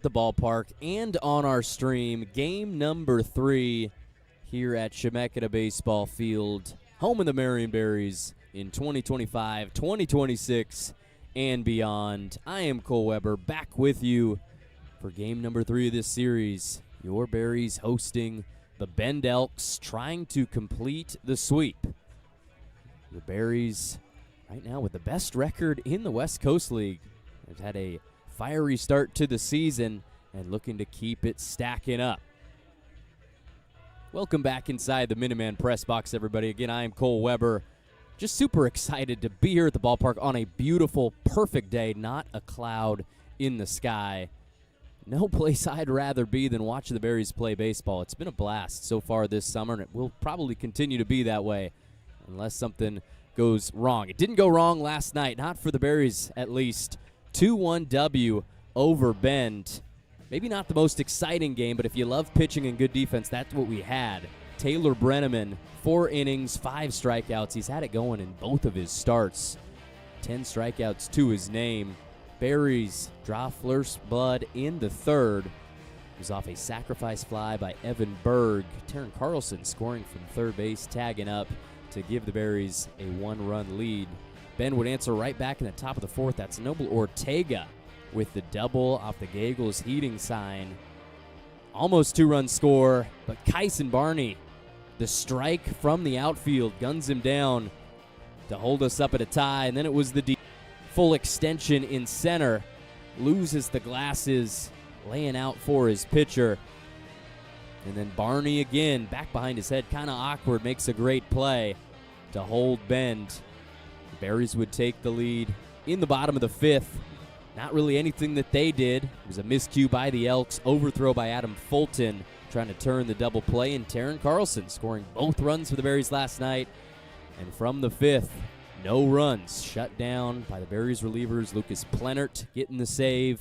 at the ballpark and on our stream. Game number 3 here at Chemeketa Baseball Field, home of the Marion Berries in 2025, 2026, and beyond. I am Cole Weber, back with you for game number 3 of this series. Your Berries hosting the Bend Elks, trying to complete the sweep. The Berries right now with the best record in the West Coast League. They've had a fiery start to the season and looking to keep it stacking up. Welcome back inside the Minuteman Press Box, everybody. Again, I am Cole Weber. Just super excited to be here at the ballpark on a beautiful, perfect day, not a cloud in the sky. No place I'd rather be than watching the Berries play baseball. It's been a blast so far this summer, and it will probably continue to be that way unless something goes wrong. It didn't go wrong last night, not for the Berries at least. 2-1 W over Bend. Maybe not the most exciting game, but if you love pitching and good defense, that's what we had. Taylor Brenneman, 4 innings, 5 strikeouts. He's had it going in both of his starts. 10 strikeouts to his name. Berries draw first blood in the third. It was off a sacrifice fly by Evan Berg. Taryn Carlson scoring from third base, tagging up to give the Berries a 1-run lead. Ben would answer right back in the top of the 4th. That's Noble Ortega with the double off the Gagel's heating sign. Almost 2-run score, but Kyson Barney, the strike from the outfield, guns him down to hold us up at a tie. And then it was the full extension in center. Loses the glasses, laying out for his pitcher. And then Barney again, back behind his head, kind of awkward, makes a great play to hold Bend. The Berries would take the lead in the bottom of the 5th. Not really anything that they did. It was a miscue by the Elks, overthrow by Adam Fulton, trying to turn the double play, and Taryn Carlson scoring both runs for the Berries last night. And from the 5th, no runs, shut down by the Berries relievers. Lucas Plenert getting the save,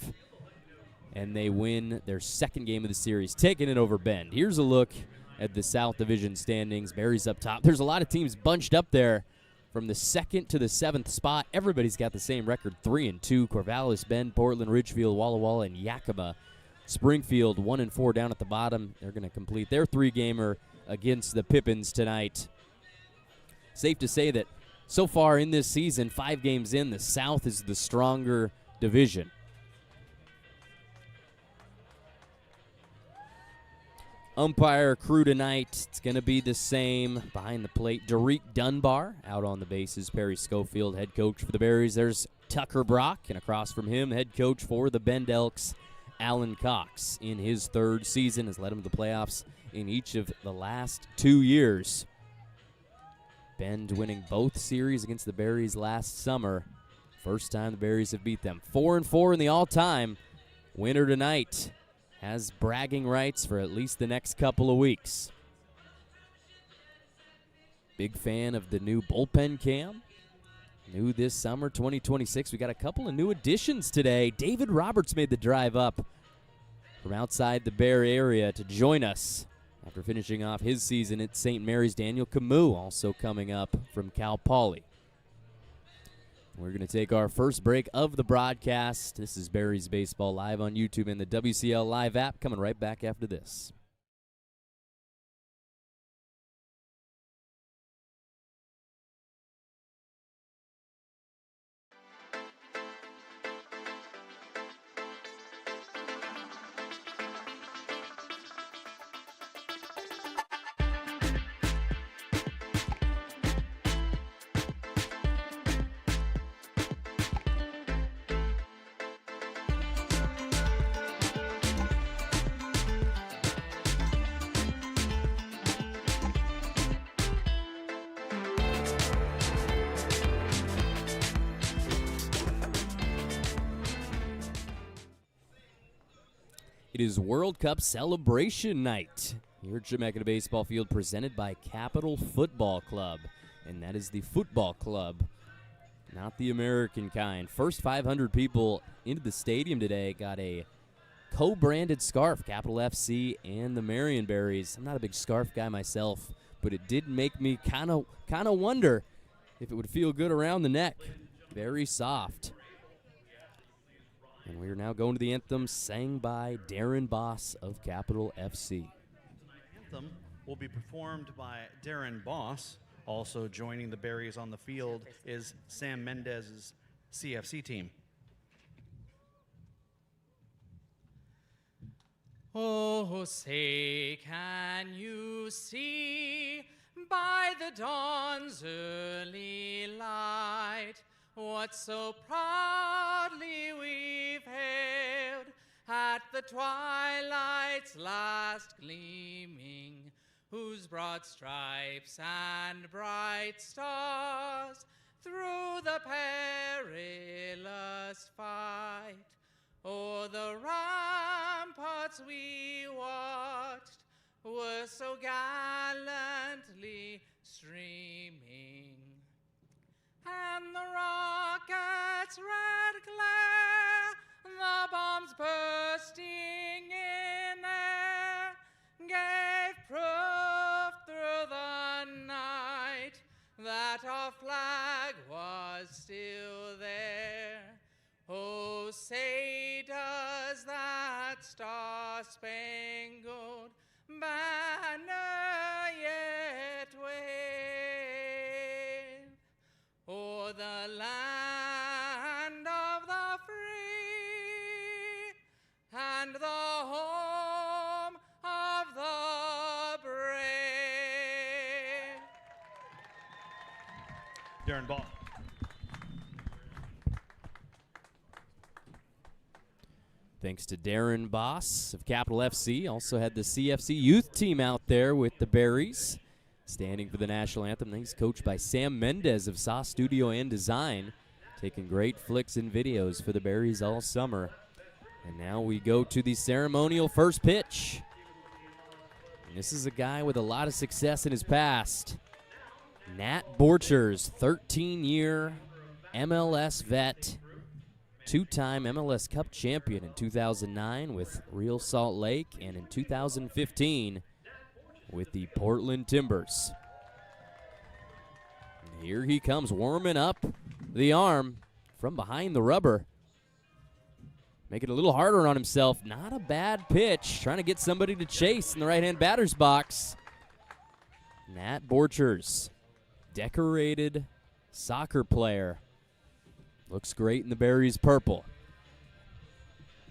and they win their 2nd game of the series, taking it over Bend. Here's a look at the South Division standings. Berries up top. There's a lot of teams bunched up there from the 2nd to the 7th spot. Everybody's got the same record, 3-2. Corvallis, Bend, Portland, Ridgefield, Walla Walla, and Yakima. Springfield, 1-4 down at the bottom. They're going to complete their 3-gamer against the Pippins tonight. Safe to say that so far in this season, 5 games in, the South is the stronger division. Umpire crew tonight, it's going to be the same. Behind the plate, Derek Dunbar out on the bases. Perry Schofield, head coach for the Berries. There's Tucker Brock, and across from him, head coach for the Bend Elks, Alan Cox. In his 3rd season, has led him to the playoffs in each of the last 2 years. Bend winning both series against the Berries last summer. First time the Berries have beat them. 4-4 in the all-time. Winner tonight has bragging rights for at least the next couple of weeks. Big fan of the new bullpen cam. New this summer, 2026. We got a couple of new additions today. David Roberts made the drive up from outside the Bear area to join us after finishing off his season at St. Mary's. Daniel Camus also coming up from Cal Poly. We're going to take our first break of the broadcast. This is Berries Baseball live on YouTube and the WCL Live app. Coming right back after this. It is World Cup celebration night here at Chemeketa Baseball Field, presented by Capital Futbol Club. And that is the football club, not the American kind. First 500 people into the stadium today got a co-branded scarf, Capital FC and the Marion Berries. I'm not a big scarf guy myself, but it did make me kind of wonder if it would feel good around the neck. Very soft. And we are now going to the anthem sang by Darren Boss of Capital FC. Anthem will be performed by Darren Boss. Also joining the Berries on the field is Sam Mendez's CFC team. Oh, say, can you see by the dawn's early light what so proudly we've hailed at the twilight's last gleaming, whose broad stripes and bright stars through the perilous fight o'er the ramparts we watched were so gallantly streaming, and the rocket's red glare, the bombs bursting in air, gave proof through the night that our flag was still there. Oh, say does that star-spangled banner yet wave o'er the land of the free and the home of the brave? Darren Ball. Thanks to Darren Boss of Capital FC. Also had the CFC youth team out there with the Berries, standing for the national anthem. He's coached by Sam Mendez of Saw Studio and Design, taking great flicks and videos for the Berries all summer. And now we go to the ceremonial first pitch. And this is a guy with a lot of success in his past. Nat Borchers, 13-year MLS vet, two-time MLS Cup champion in 2009 with Real Salt Lake and in 2015 with the Portland Timbers. And here he comes, warming up the arm from behind the rubber. Make it a little harder on himself. Not a bad pitch. Trying to get somebody to chase in the right-hand batter's box. Nat Borchers, decorated soccer player. Looks great in the Berries purple.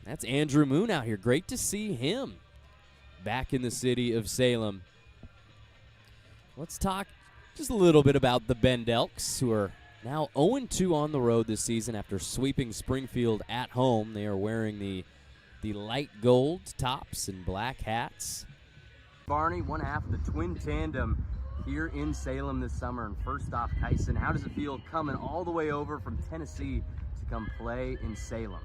That's Andrew Moon out here. Great to see him back in the city of Salem. Let's talk just a little bit about the Bend Elks, who are now 0-2 on the road this season after sweeping Springfield at home. They are wearing the light gold tops and black hats. Barney, one half of the twin tandem here in Salem this summer. And first off, Kyson, how does it feel coming all the way over from Tennessee to come play in Salem?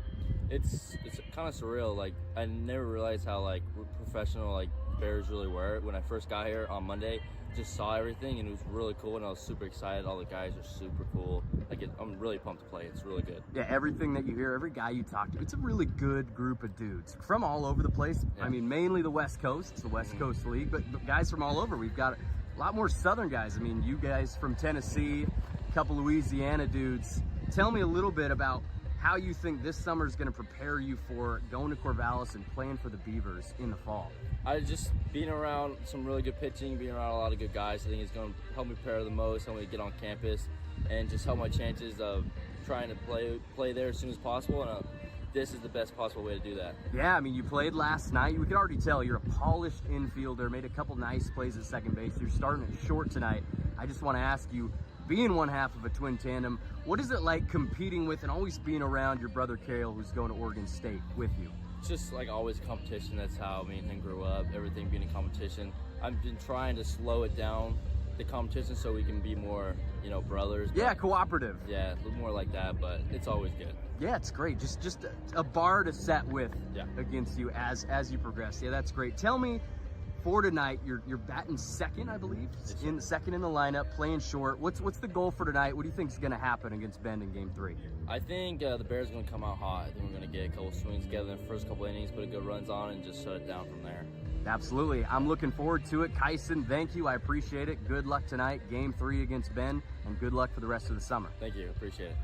It's kind of surreal. Like, I never realized how professional Bears really were. When I first got here on Monday, just saw everything and it was really cool, and I was super excited. All the guys are super cool. I'm really pumped to play. It's really good. Yeah, everything that you hear, every guy you talk to, it's a really good group of dudes from all over the place. Yeah. I mean, mainly the West Coast. It's the West Coast League, but guys from all over. We've got a lot more Southern guys. I mean, you guys from Tennessee, a couple Louisiana dudes. Tell me a little bit about how you think this summer is going to prepare you for going to Corvallis and playing for the Beavers in the fall. Just being around some really good pitching, being around a lot of good guys, I think it's going to help me prepare the most, help me get on campus, and just help my chances of trying to play there as soon as possible. And this is the best possible way to do that. Yeah, I mean, you played last night. We could already tell you're a polished infielder, made a couple nice plays at second base. You're starting it short tonight. I just want to ask you, being one half of a twin tandem, what is it like competing with and always being around your brother Cale, who's going to Oregon State with you? It's just always competition. That's how me and him grew up, everything being a competition. I've been trying to slow it down, the competition, so we can be more, brothers. Yeah, cooperative. Yeah, a little more like that, but it's always good. Yeah, it's great. Just a bar to set with against you as you progress. Yeah, that's great. Tell me, for tonight, you're batting second, I believe, in second in the lineup, playing short. What's the goal for tonight? What do you think is going to happen against Bend in Game 3? I think the Bears are going to come out hot. I think we're going to get a couple swings together in the first couple innings, put a good runs on, and just shut it down from there. Absolutely. I'm looking forward to it. Kyson, thank you. I appreciate it. Good luck tonight, Game 3 against Bend, and good luck for the rest of the summer. Thank you. Appreciate it.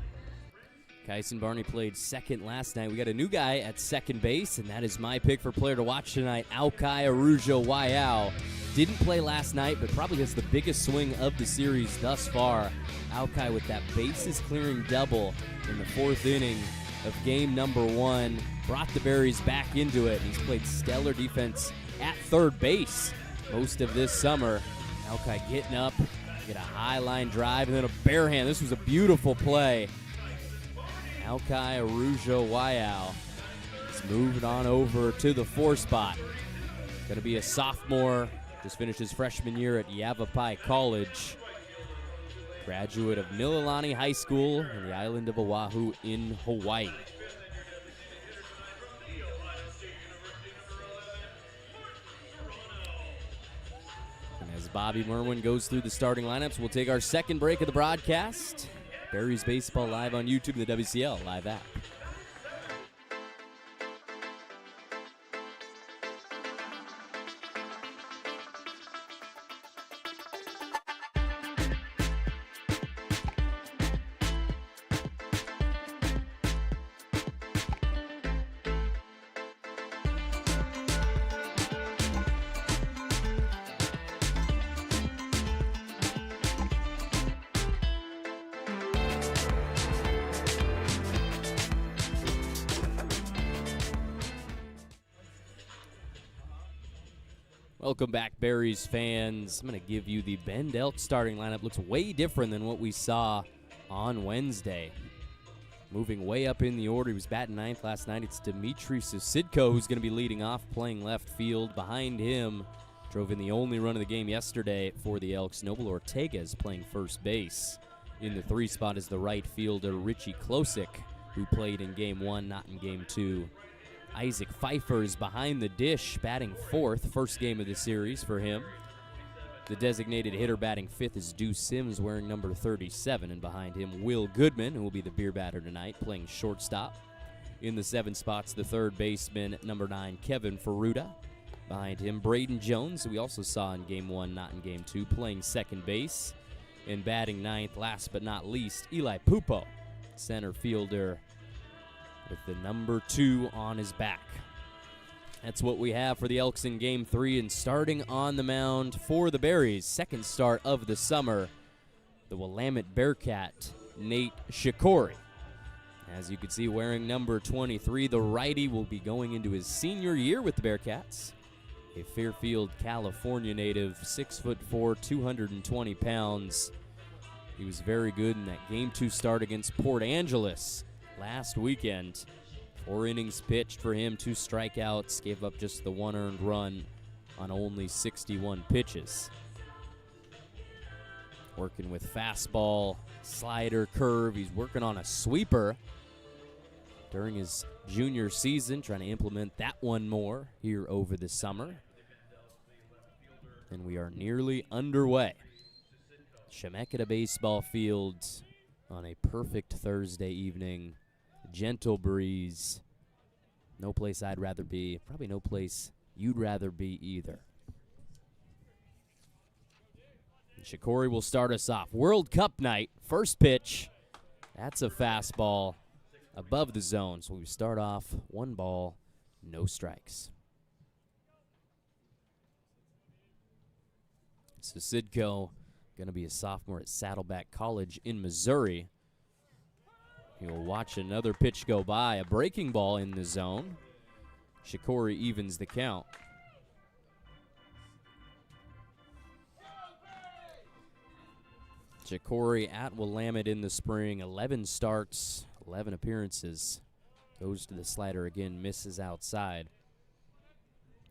Kyson Barney played second last night. We got a new guy at second base, and that is my pick for player to watch tonight, Alkai Arujo Waiau. Didn't play last night, but probably has the biggest swing of the series thus far. Alkai with that bases-clearing double in the fourth inning of game number 1. Brought the Berries back into it. He's played stellar defense at third base most of this summer. Alkai getting up, get a high line drive, and then a bare hand. This was a beautiful play. Alkai Arujo Waiau is moving on over to the 4 spot. Going to be a sophomore, just finished his freshman year at Yavapai College. Graduate of Mililani High School in the island of Oahu in Hawaii. And as Bobby Merwin goes through the starting lineups, we'll take our second break of the broadcast. Berries Baseball live on YouTube and the WCL Live app. Welcome back, Berries fans. I'm going to give you the Bend Elks starting lineup. Looks way different than what we saw on Wednesday. Moving way up in the order. He was batting ninth last night. It's Dimitri Susidko who's going to be leading off, playing left field. Behind him, drove in the only run of the game yesterday for the Elks. Noble Ortega is playing first base. In the 3 spot is the right fielder, Richie Klosik, who played in Game 1, not in Game 2. Isaac Pfeiffer is behind the dish, batting fourth, first game of the series for him. The designated hitter batting fifth is Deuce Sims, wearing number 37, and behind him, Will Goodman, who will be the beer batter tonight, playing shortstop. In the 7 spots, the third baseman, number 9, Kevin Ferruta. Behind him, Braden Jones, who we also saw in Game 1, not in Game 2, playing second base. And batting ninth, last but not least, Eli Pupo, center fielder, with the number 2 on his back. That's what we have for the Elks in Game 3, and starting on the mound for the Berries, second start of the summer, the Willamette Bearcat, Nate Shikori. As you can see, wearing number 23, the righty will be going into his senior year with the Bearcats. A Fairfield, California native, 6'4", 220 pounds. He was very good in that Game 2 start against Port Angeles last weekend. 4 innings pitched for him, 2 strikeouts, gave up just the 1 earned run on only 61 pitches. Working with fastball, slider, curve. He's working on a sweeper during his junior season, trying to implement that one more here over the summer. And we are nearly underway. Chemeketa baseball field on a perfect Thursday evening. Gentle breeze. No place I'd rather be. Probably no place you'd rather be either. Shikori will start us off. World Cup night, first pitch. That's a fastball above the zone. So we start off 1 ball, no strikes. Susidko, going to be a sophomore at Saddleback College in Missouri. He'll watch another pitch go by, a breaking ball in the zone. Shikori evens the count. Shikori at Willamette in the spring, 11 starts, 11 appearances. Goes to the slider again, misses outside.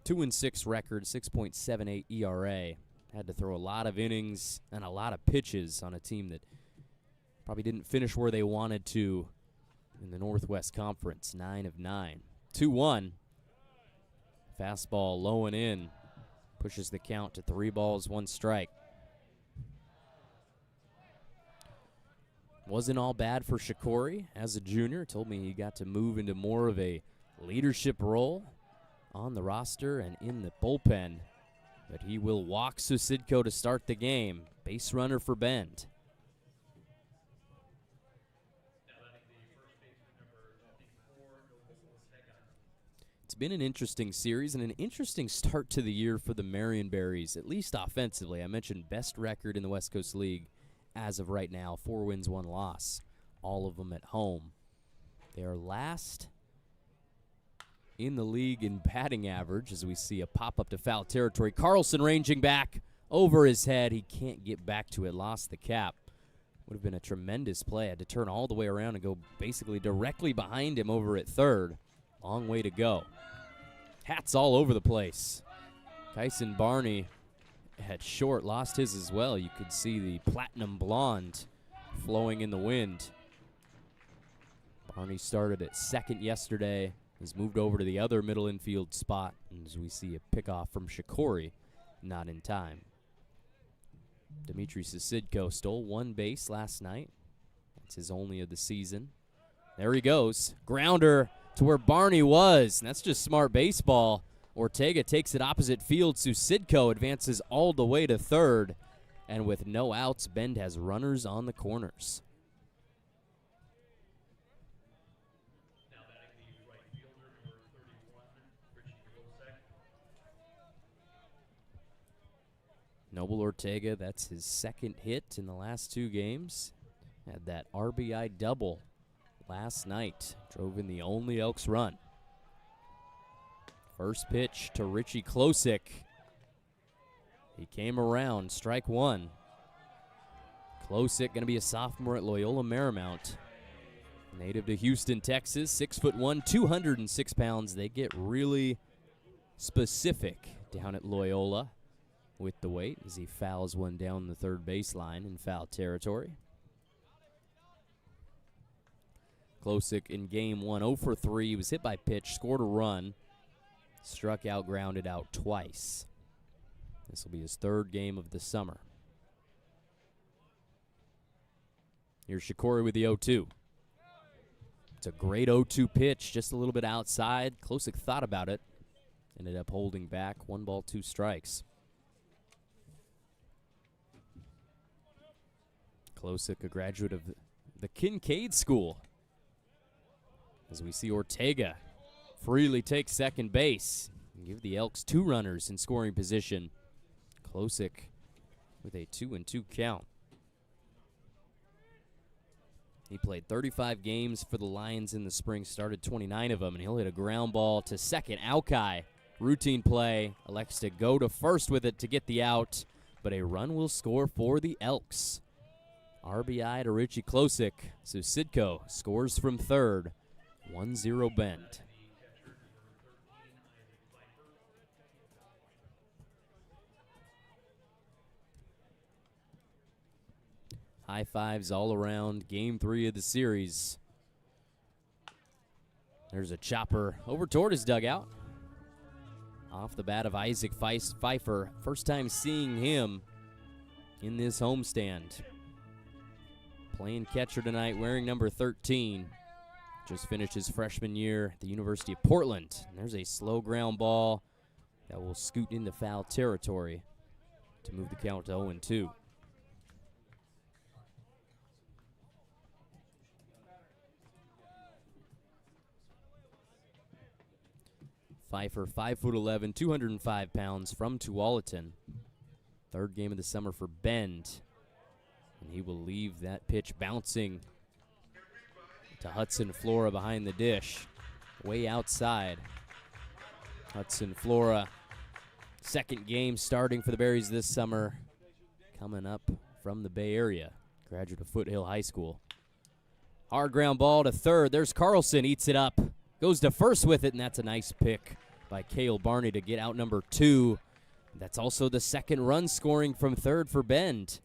2-6 record, 6.78 ERA. Had to throw a lot of innings and a lot of pitches on a team that probably didn't finish where they wanted to in the Northwest Conference. 9 of 9. 2-1. Fastball low and in. Pushes the count to 3 balls, 1 strike. Wasn't all bad for Shikori as a junior. Told me he got to move into more of a leadership role on the roster and in the bullpen. But he will walk Susidko to start the game. Base runner for Bend. been an interesting series and an interesting start to the year for the Marion Berries, at least offensively. I mentioned best record in the West Coast League as of right now, 4 wins, 1 loss, all of them at home. They are last in the league in batting average as we see a pop-up to foul territory. Carlson ranging back over his head. He can't get back to it, lost the cap. Would have been a tremendous play. Had to turn all the way around and go basically directly behind him over at third. Long way to go. Hats all over the place. Kyson Barney at short lost his as well. You could see the platinum blonde flowing in the wind. Barney started at second yesterday. Has moved over to the other middle infield spot. And as we see a pickoff from Shikori, not in time. Dimitri Sasidko stole 1 base last night. That's his only of the season. There he goes. Grounder to where Barney was. And that's just smart baseball. Ortega takes it opposite field. Sasidko advances all the way to third. And with no outs, Bend has runners on the corners. Noble Ortega, that's his second hit in the last 2 games. Had that RBI double last night. Drove in the only Elks run. First pitch to Richie Klosik. He came around, strike 1. Klosik going to be a sophomore at Loyola Marymount. Native to Houston, Texas, 6'1", 206 pounds. They get really specific down at Loyola with the weight as he fouls one down the third baseline in foul territory. Klosik in game 1, 0 for 3. He was hit by pitch, scored a run, struck out, grounded out twice. This will be his 3rd game of the summer. Here's Shikori with the 0-2. It's a great 0-2 pitch, just a little bit outside. Klosik thought about it, ended up holding back. 1 ball, 2 strikes. Klosik, a graduate of the Kincaid School. As we see Ortega freely take second base and give the Elks 2 runners in scoring position. Klosik with a 2-2 count. He played 35 games for the Lions in the spring, started 29 of them, and he'll hit a ground ball to second. Alki, routine play, elects to go to first with it to get the out, but a run will score for the Elks. RBI to Richie Klosik. So Sidko scores from third. 1-0 Bend. High fives all around. Game 3 of the series. There's a chopper over toward his dugout. Off the bat of Isaac Pfeiffer. First time seeing him in this homestand. Playing catcher tonight, wearing number 13. Just finished his freshman year at the University of Portland. And there's a slow ground ball that will scoot into foul territory to move the count to 0-2. Pfeiffer, 5'11", 205 pounds from Tualatin. 3rd game of the summer for Bend. And he will leave that pitch bouncing to Hudson Flora behind the dish. Way outside. Hudson Flora, 2nd game starting for the Berries this summer. Coming up from the Bay Area. Graduate of Foothill High School. Hard ground ball to third. There's Carlson, eats it up. Goes to first with it, and that's a nice pick by Cale Barney to get out number 2. That's also the 2nd run scoring from third for Bend.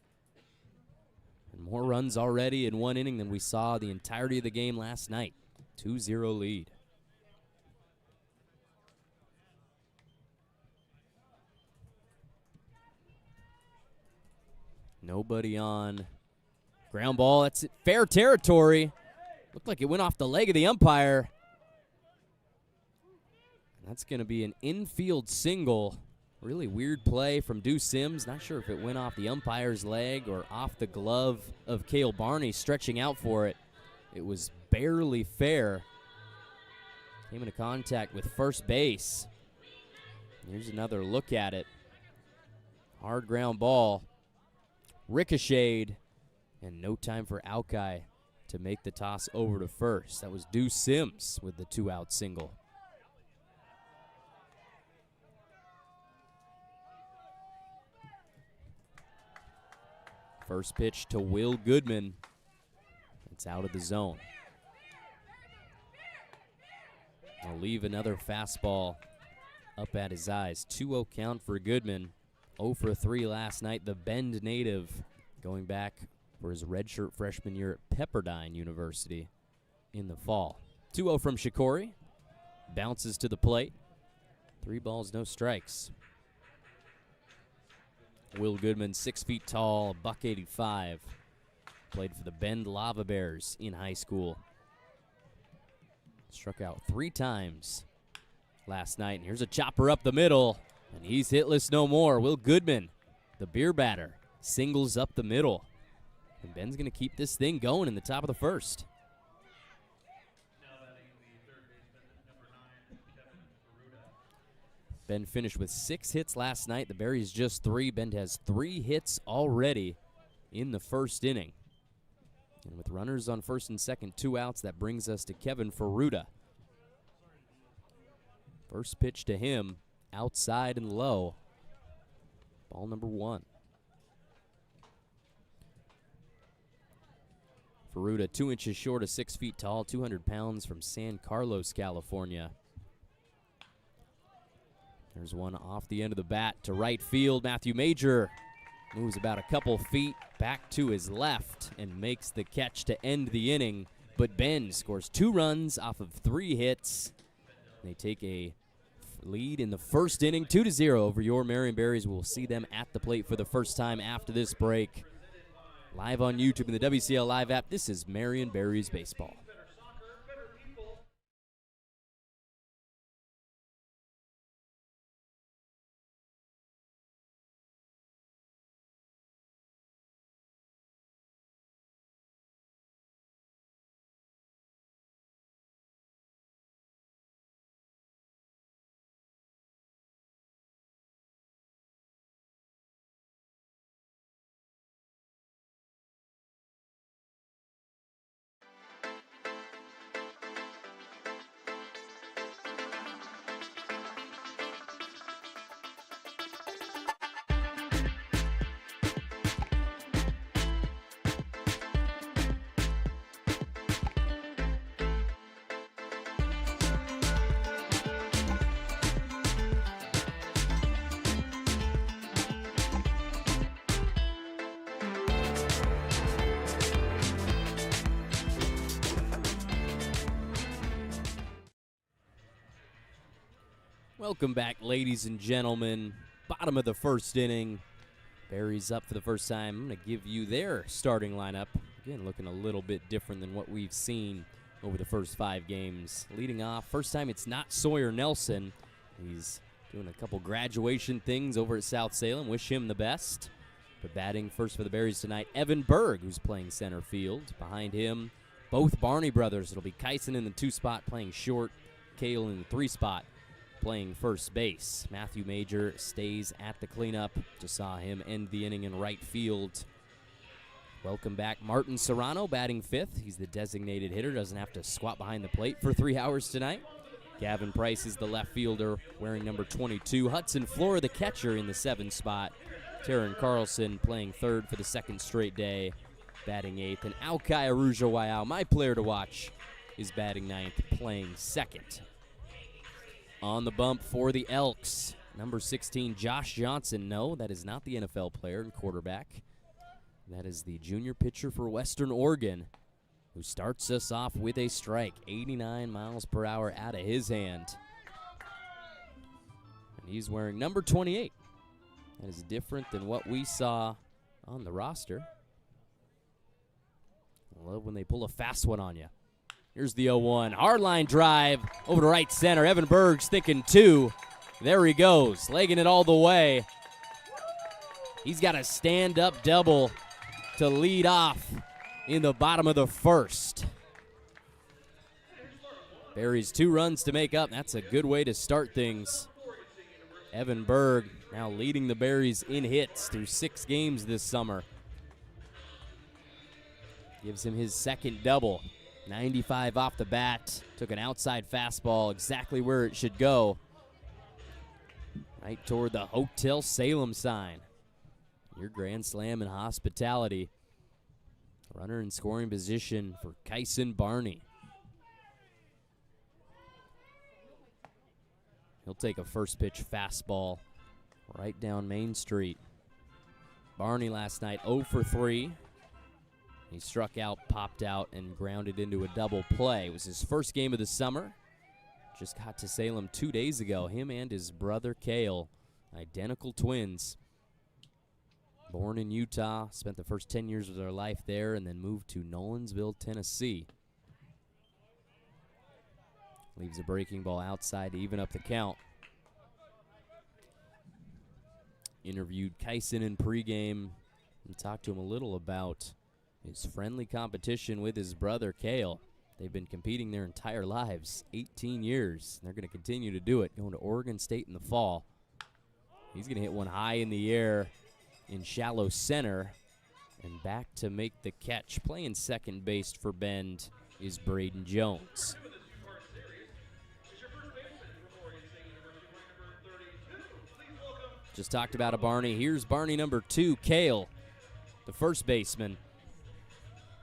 And more runs already in 1 inning than we saw the entirety of the game last night. 2-0 lead. Nobody on. Ground ball, that's fair territory. Looked like it went off the leg of the umpire. That's going to be an infield single. Really weird play from Deuce Sims. Not sure if it went off the umpire's leg or off the glove of Cale Barney stretching out for it. It was barely fair. Came into contact with first base. Here's another look at it. Hard ground ball. Ricocheted. And no time for Alki to make the toss over to first. That was Deuce Sims with the 2-out single. First pitch to Will Goodman. It's out of the zone. I'll leave another fastball up at his eyes. 2-0 count for Goodman. 0 for 3 last night. The Bend native going back for his redshirt freshman year at Pepperdine University in the fall. 2-0 from Shikori. Bounces to the plate. 3 balls, no strikes. Will Goodman, 6 feet tall, $185. Played for the Bend Lava Bears in high school. Struck out 3 times last night. And here's a chopper up the middle, and he's hitless no more. Will Goodman, the beer batter, singles up the middle. And Ben's going to keep this thing going in the top of the first. Ben finished with 6 hits last night. The Berries just 3. Bend has 3 hits already in the first inning. And with runners on first and second, 2 outs, that brings us to Kevin Ferruta. First pitch to him, outside and low. Ball number 1. Ferruta, 2 inches short of 6 feet tall, 200 pounds, from San Carlos, California. There's one off the end of the bat to right field. Matthew Major moves about a couple feet back to his left and makes the catch to end the inning. But Bend scores 2 runs off of 3 hits. They take a lead in the first inning, 2-0 over your Marion Berries. We'll see them at the plate for the first time after this break. Live on YouTube and the WCL Live app, this is Marion Berries Baseball. Welcome back, ladies and gentlemen. Bottom of the first inning. Berries up for the first time. I'm going to give you their starting lineup. Again, looking a little bit different than what we've seen over the first 5 games. Leading off, first time it's not Sawyer Nelson. He's doing a couple graduation things over at South Salem. Wish him the best. But batting first for the Berries tonight, Evan Berg, who's playing center field. Behind him, both Barney brothers. It'll be Kyson in the 2 spot playing short, Cale in the 3 spot playing first base. Matthew Major stays at the cleanup. Just saw him end the inning in right field. Welcome back Martin Serrano batting 5th. He's the designated hitter. Doesn't have to squat behind the plate for 3 hours tonight. Gavin Price is the left fielder wearing number 22. Hudson Flora, the catcher, in the 7 spot. Taryn Carlson playing 3rd for the 2nd straight day, batting 8th. And Alki Aruja-Wayao, my player to watch, is batting 9th, playing 2nd. On the bump for the Elks, number 16, Josh Johnson. No, that is not the NFL player and quarterback. That is the junior pitcher for Western Oregon, who starts us off with a strike. 89 miles per hour out of his hand. And he's wearing number 28. That is different than what we saw on the roster. I love when they pull a fast one on you. Here's the 0-1. Hard line drive over to right center. Evan Berg's thinking 2. There he goes, legging it all the way. He's got a stand-up double to lead off in the bottom of the first. Berries 2 runs to make up. That's a good way to start things. Evan Berg now leading the Berries in hits through 6 games this summer. Gives him his second double. 95 off the bat. Took an outside fastball exactly where it should go. Right toward the Hotel Salem sign. Your Grand Slam in hospitality. Runner in scoring position for Kyson Barney. He'll take a first pitch fastball right down Main Street. Barney last night 0 for 3. He struck out, popped out, and grounded into a double play. It was his first game of the summer. Just got to Salem 2 days ago. Him and his brother Cale, identical twins. Born in Utah, spent the first 10 years of their life there, and then moved to Nolensville, Tennessee. Leaves a breaking ball outside to even up the count. Interviewed Kyson in pregame and talked to him a little about his friendly competition with his brother Cale. They've been competing their entire lives, 18 years. They're going to continue to do it, going to Oregon State in the fall. He's going to hit one high in the air in shallow center and back to make the catch. Playing second base for Bend is Braden Jones. Just talked about a Barney. Here's Barney number 2, Cale, the first baseman.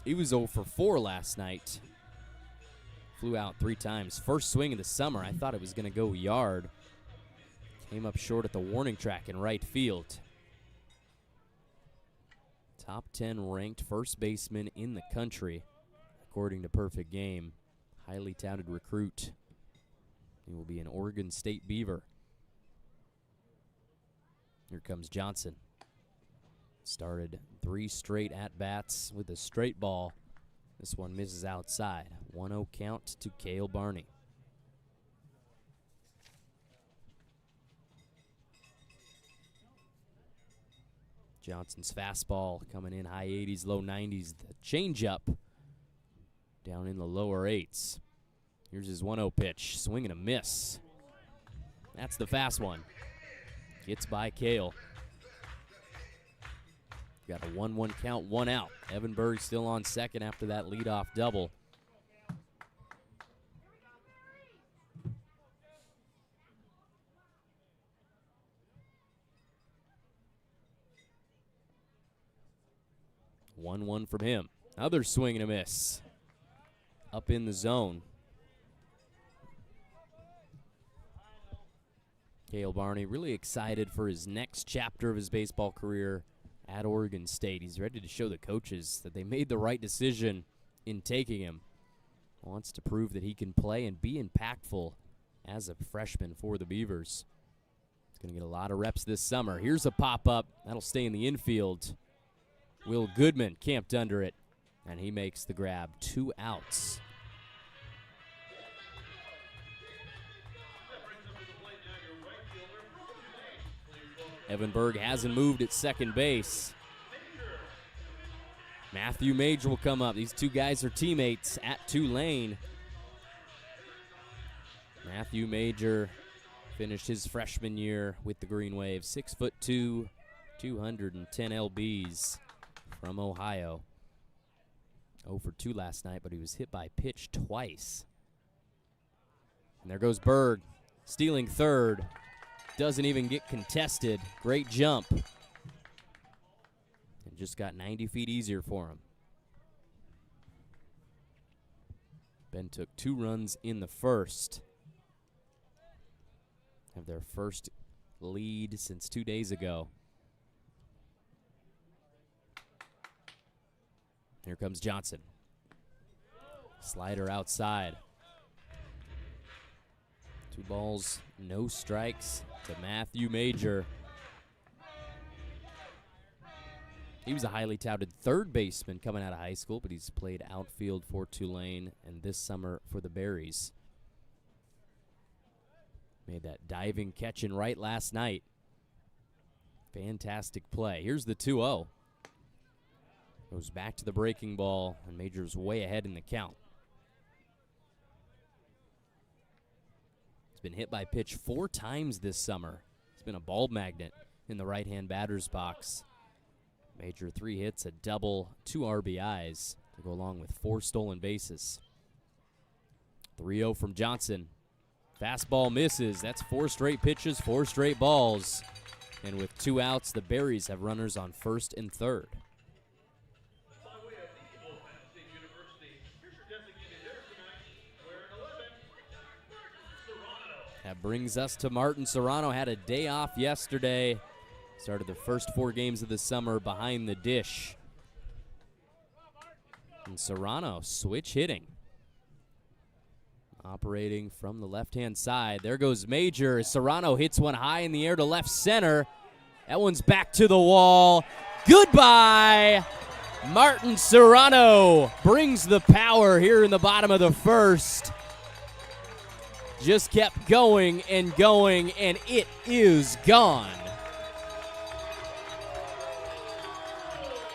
He was 0 for 4 last night. Flew out 3 times. First swing of the summer. I thought it was going to go yard. Came up short at the warning track in right field. Top 10 ranked first baseman in the country, according to Perfect Game. Highly touted recruit. He will be an Oregon State Beaver. Here comes Johnson. Started 3 straight at-bats with a straight ball. This one misses outside. 1-0 count to Cale Barney. Johnson's fastball coming in high 80s, low 90s. The changeup down in the lower 8s. Here's his 1-0 pitch. Swing and a miss. That's the fast one. Gets by Cale. Got a 1-1 count, 1 out. Evan Berg still on second after that leadoff double. One from him. Another swing and a miss. Up in the zone. Cale Barney really excited for his next chapter of his baseball career at Oregon State. He's ready to show the coaches that they made the right decision in taking him. Wants to prove that he can play and be impactful as a freshman for the Beavers. He's going to get a lot of reps this summer. Here's a pop-up. That'll stay in the infield. Will Goodman camped under it, and he makes the grab. 2 outs. Evan Berg hasn't moved at second base. Matthew Major will come up. These 2 guys are teammates at Tulane. Matthew Major finished his freshman year with the Green Wave. 6'2", 210 lbs from Ohio. 0 for 2 last night, but he was hit by pitch twice. And there goes Berg, stealing third. Doesn't even get contested. Great jump. And just got 90 feet easier for him. Ben took 2 runs in the first. Have their first lead since 2 days ago. Here comes Johnson. Slider outside. 2 balls, no strikes to Matthew Major. He was a highly touted third baseman coming out of high school, but he's played outfield for Tulane and this summer for the Berries. Made that diving catch in right last night. Fantastic play. Here's the 2-0. Goes back to the breaking ball, and Major's way ahead in the count. been hit by pitch 4 times this summer. He's been a ball magnet in the right-hand batter's box. Major 3 hits, a double, 2 RBIs to go along with 4 stolen bases. 3-0 from Johnson. Fastball misses. That's 4 straight pitches, 4 straight balls. And with 2 outs, the Berries have runners on first and third. That brings us to Martin Serrano. Had a day off yesterday. Started the first 4 games of the summer behind the dish. And Serrano, switch hitting. Operating from the left-hand side. There goes Major. Serrano hits one high in the air to left center. That one's back to the wall. Goodbye. Martin Serrano brings the power here in the bottom of the first. Just kept going, and it is gone.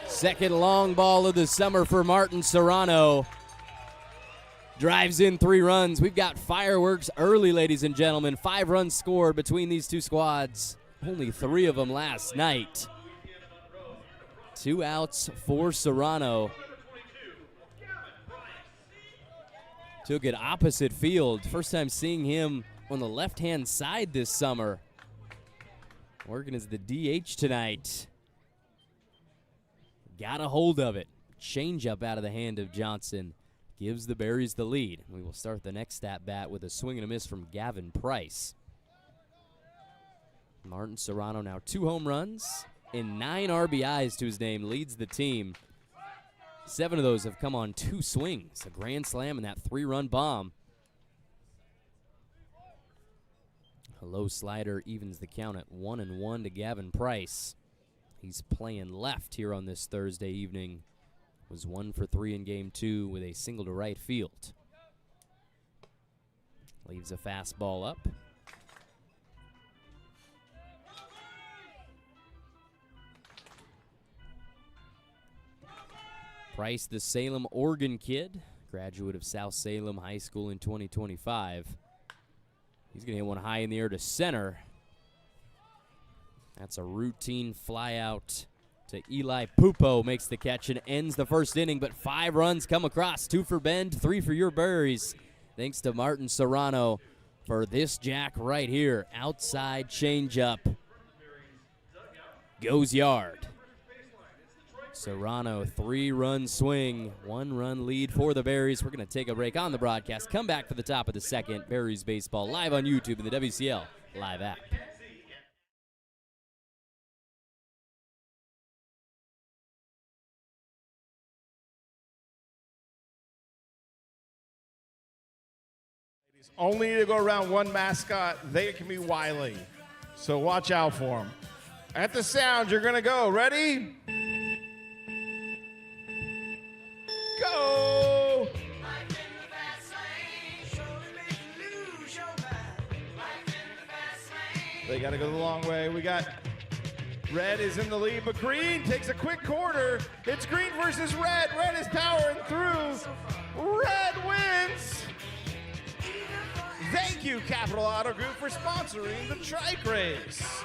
Second long ball of the summer for Martin Serrano. Drives in 3 runs. We've got fireworks early, ladies and gentlemen. 5 runs scored between these 2 squads. Only 3 of them last night. 2 outs for Serrano. Took it opposite field. First time seeing him on the left-hand side this summer. Working as the DH tonight. Got a hold of it. Change-up out of the hand of Johnson. Gives the Berries the lead. We will start the next at-bat with a swing and a miss from Gavin Price. Martin Serrano now 2 home runs and 9 RBIs to his name. Leads the team. 7 of those have come on 2 swings. A grand slam and that 3-run bomb. A low slider evens the count at 1-1 to Gavin Price. He's playing left here on this Thursday evening. Was 1 for 3 in game 2 with a single to right field. Leaves a fastball up. Price, the Salem, Oregon kid, graduate of South Salem High School in 2025. He's going to hit one high in the air to center. That's a routine fly out to Eli Pupo. Makes the catch and ends the first inning, but 5 runs come across. 2 for Bend, 3 for your Berries. Thanks to Martin Serrano for this jack right here. Outside changeup. Goes yard. Serrano, 3-run swing, 1-run lead for the Berries. We're going to take a break on the broadcast. Come back for the top of the second. Berries baseball live on YouTube and the WCL live app. Only to go around one mascot. They can be wily. So watch out for them. At the sound, you're going to go. Ready? Go! They got to go the long way. We got Red is in the lead, but Green takes a quick corner. It's Green versus Red. Red is powering through. Red wins. Thank you, Capital Auto Group, for sponsoring the trike race.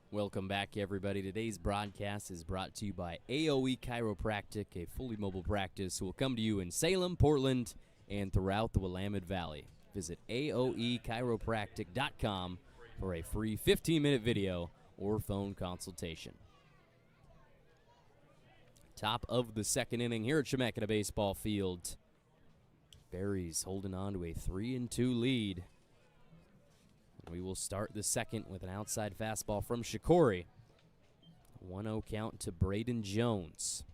Welcome back, everybody. Today's broadcast is brought to you by AOE Chiropractic, a fully mobile practice who will come to you in Salem, Portland, and throughout the Willamette Valley. Visit aoechiropractic.com for a free 15-minute video or phone consultation. Top of the second inning here at Chemeketa Baseball Field. Berries holding on to a 3-2 lead. We will start the second with an outside fastball from Shikori. 1-0 count to Braden Jones.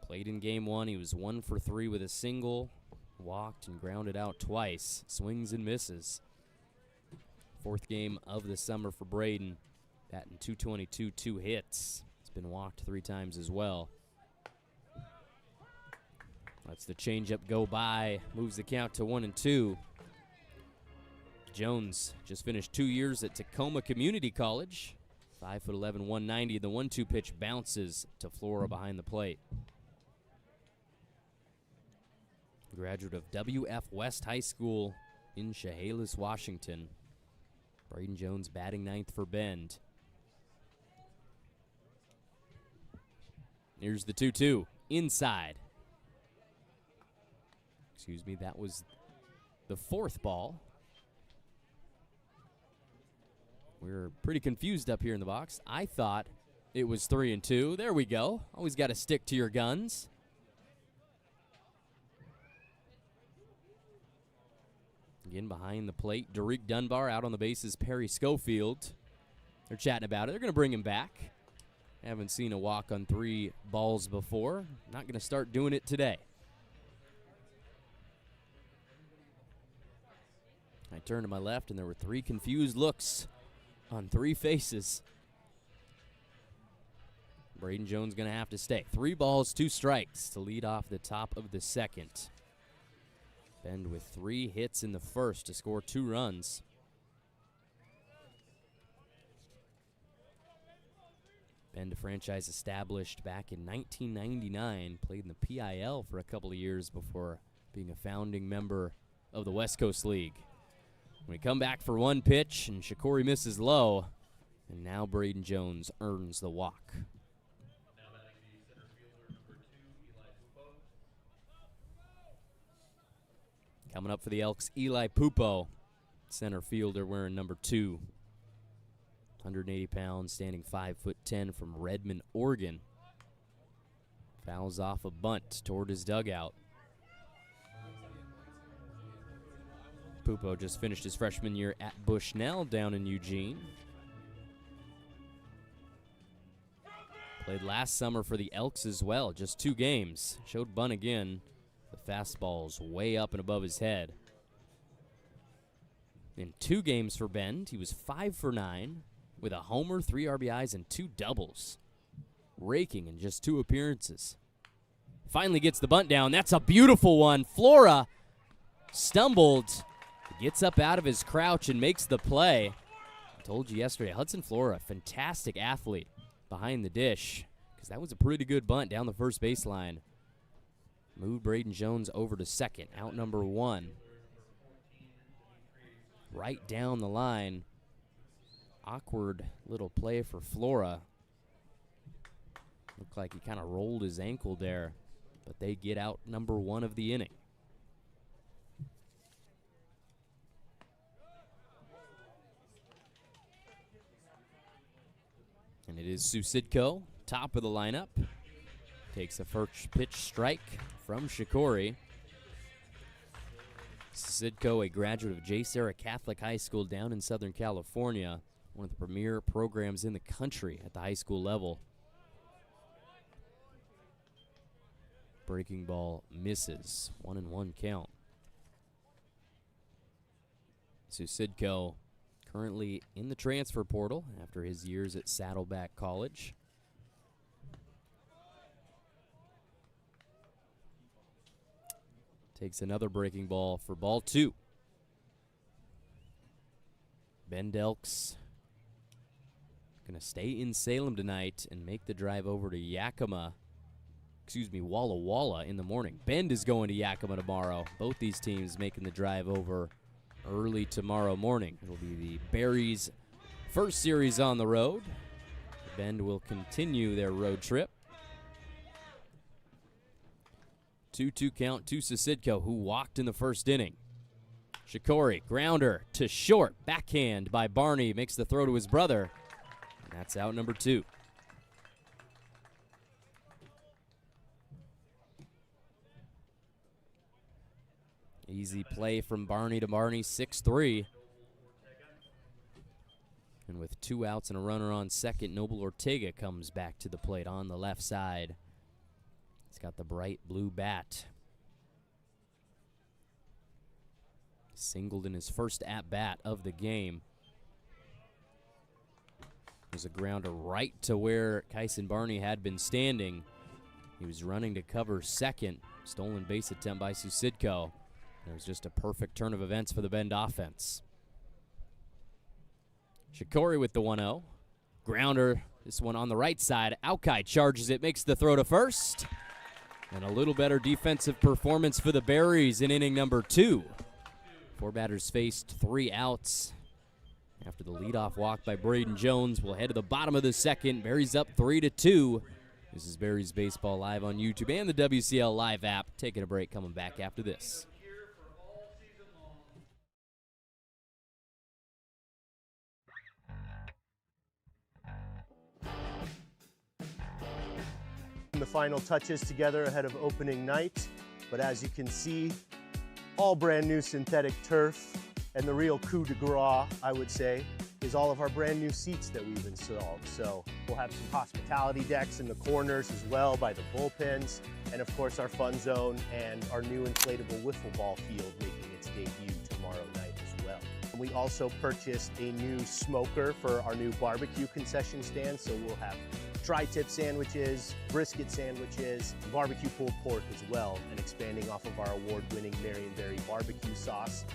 Played in game 1. He was 1 for 3 with a single. Walked and grounded out twice. Swings and misses. 4th game of the summer for Braden. Batting .222, 2 hits. He's been walked 3 times as well. Lets the changeup go by, moves the count to 1-2. Jones just finished 2 years at Tacoma Community College. 5'11", 190. The 1-2 pitch bounces to Flora behind the plate. Graduate of W.F. West High School in Chehalis, Washington. Braden Jones batting ninth for Bend. Here's the 2-2. Inside. Excuse me, that was the fourth ball. We're pretty confused up here in the box. I thought it was 3-2. There we go. Always got to stick to your guns. Again, behind the plate, Derek Dunbar. Out on the bases, Perry Schofield. They're chatting about it. They're going to bring him back. Haven't seen a walk on 3 balls before. Not going to start doing it today. I turned to my left, and there were 3 confused looks on 3 faces. Braden Jones going to have to stay. 3 balls, 2 strikes to lead off the top of the second. Bend with 3 hits in the first to score 2 runs. Bend, a franchise established back in 1999, played in the PIL for a couple of years before being a founding member of the West Coast League. We come back for 1 pitch, and Shikori misses low, and now Braden Jones earns the walk. Coming up for the Elks, Eli Pupo, center fielder wearing number 2. 180 pounds, standing 5'10" from Redmond, Oregon. Fouls off a bunt toward his dugout. Pupo just finished his freshman year at Bushnell down in Eugene. Played last summer for the Elks as well, just 2 games. Showed bunt again. The fastball's way up and above his head. In 2 games for Bend, he was 5 for 9 with a homer, 3 RBIs, and 2 doubles. Raking in just 2 appearances. Finally gets the bunt down. That's a beautiful one. Flora stumbled, gets up out of his crouch and makes the play. I told you yesterday, Hudson Flora, fantastic athlete behind the dish, because that was a pretty good bunt down the first baseline. Moved Braden Jones over to second, out number 1. Right down the line. Awkward little play for Flora. Looked like he kind of rolled his ankle there, but they get out number 1 of the inning. And it is Susidko, top of the lineup. Takes a first pitch strike from Shikori. Susidko, a graduate of J. Sarah Catholic High School down in Southern California. One of the premier programs in the country at the high school level. Breaking ball misses. 1-1 count. Susidko currently in the transfer portal after his years at Saddleback College. Takes another breaking ball for ball 2. Bend Elks going to stay in Salem tonight and make the drive over to Walla Walla in the morning. Bend is going to Yakima tomorrow. Both these teams making the drive over early tomorrow morning. It'll be the Berries' first series on the road. Bend will continue their road trip. 2-2 count to Susidko, who walked in the first inning. Shikori, grounder to short, backhand by Barney, makes the throw to his brother, and that's out number 2. Easy play from Barney to Barney, 6-3. And with 2 outs and a runner on second, Noble Ortega comes back to the plate on the left side. He's got the bright blue bat. Singled in his first at-bat of the game. There's a grounder right to where Kyson Barney had been standing. He was running to cover second, Stolen base attempt by Susidko. It was just a perfect turn of events for the Bend offense. Shikori with the 1-0. Grounder, this one on the right side. Aukai charges it, makes the throw to first. And a little better defensive performance for the Berries in inning number 2. 4 batters faced, 3 outs. After the leadoff walk by Braden Jones, we'll head to the bottom of the second. Berries up 3-2. This is Berries Baseball live on YouTube and the WCL Live app. Taking a break, coming back after this. The final touches together ahead of opening night, but as you can see, all brand new synthetic turf, and the real coup de grace, I would say, is all of our brand new seats that we've installed. So we'll have some hospitality decks in the corners as well by the bullpens, and of course our fun zone and our new inflatable wiffle ball field making its debut tomorrow night as well. And we also purchased a new smoker for our new barbecue concession stand, so we'll have tri-tip sandwiches, brisket sandwiches, barbecue pulled pork as well, and expanding off of our award-winning Marion Berries barbecue sauce.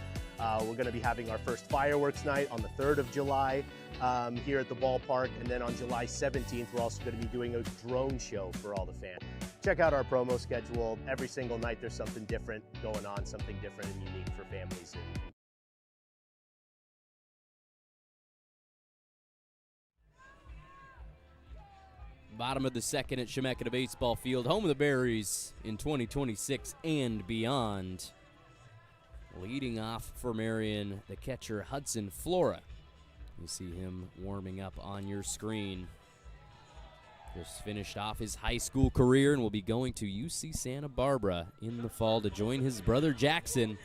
We're going to be having our first fireworks night on the 3rd of July here at the ballpark, and then on July 17th, we're also going to be doing a drone show for all the fans. Check out our promo schedule. Every single night there's something different going on, something different and unique for families. Bottom of the second at Chemeketa Baseball Field, home of the Berries in 2026 and beyond. Leading off for Marion, the catcher Hudson Flora. You see him warming up on your screen. Just finished off his high school career and will be going to UC Santa Barbara in the fall to join his brother Jackson.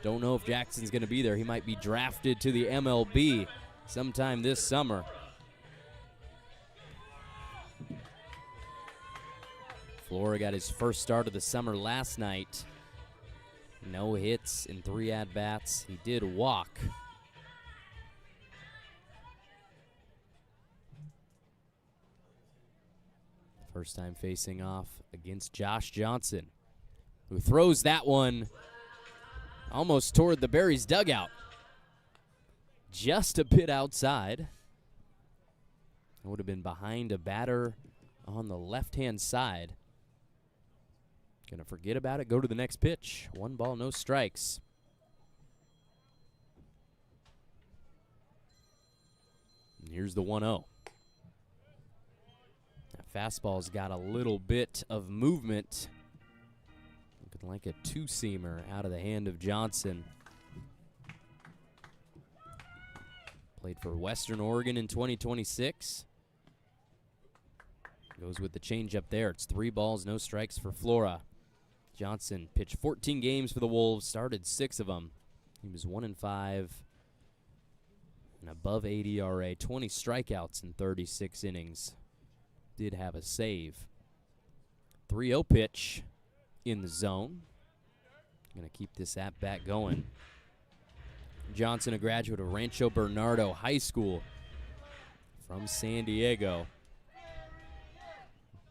Don't know if Jackson's going to be there. He might be drafted to the MLB sometime this summer. Flora got his first start of the summer last night. No hits in 3 at-bats. He did walk. First time facing off against Josh Johnson, who throws that one almost toward the Berries dugout. Just a bit outside. It would have been behind a batter on the left-hand side. Gonna forget about it, go to the next pitch. 1 ball, no strikes. And here's the 1-0. That fastball's got a little bit of movement. Looking like a 2-seamer out of the hand of Johnson. Played for Western Oregon in 2026. Goes with the changeup there. It's 3 balls, no strikes for Flora. Johnson pitched 14 games for the Wolves, started 6 of them. He was 1-5, an above 80 ERA, 20 strikeouts in 36 innings. Did have a save. 3-0 pitch in the zone. Going to keep this at-bat going. Johnson, a graduate of Rancho Bernardo High School from San Diego.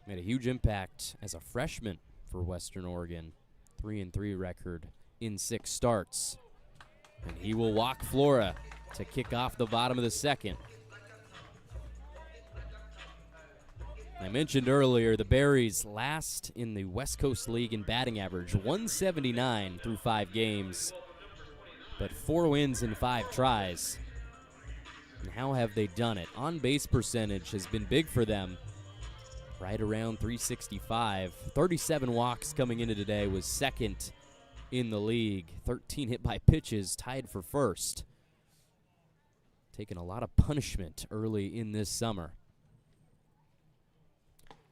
Made a huge impact as a freshman for Western Oregon. 3-3 record in 6 starts. And he will walk Flora to kick off the bottom of the second. I mentioned earlier the Berries last in the West Coast League in batting average, 179 through 5 games, but 4 wins in 5 tries. And how have they done it? On-base percentage has been big for them. Right around 365. 37 walks coming into today, was second in the league. 13 hit by pitches, tied for first. Taking a lot of punishment early in this summer.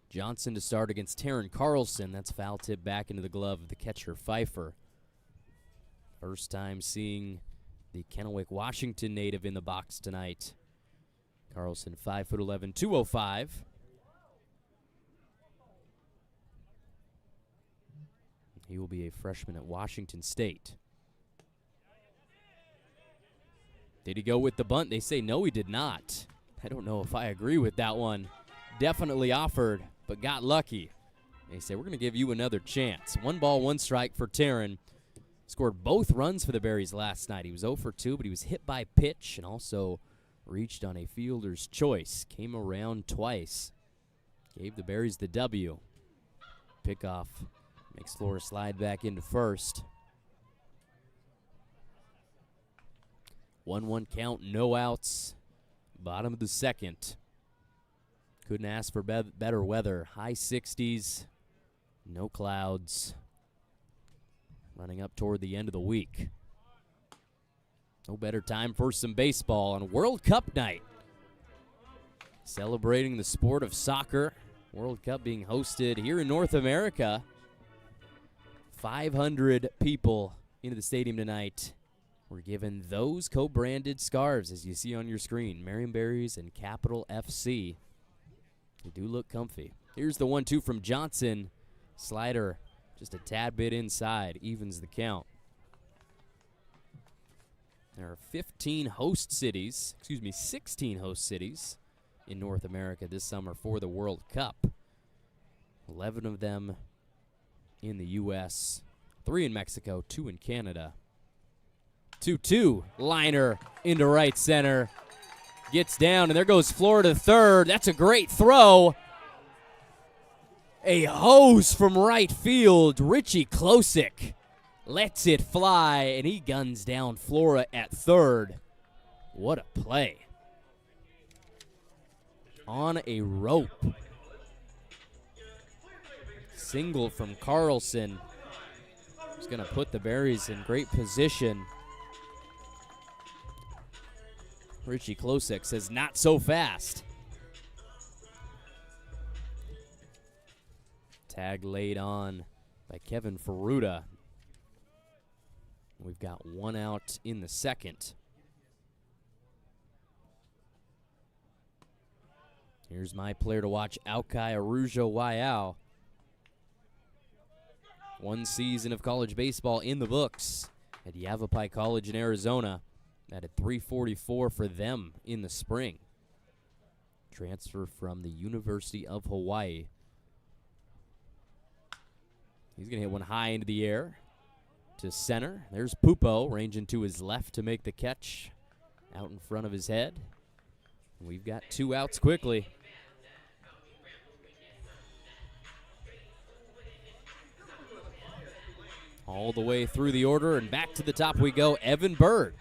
Johnson to start against Taryn Carlson. That's foul tip back into the glove of the catcher Pfeiffer. First time seeing the Kennewick, Washington native in the box tonight. Carlson 5'11", 205. He will be a freshman at Washington State. Did he go with the bunt? They say no, he did not. I don't know if I agree with that one. Definitely offered, but got lucky. They say, we're going to give you another chance. 1 ball, 1 strike for Taryn. Scored both runs for the Berries last night. He was 0 for 2, but he was hit by pitch and also reached on a fielder's choice. Came around twice. Gave the Berries the W. Pickoff makes Flora slide back into first. 1-1 count, no outs. Bottom of the second. Couldn't ask for better weather. High 60s, no clouds. Running up toward the end of the week. No better time for some baseball on World Cup night. Celebrating the sport of soccer. World Cup being hosted here in North America. 500 people into the stadium tonight. We're given those co-branded scarves, as you see on your screen. Marion Berries and Capital FC. They do look comfy. Here's the 1-2 from Johnson. Slider just a tad bit inside, evens the count. There are 16 host cities in North America this summer for the World Cup. 11 of them in the U.S., 3 in Mexico, 2 in Canada. 2-2, liner into right center. Gets down, and there goes Flora to third. That's a great throw. A hose from right field. Richie Klosik lets it fly, and he guns down Flora at third. What a play. On a rope. Single from Carlson. He's going to put the Berries in great position. Richie Klosik says, not so fast. Tag laid on by Kevin Ferruta. We've got 1 out in the second. Here's my player to watch, Aukai Arujo Waiao. 1 season of college baseball in the books at Yavapai College in Arizona. At 344 for them in the spring. Transfer from the University of Hawaii. He's going to hit one high into the air to center. There's Pupo ranging to his left to make the catch out in front of his head. We've got 2 outs quickly. All the way through the order and back to the top we go. Evan Bird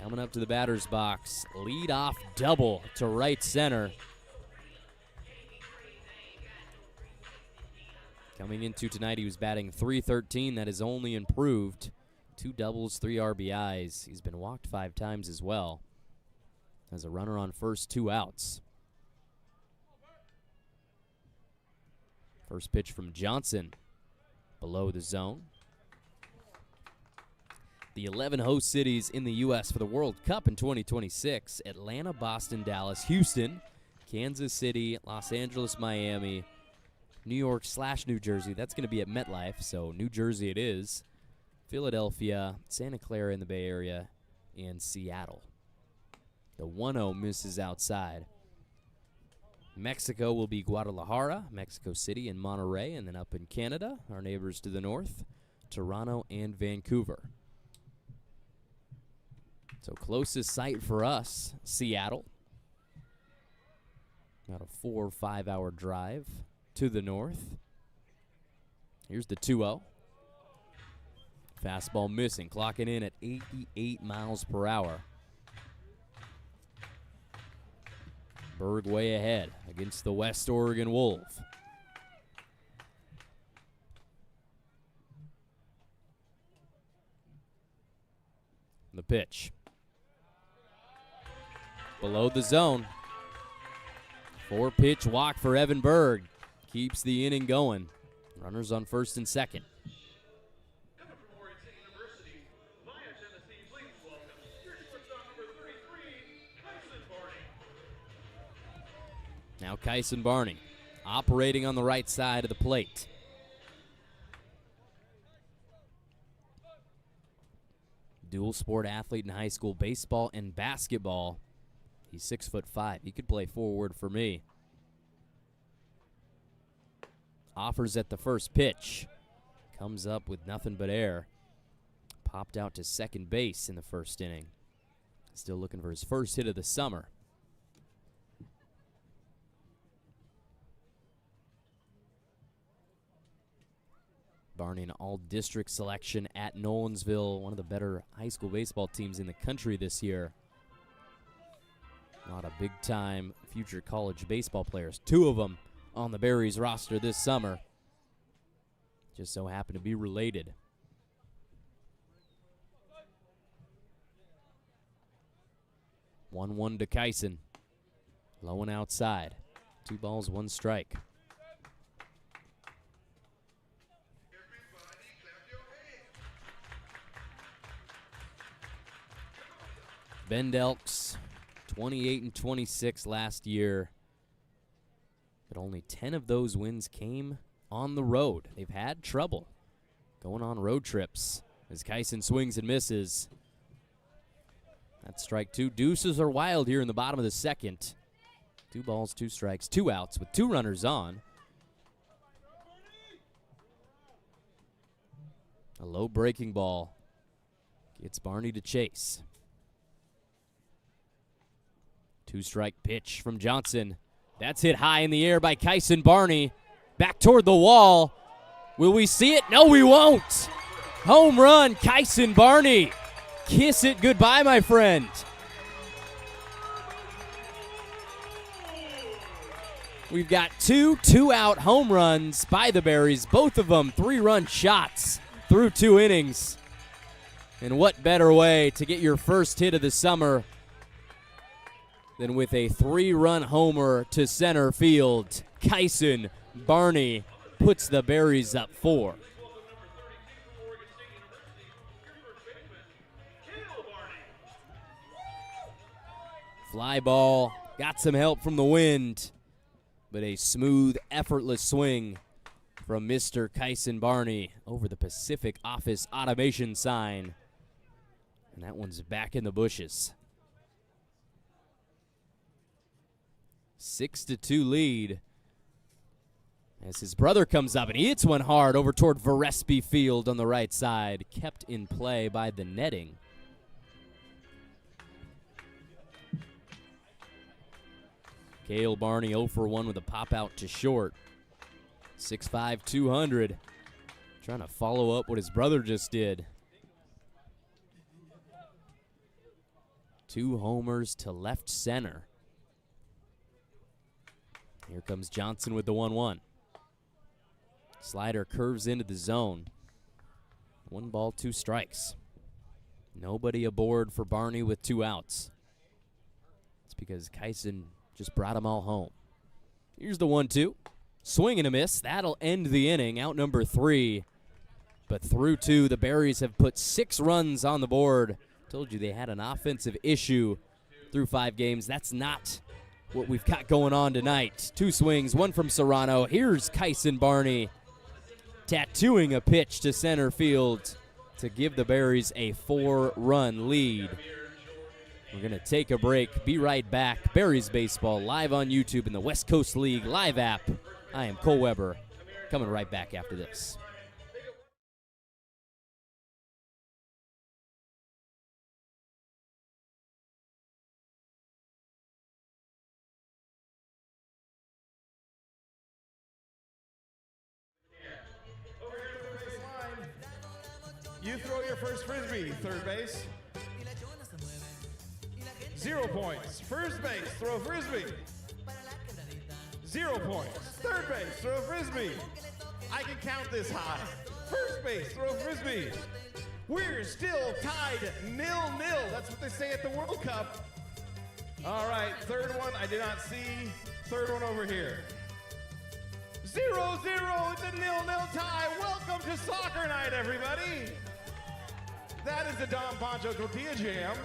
coming up to the batter's box. Lead-off double to right center. Coming into tonight, he was batting .313. That has only improved. 2 doubles, 3 RBIs. He's been walked 5 times as well. Has a runner on first, 2 outs. First pitch from Johnson. Below the zone. The 11 host cities in the U.S. for the World Cup in 2026. Atlanta, Boston, Dallas, Houston, Kansas City, Los Angeles, Miami, New York/New Jersey. That's going to be at MetLife, so New Jersey it is. Philadelphia, Santa Clara in the Bay Area, and Seattle. The 1-0 misses outside. Mexico will be Guadalajara, Mexico City, and Monterrey, and then up in Canada, our neighbors to the north, Toronto and Vancouver. So closest site for us, Seattle. About a 4 or 5 hour drive to the north. Here's the 2-0. Fastball missing, clocking in at 88 miles per hour. Berg way ahead against the West Oregon Wolf. The pitch. Below the zone. 4-pitch walk for Evan Berg. Keeps the inning going. Runners on first and second. Now Kyson Barney operating on the right side of the plate. Dual sport athlete in high school baseball and basketball. He's 6'5". He could play forward for me. offers at the first pitch. Comes up with nothing but air. Popped out to second base in the first inning. Still looking for his first hit of the summer. Barney, an all-district selection at Nolensville, one of the better high school baseball teams in the country this year. A lot of big-time future college baseball players. 2 of them on the Berries roster this summer. Just so happen to be related. One to Kyson. Low and outside. 2 balls, 1 strike. Bend Elks, 28-26 last year, but only 10 of those wins came on the road. They've had trouble going on road trips as Kyson swings and misses. That's strike 2. Deuces are wild here in the bottom of the second. 2 balls, 2 strikes, 2 outs with 2 runners on. A low breaking ball gets Barney to chase. 2-strike pitch from Johnson. That's hit high in the air by Kyson Barney. Back toward the wall. Will we see it? No, we won't. Home run, Kyson Barney. Kiss it goodbye, my friend. We've got 2 two-out home runs by the Berries, both of them 3-run shots through 2 innings. And what better way to get your first hit of the summer than with a 3-run homer to center field. Kyson Barney puts the Berries up 4. Fly ball, got some help from the wind, but a smooth, effortless swing from Mr. Kyson Barney over the Pacific Office Automation sign. And that one's back in the bushes. 6-2 lead as his brother comes up and he hits one hard over toward Varespi Field on the right side. Kept in play by the netting. Cale Barney 0 for 1 with a pop out to short. 6'5", 200. Trying to follow up what his brother just did. 2 homers to left center. Here comes Johnson with the 1-1. Slider curves into the zone. 1 ball, 2 strikes. Nobody aboard for Barney with 2 outs. It's because Kyson just brought them all home. Here's the 1-2. Swing and a miss. That'll end the inning. Out number 3. But through 2, the Berries have put 6 runs on the board. Told you they had an offensive issue through 5 games. That's not what we've got going on tonight. 2 swings, 1 from Serrano. Here's Kyson Barney tattooing a pitch to center field to give the Berries a 4-run lead. We're going to take a break, be right back. Berries Baseball live on YouTube in the West Coast League live app. I am Cole Weber, coming right back after this. You throw your first frisbee, third base. 0 points. First base, throw frisbee. 0 points. Third base, throw frisbee. I can count this high. First base, throw frisbee. We're still tied 0-0. That's what they say at the World Cup. All right, third one, I did not see. Third one over here. 0-0, it's a 0-0 tie. Welcome to soccer night, everybody. That is the Don Poncho Tortilla Jam.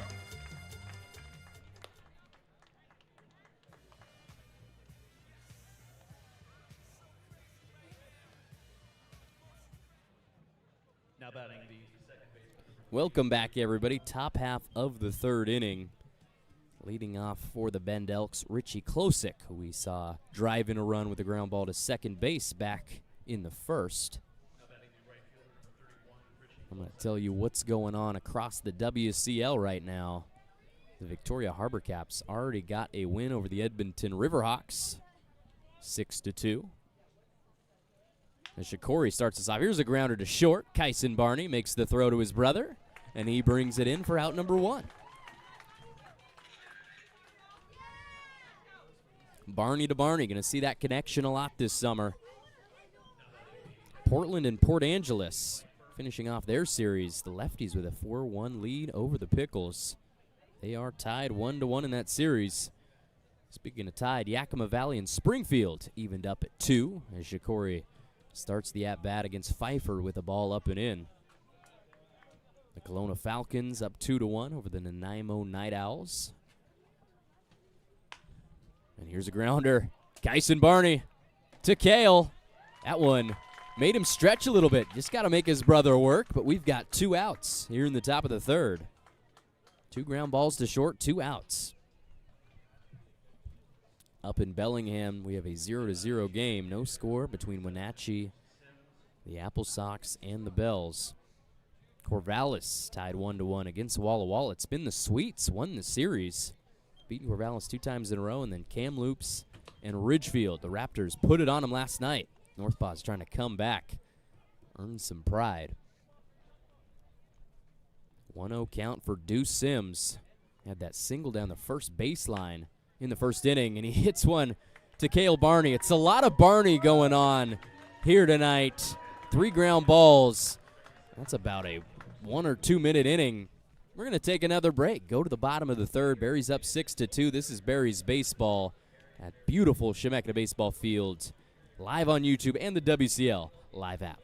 Now batting the second base. Welcome back, everybody. Top half of the 3rd inning. Leading off for the Bend Elks, Richie Klosik, who we saw drive in a run with a ground ball to second base back in the first. I'm going to tell you what's going on across the WCL right now. The Victoria Harbor Caps already got a win over the Edmonton Riverhawks, 6-2. And Shikori starts us off. Here's a grounder to short. Kyson Barney makes the throw to his brother, and he brings it in for out number 1. Barney to Barney, going to see that connection a lot this summer. Portland and Port Angeles finishing off their series. The Lefties with a 4-1 lead over the Pickles. They are tied 1-1 in that series. Speaking of tied, Yakima Valley and Springfield evened up at 2 as Shikori starts the at-bat against Pfeiffer with the ball up and in. The Kelowna Falcons up 2-1 over the Nanaimo Night Owls. And here's a grounder. Kyson Barney to Kale. That one made him stretch a little bit. Just got to make his brother work, but we've got 2 outs here in the top of the third. 2 ground balls to short, 2 outs. Up in Bellingham, we have a 0-0 game. No score between Wenatchee, the Apple Sox, and the Bells. Corvallis tied 1-1 against Walla Walla. It's been the Sweets, won the series. Beating Corvallis 2 times in a row, and then Kamloops and Ridgefield. The Raptors put it on them last night. Northpaw's trying to come back, earn some pride. 1-0 count for Deuce Sims. Had that single down the first baseline in the first inning, and he hits one to Cale Barney. It's a lot of Barney going on here tonight. 3 ground balls. That's about a 1 or 2 minute inning. We're going to take another break. Go to the bottom of the third. Berries up 6-2. This is Berries baseball at beautiful Chemeketa Baseball Field, live on YouTube and the WCL live app.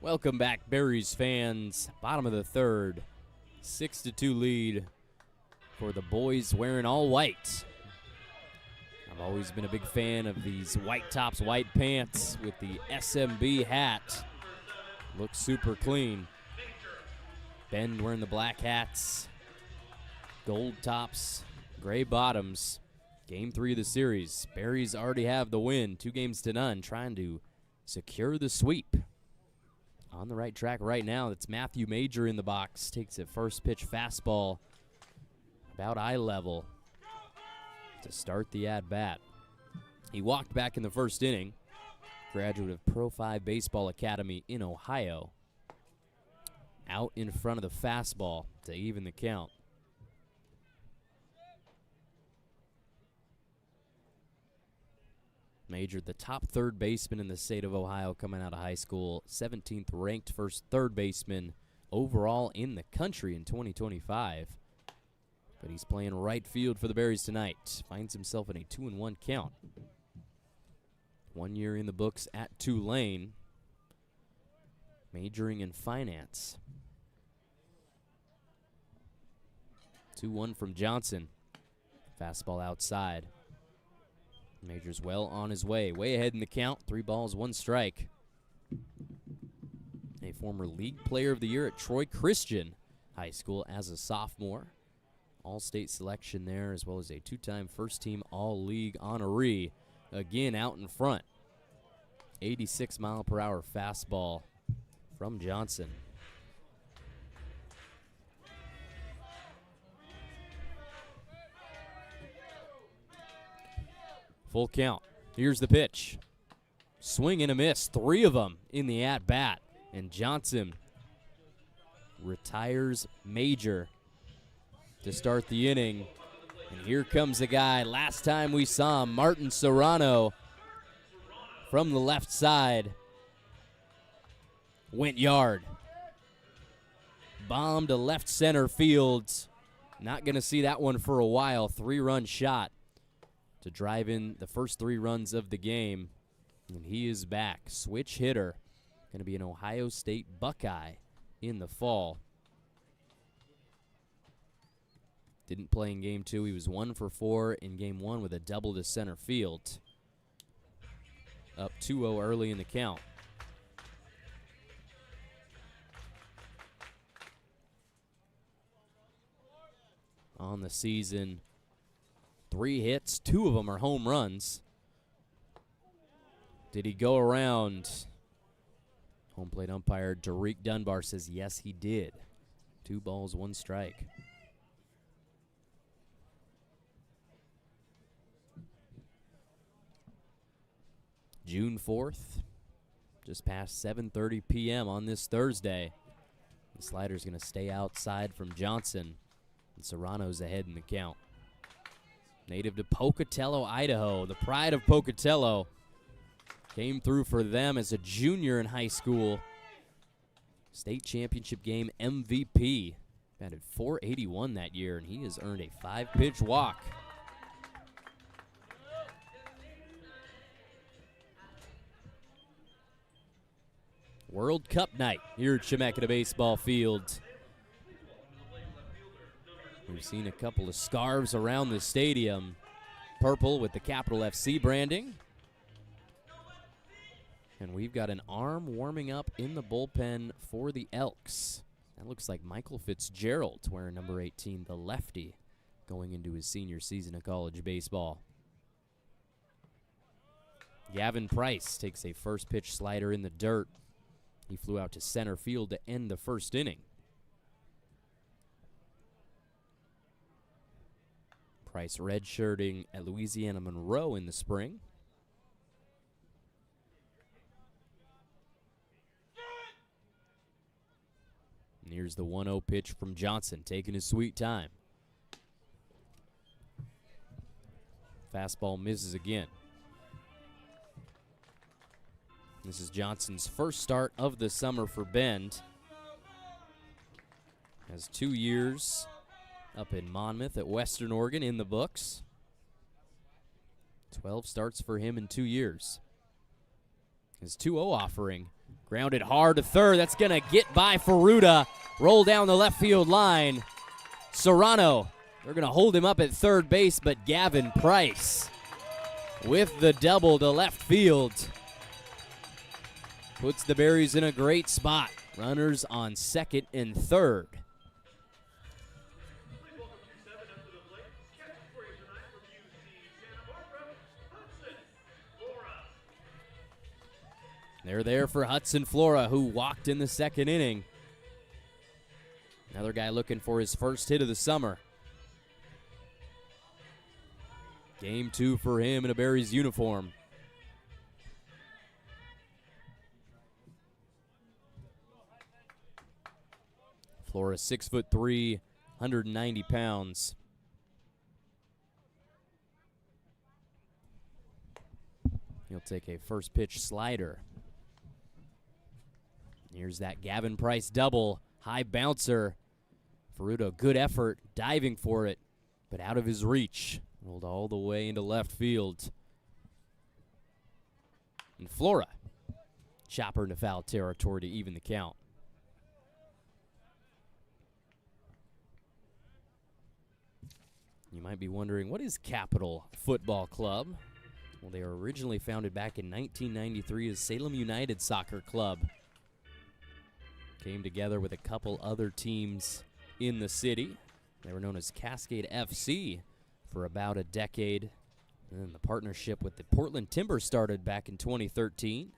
Welcome back, Berries fans. Bottom of the third. 6-2 lead for the boys wearing all white. I've always been a big fan of these white tops, white pants with the SMB hat. Looks super clean. Ben wearing the black hats, gold tops, gray bottoms. Game 3 of the series. Berries already have the win, 2-0, trying to secure the sweep. On the right track right now, it's Matthew Major in the box. Takes it first pitch fastball about eye level to start the at-bat. He walked back in the first inning. Graduate of Pro 5 Baseball Academy in Ohio. Out in front of the fastball to even the count. Major, the top third baseman in the state of Ohio coming out of high school. 17th ranked first third baseman overall in the country in 2025. But he's playing right field for the Berries tonight. Finds himself in a 2-1 count. 1 year in the books at Tulane. Majoring in finance. 2-1 from Johnson. Fastball outside. Major's well on his way. Way ahead in the count. 3 balls, 1 strike. A former league player of the year at Troy Christian High School as a sophomore. All-state selection there, as well as a 2-time first-team all-league honoree. Again, out in front. 86-mile-per-hour fastball from Johnson. Full count. Here's the pitch. Swing and a miss. 3 of them in the at-bat. And Johnson retires Major to start the inning. And here comes the guy. Last time we saw him, Martin Serrano from the left side. Went yard. Bomb to left center field. Not going to see that one for a while. 3-run shot to drive in the first 3 runs of the game. And he is back. Switch hitter. Going to be an Ohio State Buckeye in the fall. Didn't play in game 2. He was 1 for 4 in game 1 with a double to center field. Up 2-0 early in the count. On the season, 3 hits, 2 of them are home runs. Did he go around? Home plate umpire Derek Dunbar says yes, he did. 2 balls, 1 strike. June 4th, just past 7:30 p.m. on this Thursday. The slider's going to stay outside from Johnson, and Serrano's ahead in the count. Native to Pocatello, Idaho, the pride of Pocatello. Came through for them as a junior in high school. State championship game MVP. Batted .481 that year, and he has earned a 5-pitch walk. World Cup night here at Chemeketa Baseball Field. We've seen a couple of scarves around the stadium. Purple with the Capital FC branding. And we've got an arm warming up in the bullpen for the Elks. That looks like Michael Fitzgerald wearing number 18, the lefty, going into his senior season of college baseball. Gavin Price takes a first pitch slider in the dirt. He flew out to center field to end the first inning. Price redshirting at Louisiana Monroe in the spring. And here's the 1-0 pitch from Johnson, taking his sweet time. Fastball misses again. This is Johnson's first start of the summer for Bend. Has 2 years up in Monmouth at Western Oregon in the books. 12 starts for him in 2 years. His 2-0 offering. Grounded hard to third. That's going to get by Ferruda. Roll down the left field line. Serrano. They're going to hold him up at third base, but Gavin Price with the double to left field. Puts the Berries in a great spot. Runners on second and third. They're there for Hudson Flora, who walked in the second inning. Another guy looking for his first hit of the summer. Game 2 for him in a Berries uniform. Flora, 6'3", 190 pounds. He'll take a first pitch slider. Here's that Gavin Price double. High bouncer. Ferruda, good effort, diving for it, but out of his reach. Rolled all the way into left field. And Flora, chopper into foul territory to even the count. might be wondering, what is Capital Futbol Club? Well, they were originally founded back in 1993 as Salem United Soccer Club. Came together with a couple other teams in the city. They were known as Cascade FC for about a decade. And then the partnership with the Portland Timbers started back in 2013.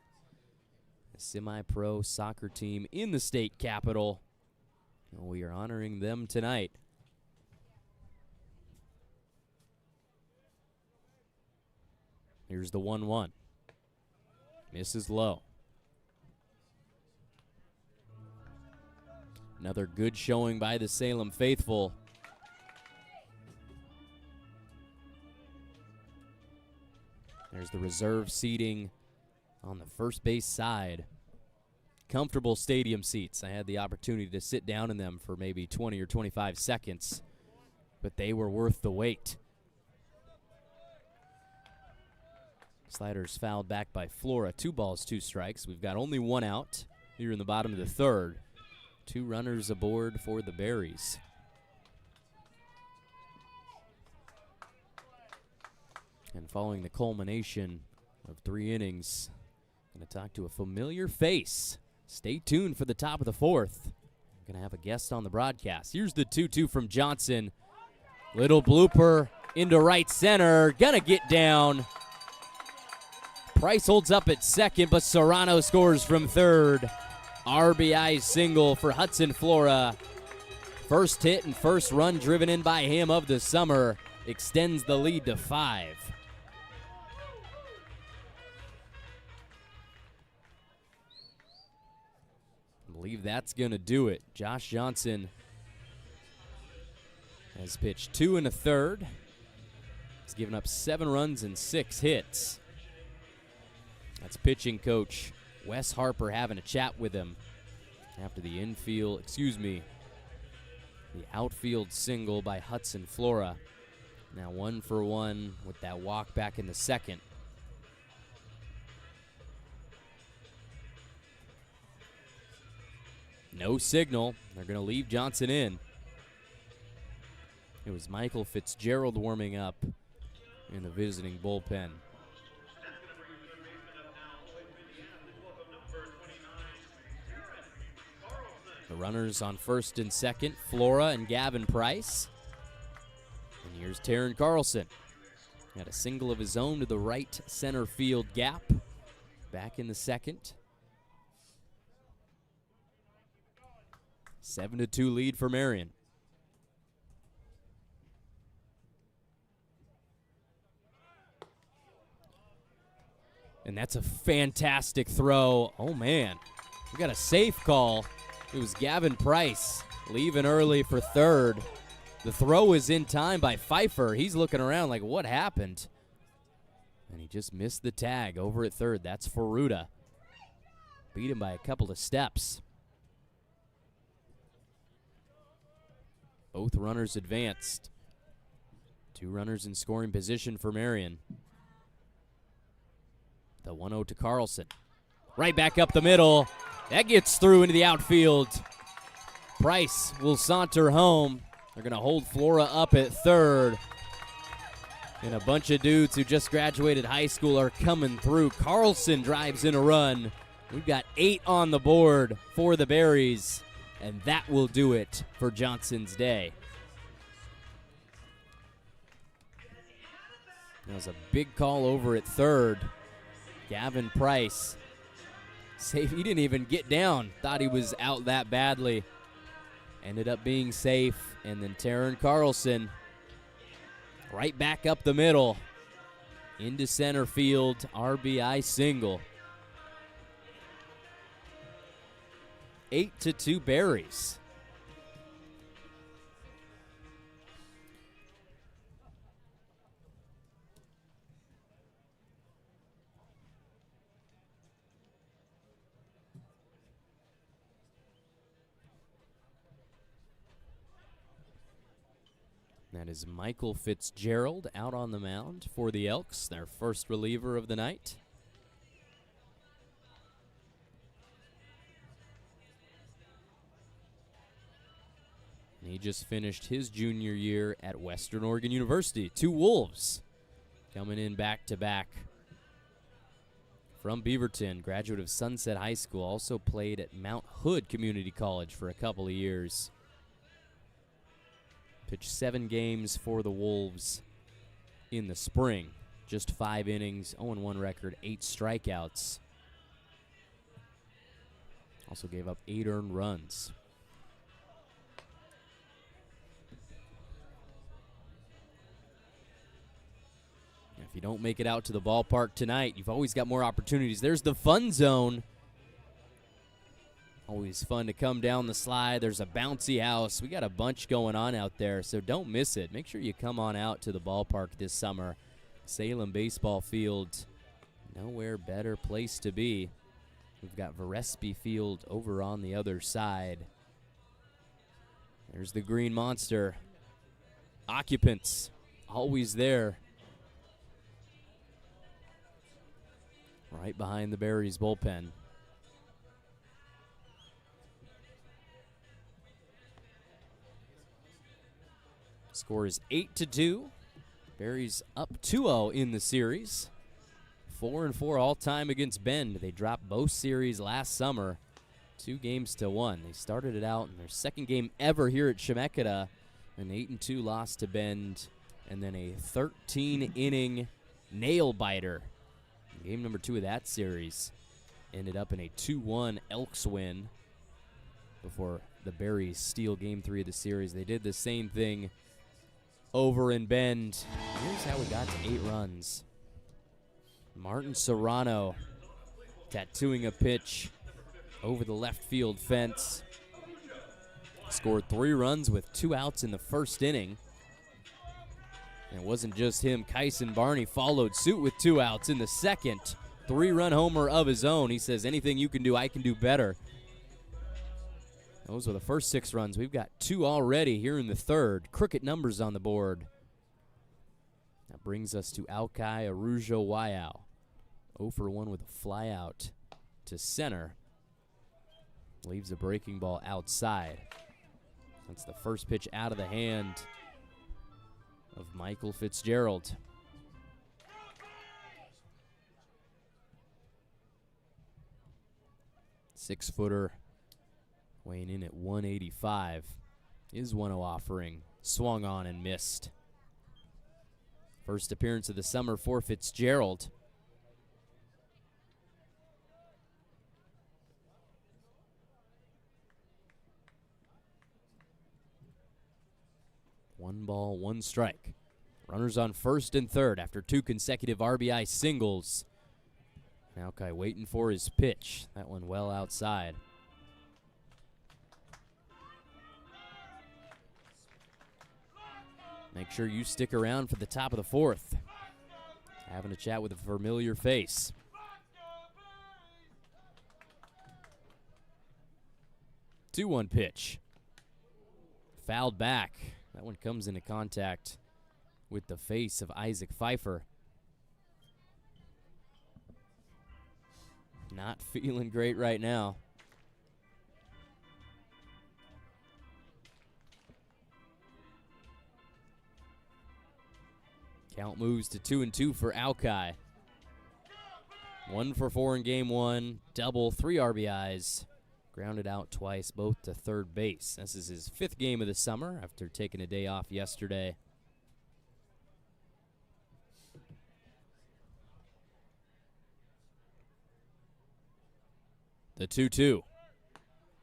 A semi-pro soccer team in the state capital. And we are honoring them tonight. Here's the 1-1. Misses low. Another good showing by the Salem faithful. There's the reserve seating on the first base side. Comfortable stadium seats. I had the opportunity to sit down in them for maybe 20 or 25 seconds, but they were worth the wait. Sliders fouled back by Flora. 2 balls, 2 strikes. We've got only 1 out here in the bottom of the third. 2 runners aboard for the Berries. And following the culmination of 3 innings, going to talk to a familiar face. Stay tuned for the top of the 4th. I'm going to have a guest on the broadcast. Here's the 2-2 from Johnson. Little blooper into right center. Gonna get down. Price holds up at second, but Serrano scores from third. RBI single for Hudson Flora. First hit and first run driven in by him of the summer. Extends the lead to 5. I believe that's going to do it. Josh Johnson has pitched 2 1/3. He's given up 7 runs and 6 hits. That's pitching coach Wes Harper having a chat with him after the outfield single by Hudson Flora. Now 1 for 1 with that walk back in the second. No signal. They're going to leave Johnson in. It was Michael Fitzgerald warming up in the visiting bullpen. The runners on first and second, Flora and Gavin Price. And here's Taryn Carlson. Got a single of his own to the right center field gap. Back in the second. 7-2 lead for Marion. And that's a fantastic throw. Oh, man. We got a safe call. It was Gavin Price leaving early for third. The throw is in time by Pfeiffer. He's looking around like, what happened? And he just missed the tag over at third. That's Faruda. Beat him by a couple of steps. Both runners advanced. 2 runners in scoring position for Marion. The 1-0 to Carlson. Right back up the middle. That gets through into the outfield. Price will saunter home. They're going to hold Flora up at third. And a bunch of dudes who just graduated high school are coming through. Carlson drives in a run. We've got 8 on the board for the Berries. And that will do it for Johnson's day. That was a big call over at third. Gavin Price. Safe. He didn't even get down. Thought he was out that badly. Ended up being safe. And then Taryn Carlson right back up the middle. Into center field. RBI single. 8-2 Berries. That is Michael Fitzgerald out on the mound for the Elks, their first reliever of the night. He just finished his junior year at Western Oregon University. 2 Wolves coming in back-to-back. From Beaverton, graduate of Sunset High School, also played at Mount Hood Community College for a couple of years. Pitched 7 games for the Wolves in the spring. Just 5 innings, 0-1 record, 8 strikeouts. Also gave up 8 earned runs. If you don't make it out to the ballpark tonight, you've always got more opportunities. There's the fun zone. Always fun to come down the slide. There's a bouncy house. We got a bunch going on out there, so don't miss it. Make sure you come on out to the ballpark this summer. Salem Baseball Field, nowhere better place to be. We've got Varespi Field over on the other side. There's the Green Monster. Occupants always there. Right behind the Berries bullpen. Score is 8-2. Berries up 2-0 in the series. 4-4 all-time against Bend. They dropped both series last summer, 2-1. They started it out in their second game ever here at Chemeketa, an 8-2 loss to Bend, and then a 13-inning nail-biter. Game number 2 of that series ended up in a 2-1 Elks win before the Berries steal game 3 of the series. They did the same thing over in Bend. Here's how we got to 8 runs. Martin Serrano tattooing a pitch over the left field fence. Scored 3 runs with 2 outs in the first inning. And it wasn't just him. Kyson Barney followed suit with 2 outs in the second. 3-run homer of his own. He says, anything you can do, I can do better. Those were the first 6 runs. We've got 2 already here in the third. Crooked numbers on the board. That brings us to Alkai Arujo Waiau. 0 for 1 with a fly out to center. Leaves a breaking ball outside. That's the first pitch out of the hand of Michael Fitzgerald. Six-footer weighing in at 185. His 1-0 offering swung on and missed. First appearance of the summer for Fitzgerald. One ball, 1 strike. Runners on first and third after 2 consecutive RBI singles. Alkai waiting for his pitch. That one well outside. Make sure you stick around for the top of the 4th. Having a chat with a familiar face. Two-one pitch. Fouled back. That one comes into contact with the face of Isaac Pfeiffer. Not feeling great right now. Count moves to 2-2 for Alkai. 1 for 4 in game 1, double, 3 RBIs. Grounded out twice, both to third base. This is his 5th game of the summer after taking a day off yesterday. The 2-2.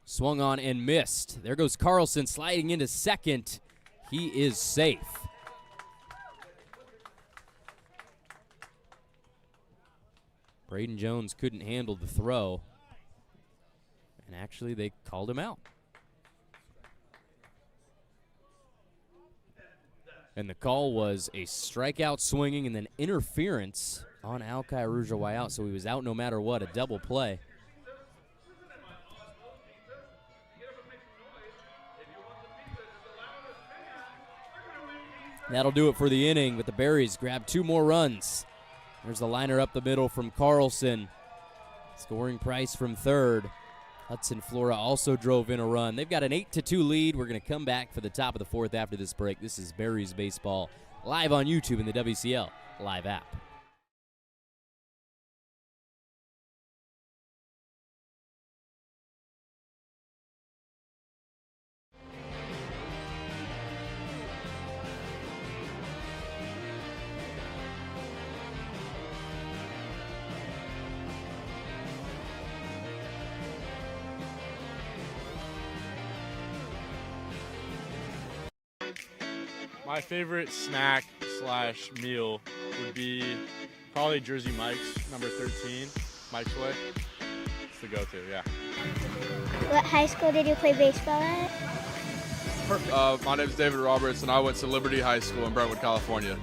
Swung on and missed. There goes Carlson sliding into second. He is safe. Braden Jones couldn't handle the throw. And actually, they called him out. And the call was a strikeout swinging and then interference on Alkai Arujo Waiau, so he was out no matter what, a double play. That'll do it for the inning, but the Berries grab 2 more runs. There's the liner up the middle from Carlson. Scoring Price from third. Hudson Flora also drove in a run. They've got an 8-2 lead. We're going to come back for the top of the fourth after this break. This is Berries Baseball live on YouTube and the WCL Live app. My favorite snack / meal would be probably Jersey Mike's, number 13, Mike's Way. It's the go-to, yeah. What high school did you play baseball at? My name is David Roberts, and I went to Liberty High School in Brentwood, California.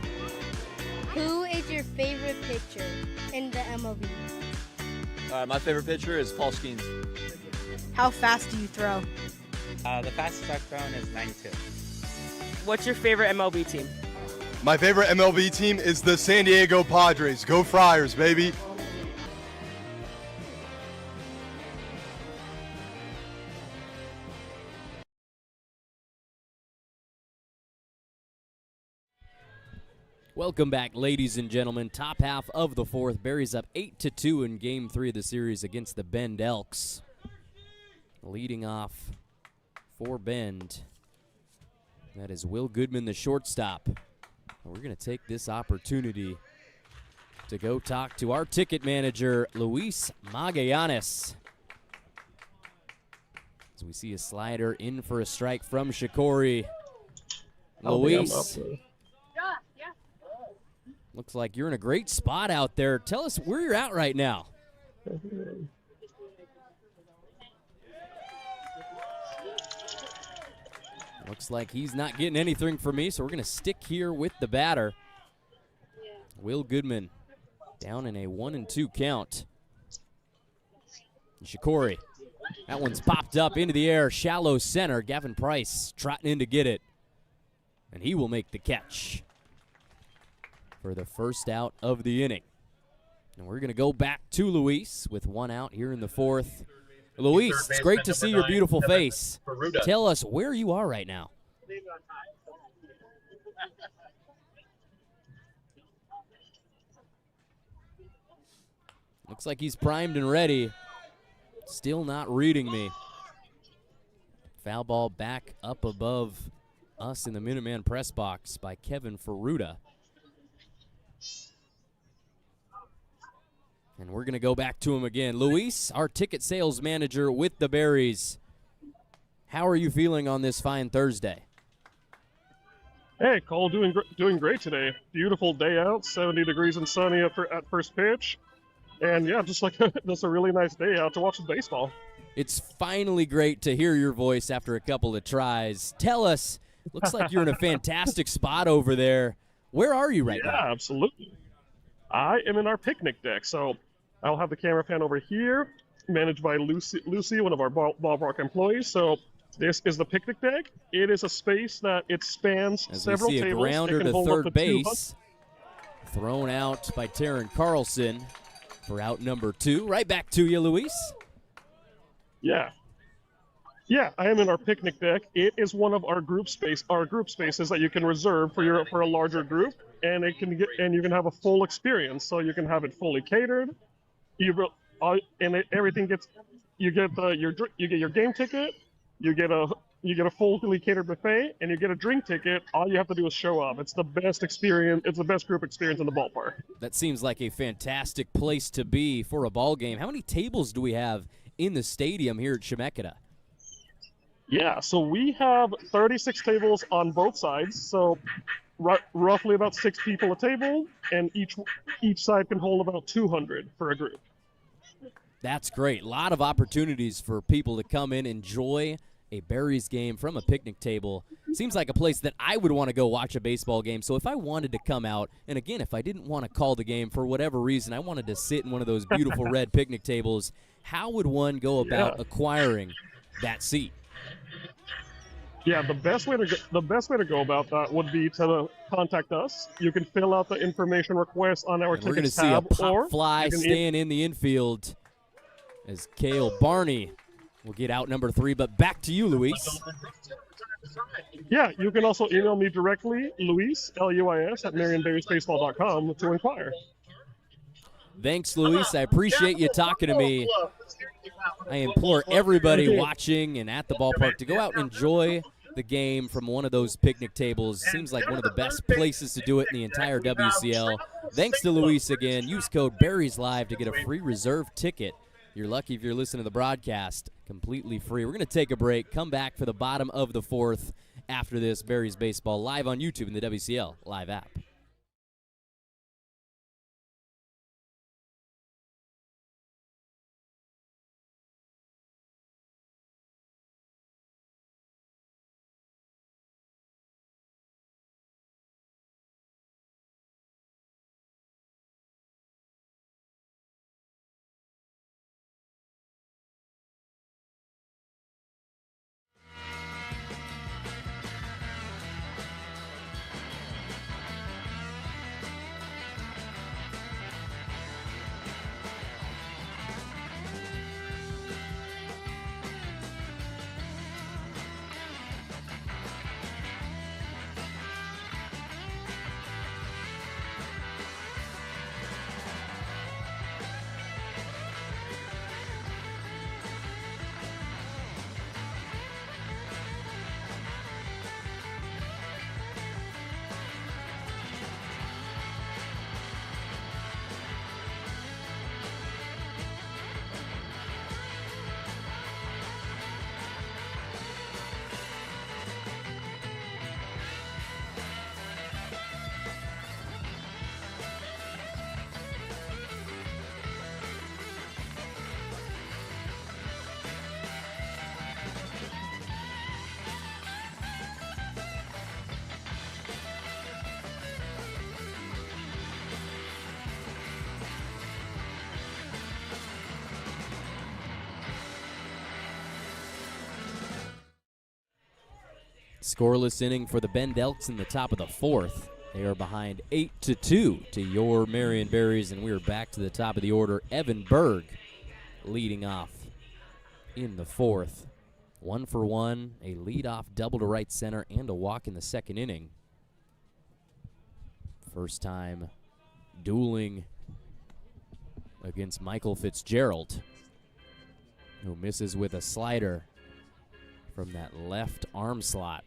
Who is your favorite pitcher in the MLB? My favorite pitcher is Paul Skeens. How fast do you throw? The fastest I've thrown is 92. What's your favorite MLB team? My favorite MLB team is the San Diego Padres. Go Friars, baby. Welcome back, ladies and gentlemen. Top half of the fourth. Berries up 8-2 in Game 3 of the series against the Bend Elks. Leading off for Bend, that is Will Goodman, the shortstop. We're going to take this opportunity to go talk to our ticket manager, Luis Magallanes. As we see a slider in for a strike from Shikori. Luis, looks like you're in a great spot out there. Tell us where you're at right now. Looks like he's not getting anything from me, so we're going to stick here with the batter. Will Goodman down in a 1-2 count. And Shikori, that one's popped up into the air, shallow center. Gavin Price trotting in to get it, and he will make the catch for the first out of the inning. And we're going to go back to Luis with one out here in the fourth. Luis, it's great to see your beautiful face. Tell us where you are right now. Looks like he's primed and ready. Still not reading me. Foul ball back up above us in the Minuteman press box by Kevin Ferruta. And we're going to go back to him again. Luis, our ticket sales manager with the Berries. How are you feeling on this fine Thursday? Hey, Cole, doing great today. Beautiful day out, 70 degrees and sunny at first pitch. And yeah, just a really nice day out to watch some baseball. It's finally great to hear your voice after a couple of tries. Tell us, looks like you're in a fantastic spot over there. Where are you right now? Yeah, absolutely. I am in our picnic deck, so I'll have the camera pan over here, managed by Lucy, one of our ballpark employees. So this is the picnic deck. It is a space that it spans several tables. As we see a grounder to third base, thrown out by Taryn Carlson for out number 2. Right back to you, Luis. Yeah, I am in our picnic deck. It is one of our group spaces that you can reserve for a larger group, and you can have a full experience. So you can have it fully catered. You get your game ticket, you get a fully catered buffet, and you get a drink ticket. All you have to do is show up. It's the best experience. It's the best group experience in the ballpark. That seems like a fantastic place to be for a ball game. How many tables do we have in the stadium here at Chemeketa? Yeah, so we have 36 tables on both sides. So roughly about 6 people a table, and each side can hold about 200 for a group. That's great. A lot of opportunities for people to come in, enjoy a Berries game from a picnic table. Seems like a place that I would want to go watch a baseball game. So if I wanted to come out, and again, if I didn't want to call the game for whatever reason, I wanted to sit in one of those beautiful red picnic tables, how would one go about acquiring that seat? Yeah, the best way to go about that would be to contact us. You can fill out the information request on our tickets tab. We're going to see a pop fly staying in the infield as Cale Barney We'll get out number 3, but back to you, Luis. Yeah, you can also email me directly, Luis, Luis, at MarionBerriesBaseball.com to inquire. Thanks, Luis. I appreciate you talking to me. I implore everybody watching and at the ballpark to go out and enjoy the game from one of those picnic tables. Seems like one of the best places to do it in the entire WCL. Thanks to Luis again. Use code BerriesLive to get a free reserve ticket. You're lucky if you're listening to the broadcast. Completely free. We're going to take a break, come back for the bottom of the 4th after this. Berries Baseball live on YouTube in the WCL Live app. Scoreless inning for the Bend Elks in the top of the 4th. They are behind 8-2 to your Marion Berries, and we are back to the top of the order. Evan Berg leading off in the 4th. 1 for 1, a leadoff double to right center, and a walk in the 2nd inning. First time dueling against Michael Fitzgerald, who misses with a slider from that left arm slot.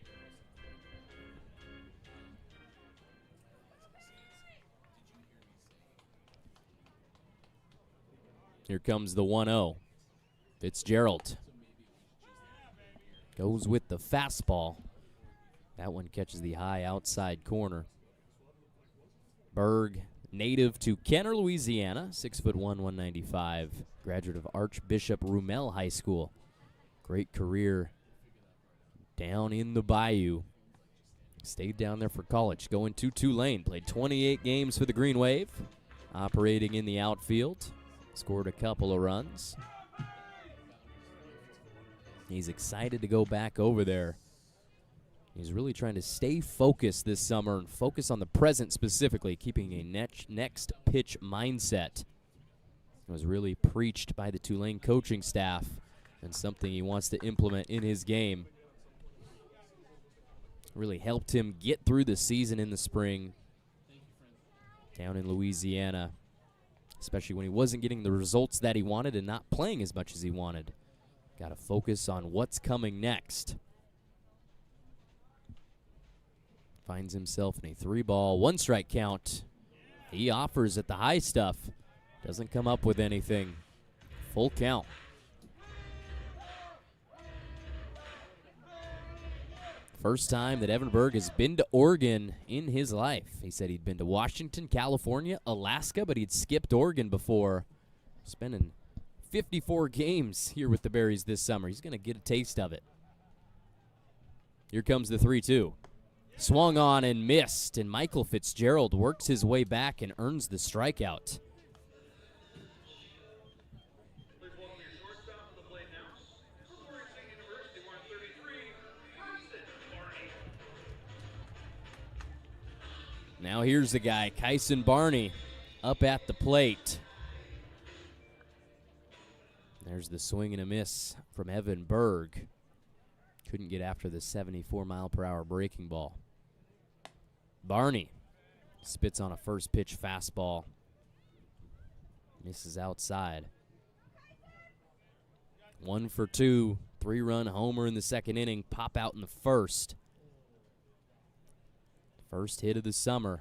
Here comes the 1-0. Fitzgerald goes with the fastball. That one catches the high outside corner. Berg, native to Kenner, Louisiana, 6'1", 195, graduate of Archbishop Rumel High School. Great career down in the Bayou. Stayed down there for college. Going to Tulane. Played 28 games for the Green Wave. Operating in the outfield. Scored a couple of runs. He's excited to go back over there. He's really trying to stay focused this summer and focus on the present specifically, keeping a next pitch mindset. It was really preached by the Tulane coaching staff and something he wants to implement in his game. Really helped him get through the season in the spring down in Louisiana, especially when he wasn't getting the results that he wanted and not playing as much as he wanted. Got to focus on what's coming next. Finds himself in a 3-ball, 1-strike count. He offers at the high stuff. Doesn't come up with anything. Full count. First time that Evan Berg has been to Oregon in his life. He said he'd been to Washington, California, Alaska, but he'd skipped Oregon before. Spending 54 games here with the Berries this summer. He's going to get a taste of it. Here comes the 3-2. Swung on and missed, and Michael Fitzgerald works his way back and earns the strikeout. Now here's the guy, Kyson Barney, up at the plate. There's the swing and a miss from Evan Berg. Couldn't get after the 74-mile-per-hour breaking ball. Barney spits on a first pitch fastball. Misses outside. 1 for 2. 3-run homer in the second inning. Pop out in the first. First hit of the summer.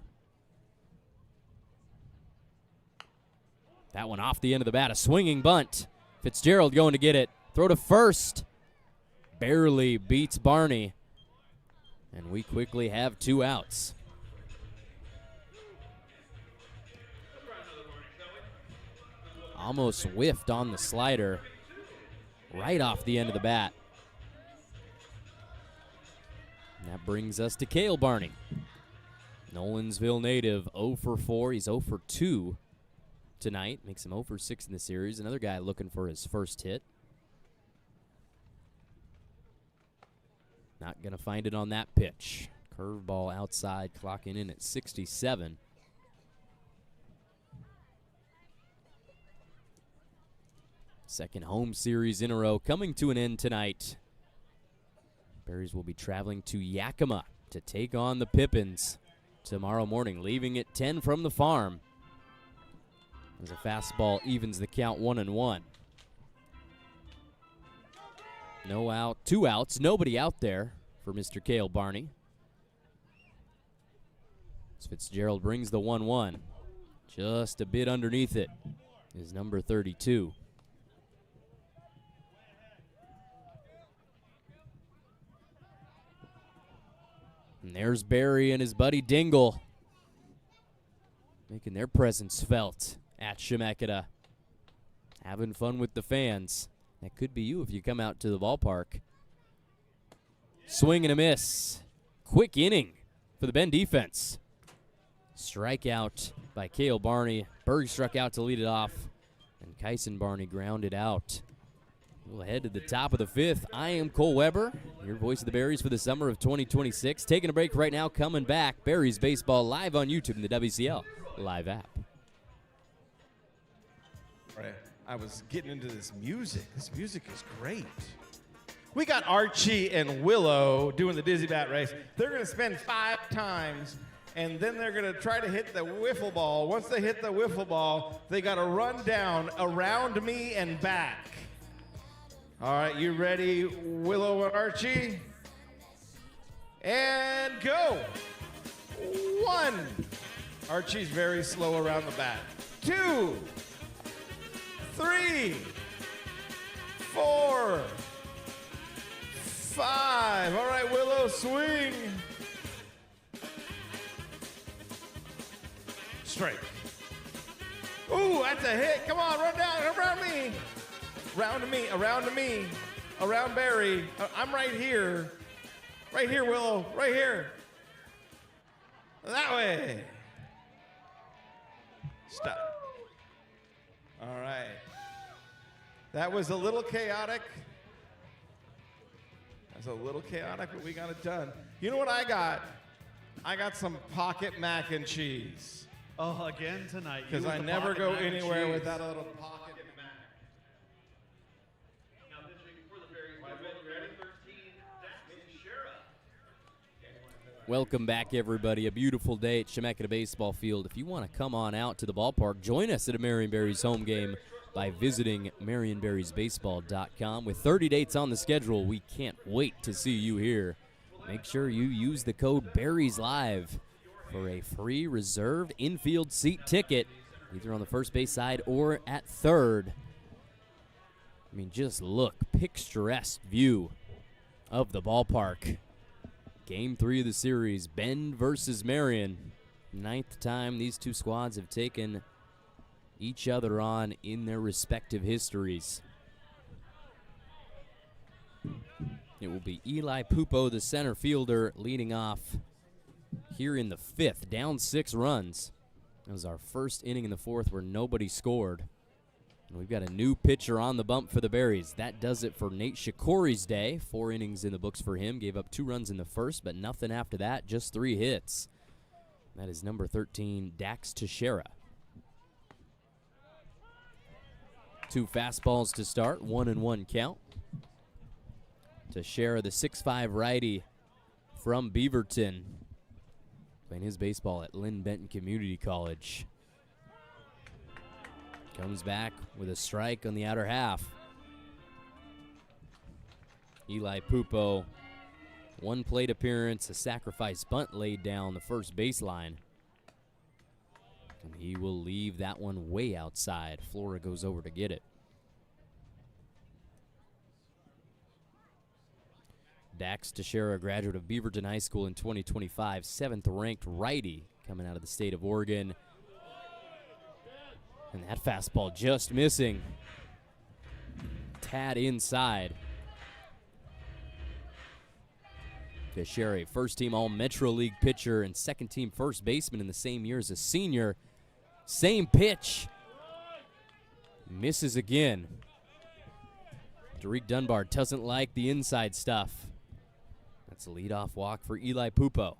That one off the end of the bat. A swinging bunt. Fitzgerald going to get it. Throw to first. Barely beats Barney. And we quickly have 2 outs. Almost whiffed on the slider. Right off the end of the bat. And that brings us to Cale Barney. Nolensville native, 0 for 4. He's 0 for 2 tonight. Makes him 0 for 6 in the series. Another guy looking for his first hit. Not going to find it on that pitch. Curveball outside, clocking in at 67. Second home series in a row coming to an end tonight. Berries will be traveling to Yakima to take on the Pippins tomorrow morning, leaving at 10 from the farm. As a fastball evens the count 1-1. No out, 2 outs, nobody out there for Mr. Cale Barney. As Fitzgerald brings the 1-1. Just a bit underneath it is number 32. And there's Barry and his buddy Dingle making their presence felt at Chemeketa. Having fun with the fans. That could be you if you come out to the ballpark. Swing and a miss. Quick inning for the Bend defense. Strikeout by Cale Barney. Berg struck out to lead it off. And Kyson Barney grounded out. We'll head to the top of the 5th. I am Cole Weber, your voice of the Berries for the summer of 2026. Taking a break right now, coming back. Berries Baseball live on YouTube and the WCL live app. Right. I was getting into this music. This music is great. We got Archie and Willow doing the dizzy bat race. They're going to spin 5 times, and then they're going to try to hit the wiffle ball. Once they hit the wiffle ball, they got to run down around me and back. All right, you ready, Willow and Archie? And go. 1. Archie's very slow around the bat. 2, 3, 4, 5. All right, Willow, swing. Strike. Ooh, that's a hit. Come on, run down around me. Around to me, around to me. Around Barry. I'm right here. Right here, Willow. Right here. That way. Stop. All right. That was a little chaotic. That's a little chaotic, but we got it done. You know what I got? I got some pocket mac and cheese. Oh, again tonight. Because I never go anywhere without a little pocket mac. Now pitching for the Berries, ready 13, that's Shara. Welcome back, everybody. A beautiful day at Chemeketa Baseball Field. If you want to come on out to the ballpark, join us at a Marion Berries home game by visiting MarionBerriesBaseball.com. With 30 dates on the schedule, we can't wait to see you here. Make sure you use the code BerriesLive for a free reserved infield seat ticket, either on the first base side or at third. I mean, just look, picturesque view of the ballpark. Game 3 of the series, Bend versus Marion. 9th time these two squads have taken each other on in their respective histories. It will be Eli Pupo, the center fielder, leading off here in the 5th, down 6 runs. That was our first inning in the 4th where nobody scored. And we've got a new pitcher on the bump for the Berries. That does it for Nate Shikori's day. 4 innings in the books for him. Gave up 2 runs in the first, but nothing after that, just 3 hits. That is number 13, Dax Teixeira. 2 fastballs to start, 1-1 count. Teixeira, the 6'5 righty from Beaverton, playing his baseball at Lynn Benton Community College. Comes back with a strike on the outer half. Eli Pupo, 1 plate appearance, a sacrifice bunt laid down the first baseline. And he will leave that one way outside. Flora goes over to get it. Dax Teixeira, graduate of Beaverton High School in 2025, 7th ranked righty coming out of the state of Oregon. And that fastball just missing. Tad inside. Teixeira, first team All Metro League pitcher and second team first baseman in the same year as a senior. Same pitch. Misses again. Derek Dunbar doesn't like the inside stuff. That's a leadoff walk for Eli Pupo.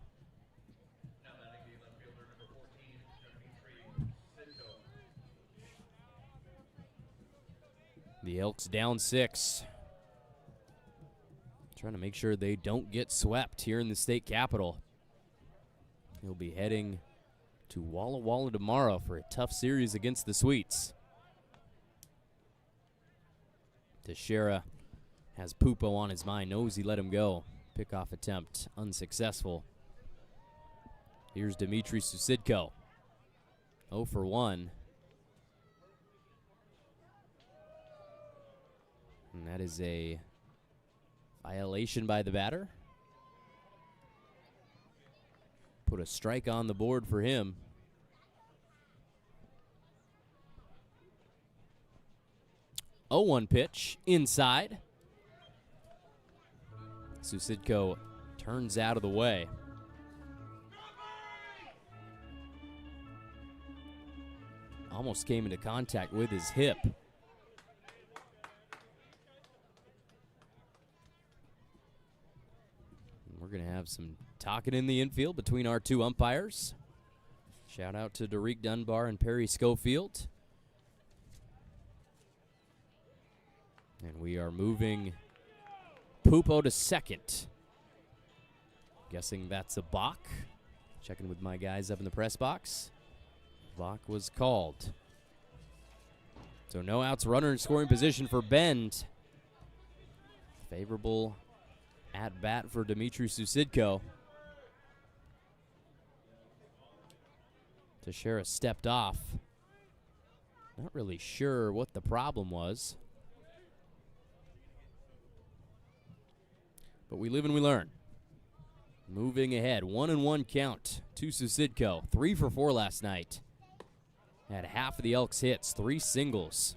The Elks down 6. Trying to make sure they don't get swept here in the state capitol. He'll be heading to Walla Walla tomorrow for a tough series against the Sweets. Teixeira has Pupo on his mind, knows he let him go. Pickoff attempt unsuccessful. Here's Dimitri Susidko. 0 for 1. And that is a violation by the batter. Put a strike on the board for him. Oh, 1 pitch inside. Susidko turns out of the way. Almost came into contact with his hip. We're going to have some talking in the infield between our 2 umpires. Shout out to Derek Dunbar and Perry Schofield. And we are moving Pupo to second. Guessing that's a balk. Checking with my guys up in the press box. Balk was called. So no outs, runner in scoring position for Bend. Favorable at bat for Dimitri Susidko. Teixeira stepped off. Not really sure what the problem was. But we live and we learn. Moving ahead, 1-1 count to Susidko. 3 for 4 last night. Had half of the Elks hits, 3 singles.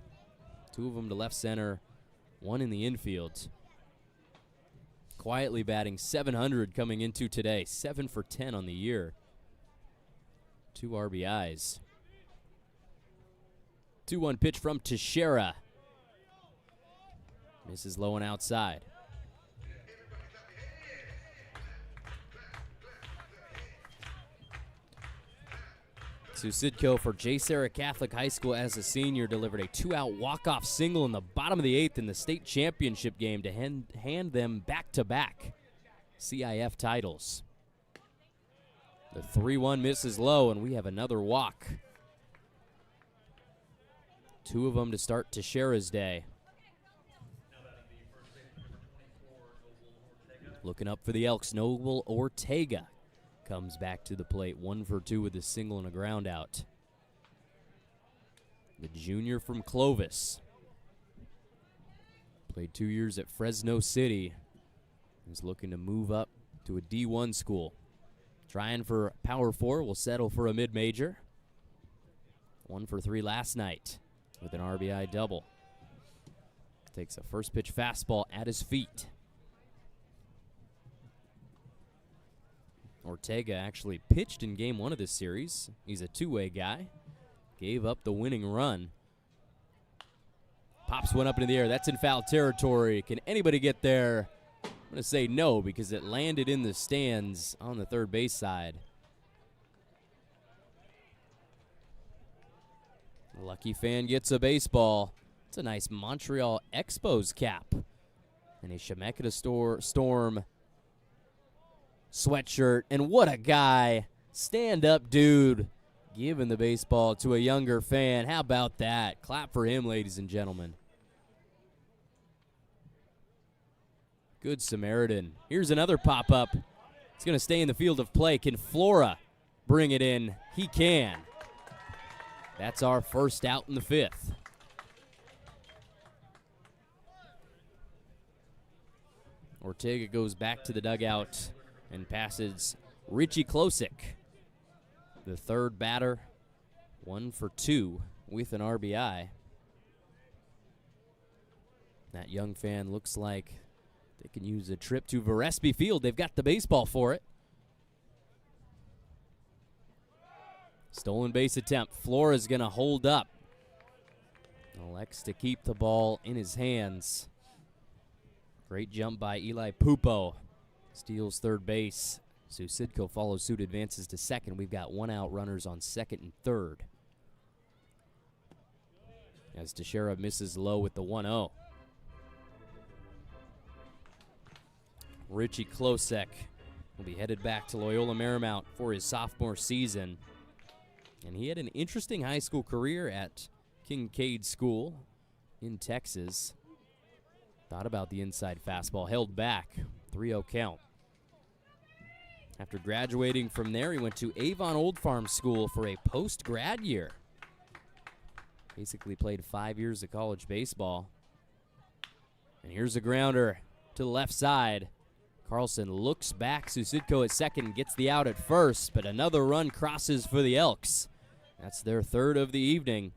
2 of them to left center, 1 in the infield. Quietly batting 700 coming into today. 7 for 10 on the year. 2 RBIs. 2-1 pitch from Teixeira. Misses low and outside. Susidko for J. Sarah Catholic High School as a senior delivered a 2-out walk-off single in the bottom of the 8th in the state championship game to hand them back-to-back CIF titles. The 3-1 misses low, and we have another walk. 2 of them to start Teixeira's day. Looking up for the Elks, Noble Ortega comes back to the plate, 1 for 2 with a single and a ground out. The junior from Clovis. Played 2 years at Fresno City. He's looking to move up to a D1 school. Trying for Power 4, will settle for a mid-major. 1 for 3 last night with an RBI double. Takes a first pitch fastball at his feet. Ortega actually pitched in game 1 of this series. He's a two-way guy. Gave up the winning run. Pops one up into the air. That's in foul territory. Can anybody get there? I'm going to say no because it landed in the stands on the third base side. Lucky fan gets a baseball. It's a nice Montreal Expos cap. And a Chemeketa Storm sweatshirt. And what a guy. Stand-up dude giving the baseball to a younger fan. How about that? Clap for him, ladies and gentlemen. Good Samaritan. Here's another pop-up. It's going to stay in the field of play. Can Flora bring it in? He can. That's our first out in the 5th. Ortega goes back to the dugout and passes Richie Klosik, the third batter, 1 for 2 with an RBI. That young fan looks like they can use a trip to Verespi Field. They've got the baseball for it. Stolen base attempt. Flora's going to hold up. Elects to keep the ball in his hands. Great jump by Eli Pupo. Steals third base. Susidko follows suit, advances to second. We've got 1 out, runners on second and third. As Teixeira misses low with the 1-0. Richie Klosek will be headed back to Loyola Marymount for his sophomore season. And he had an interesting high school career at Kincaid School in Texas. Thought about the inside fastball, held back, 3-0 count. After graduating from there, he went to Avon Old Farm School for a post-grad year. Basically played 5 years of college baseball. And here's a grounder to the left side. Carlson looks back. Susidko at second, gets the out at first, but another run crosses for the Elks. That's their third of the evening.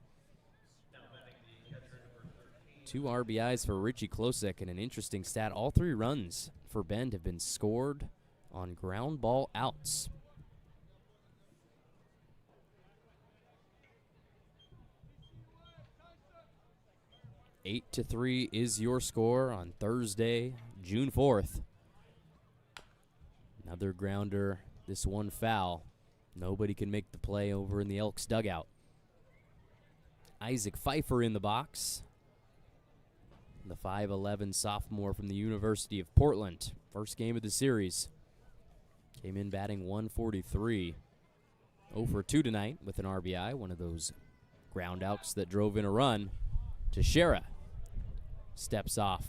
2 RBIs for Richie Klosik, and an interesting stat. All 3 runs for Bend have been scored on ground ball outs. Eight to 3 is your score on Thursday, June 4th. Another grounder, this one foul. Nobody can make the play over in the Elks dugout. Isaac Pfeiffer in the box. The 5'11 sophomore from the University of Portland. First game of the series. Came in batting 143. 0 for 2 tonight with an RBI. One of those ground outs that drove in a run. Teixeira steps off.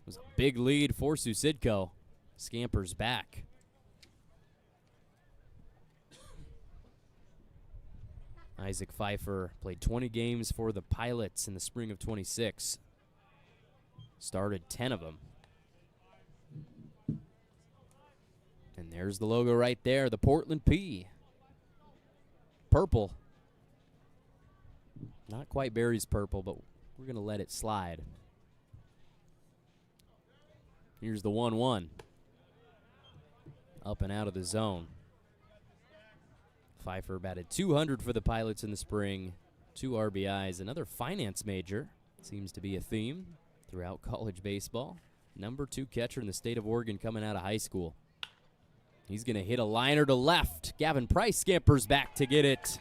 It was a big lead for Susidko. Scampers back. Isaac Pfeiffer played 20 games for the Pilots in the spring of 26. Started 10 of them. And there's the logo right there, the Portland P. Purple. Not quite Berries purple, but we're going to let it slide. Here's the 1-1. Up and out of the zone. Pfeiffer batted 200 for the Pilots in the spring. 2 RBIs. Another finance major. Seems to be a theme throughout college baseball. Number 2 catcher in the state of Oregon coming out of high school. He's going to hit a liner to left. Gavin Price scampers back to get it.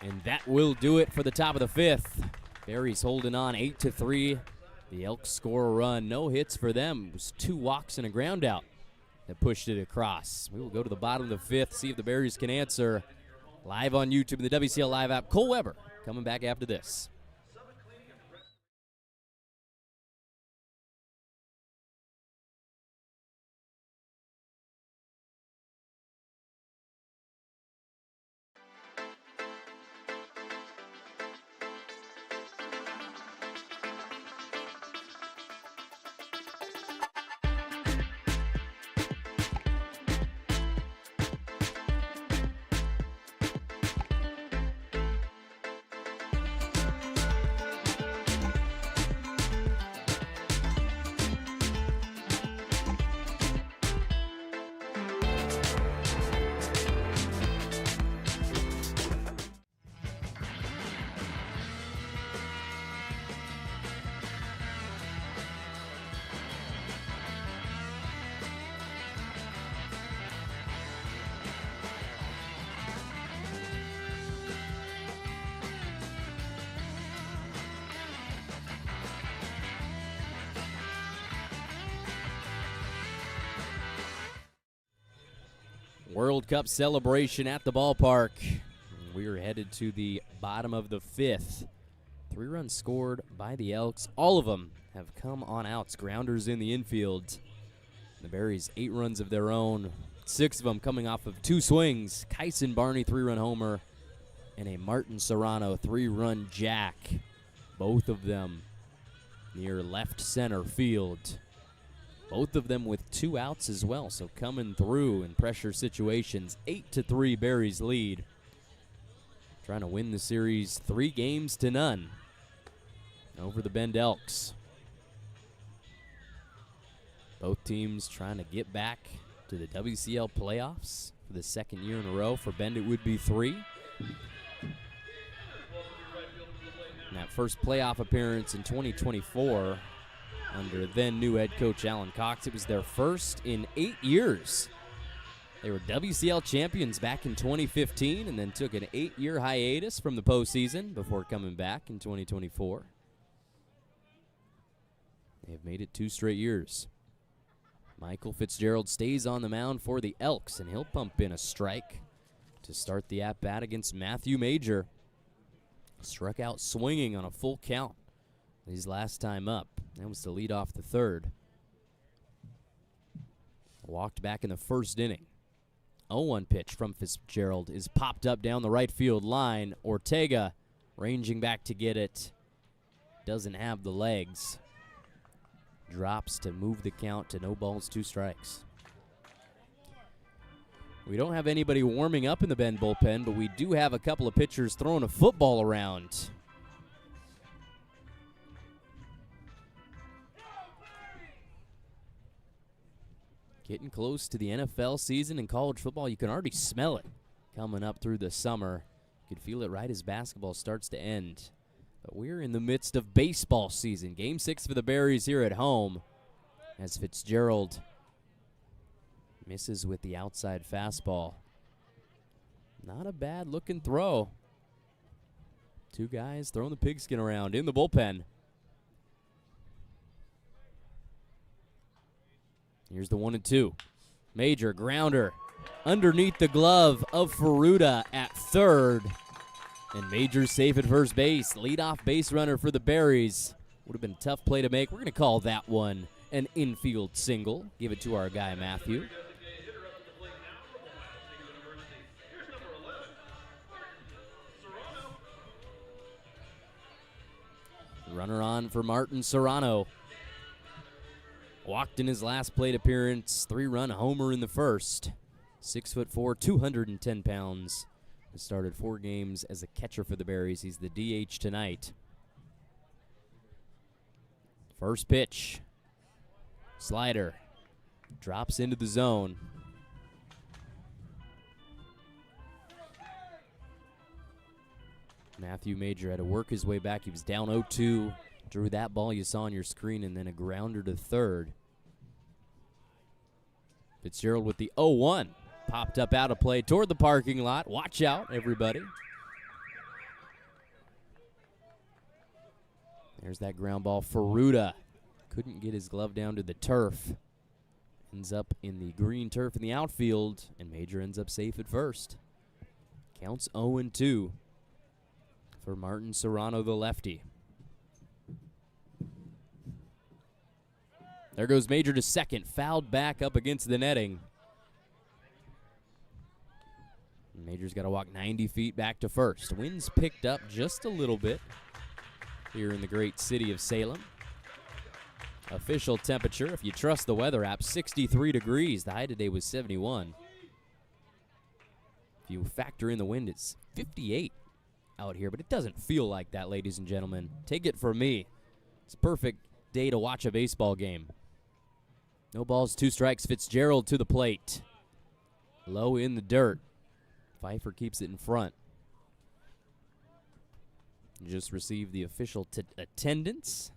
And that will do it for the top of the 5th. Berries holding on 8 to 3. The Elks score a run. No hits for them. It was 2 walks and a ground out that pushed it across. We will go to the bottom of the 5th, see if the Berries can answer. Live on YouTube and the WCL Live app. Cole Weber coming back after this. World Cup celebration at the ballpark. We are headed to the bottom of the 5th. 3 runs scored by the Elks. All of them have come on outs, grounders in the infield. The Berries 8 runs of their own, 6 of them coming off of 2 swings. Kyson Barney 3-run homer and a Martin Serrano 3-run jack. Both of them near left center field. Both of them with 2 outs as well, so coming through in pressure situations. 8-3 Berries lead. Trying to win the series 3-0 over the Bend Elks. Both teams trying to get back to the WCL playoffs for the 2nd year in a row. For Bend, it would be 3. And that first playoff appearance in 2024 under then new head coach Alan Cox. It was their first in 8 years. They were WCL champions back in 2015 and then took an 8-year hiatus from the postseason before coming back in 2024. They have made it 2 straight years. Michael Fitzgerald stays on the mound for the Elks, and he'll pump in a strike to start the at-bat against Matthew Major. Struck out swinging on a full count his last time up. That was to lead off the 3rd. Walked back in the 1st inning. 0-1 pitch from Fitzgerald is popped up down the right field line. Ortega ranging back to get it. Doesn't have the legs. Drops to move the count to 0 balls, 2 strikes. We don't have anybody warming up in the Bend bullpen, but we do have a couple of pitchers throwing a football around. Getting close to the NFL season in college football. You can already smell it coming up through the summer. You can feel it right as basketball starts to end. But we're in the midst of baseball season. Game 6 for the Berries here at home as Fitzgerald misses with the outside fastball. Not a bad looking throw. 2 guys throwing the pigskin around in the bullpen. Here's the 1-2. Major grounder underneath the glove of Ferruta at 3rd. And Major's safe at first base. Leadoff base runner for the Berries. Would have been a tough play to make. We're going to call that one an infield single. Give it to our guy, Matthew. Runner on for Martin Serrano. Walked in his last plate appearance. 3-run homer in the 1st. 6'4", 210 pounds. He started 4 games as a catcher for the Berries. He's the DH tonight. First pitch. Slider. Drops into the zone. Matthew Major had to work his way back. He was down 0-2. Drew that ball you saw on your screen, and then a grounder to 3rd. Fitzgerald with the 0-1. Popped up out of play toward the parking lot. Watch out, everybody. There's that ground ball. Ferruta couldn't get his glove down to the turf. Ends up in the green turf in the outfield, and Major ends up safe at first. Counts 0-2 for Martin Serrano, the lefty. There goes Major to second. Fouled back up against the netting. Major's got to walk 90 feet back to first. Wind's picked up just a little bit here in the great city of Salem. Official temperature, if you trust the weather app, 63 degrees. The high today was 71. If you factor in the wind, it's 58 out here, but it doesn't feel like that, ladies and gentlemen. Take it from me. It's a perfect day to watch a baseball game. 0 balls, 2 strikes. Fitzgerald to the plate. Low in the dirt. Pfeiffer keeps it in front. Just received the official attendance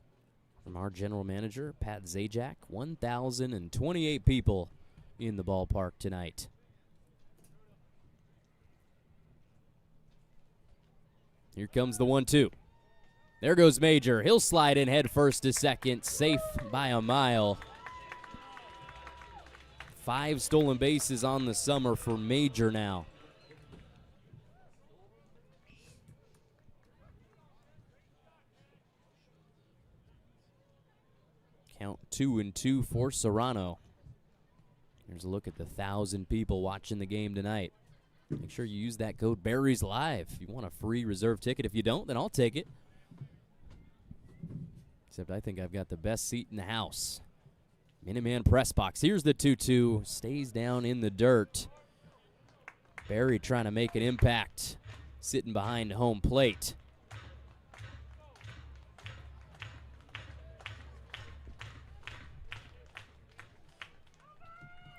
from our general manager, Pat Zajac. 1,028 people in the ballpark tonight. Here comes the 1-2. There goes Major. He'll slide in head first to second. Safe by a mile. 5 stolen bases on the summer for Major now. Count 2-2 for Serrano. Here's a look at the 1,000 people watching the game tonight. Make sure you use that code Berries Live if you want a free reserve ticket. If you don't, then I'll take it. Except I think I've got the best seat in the house. Minuteman press box. Here's the 2-2. Stays down in the dirt. Berry trying to make an impact. Sitting behind home plate.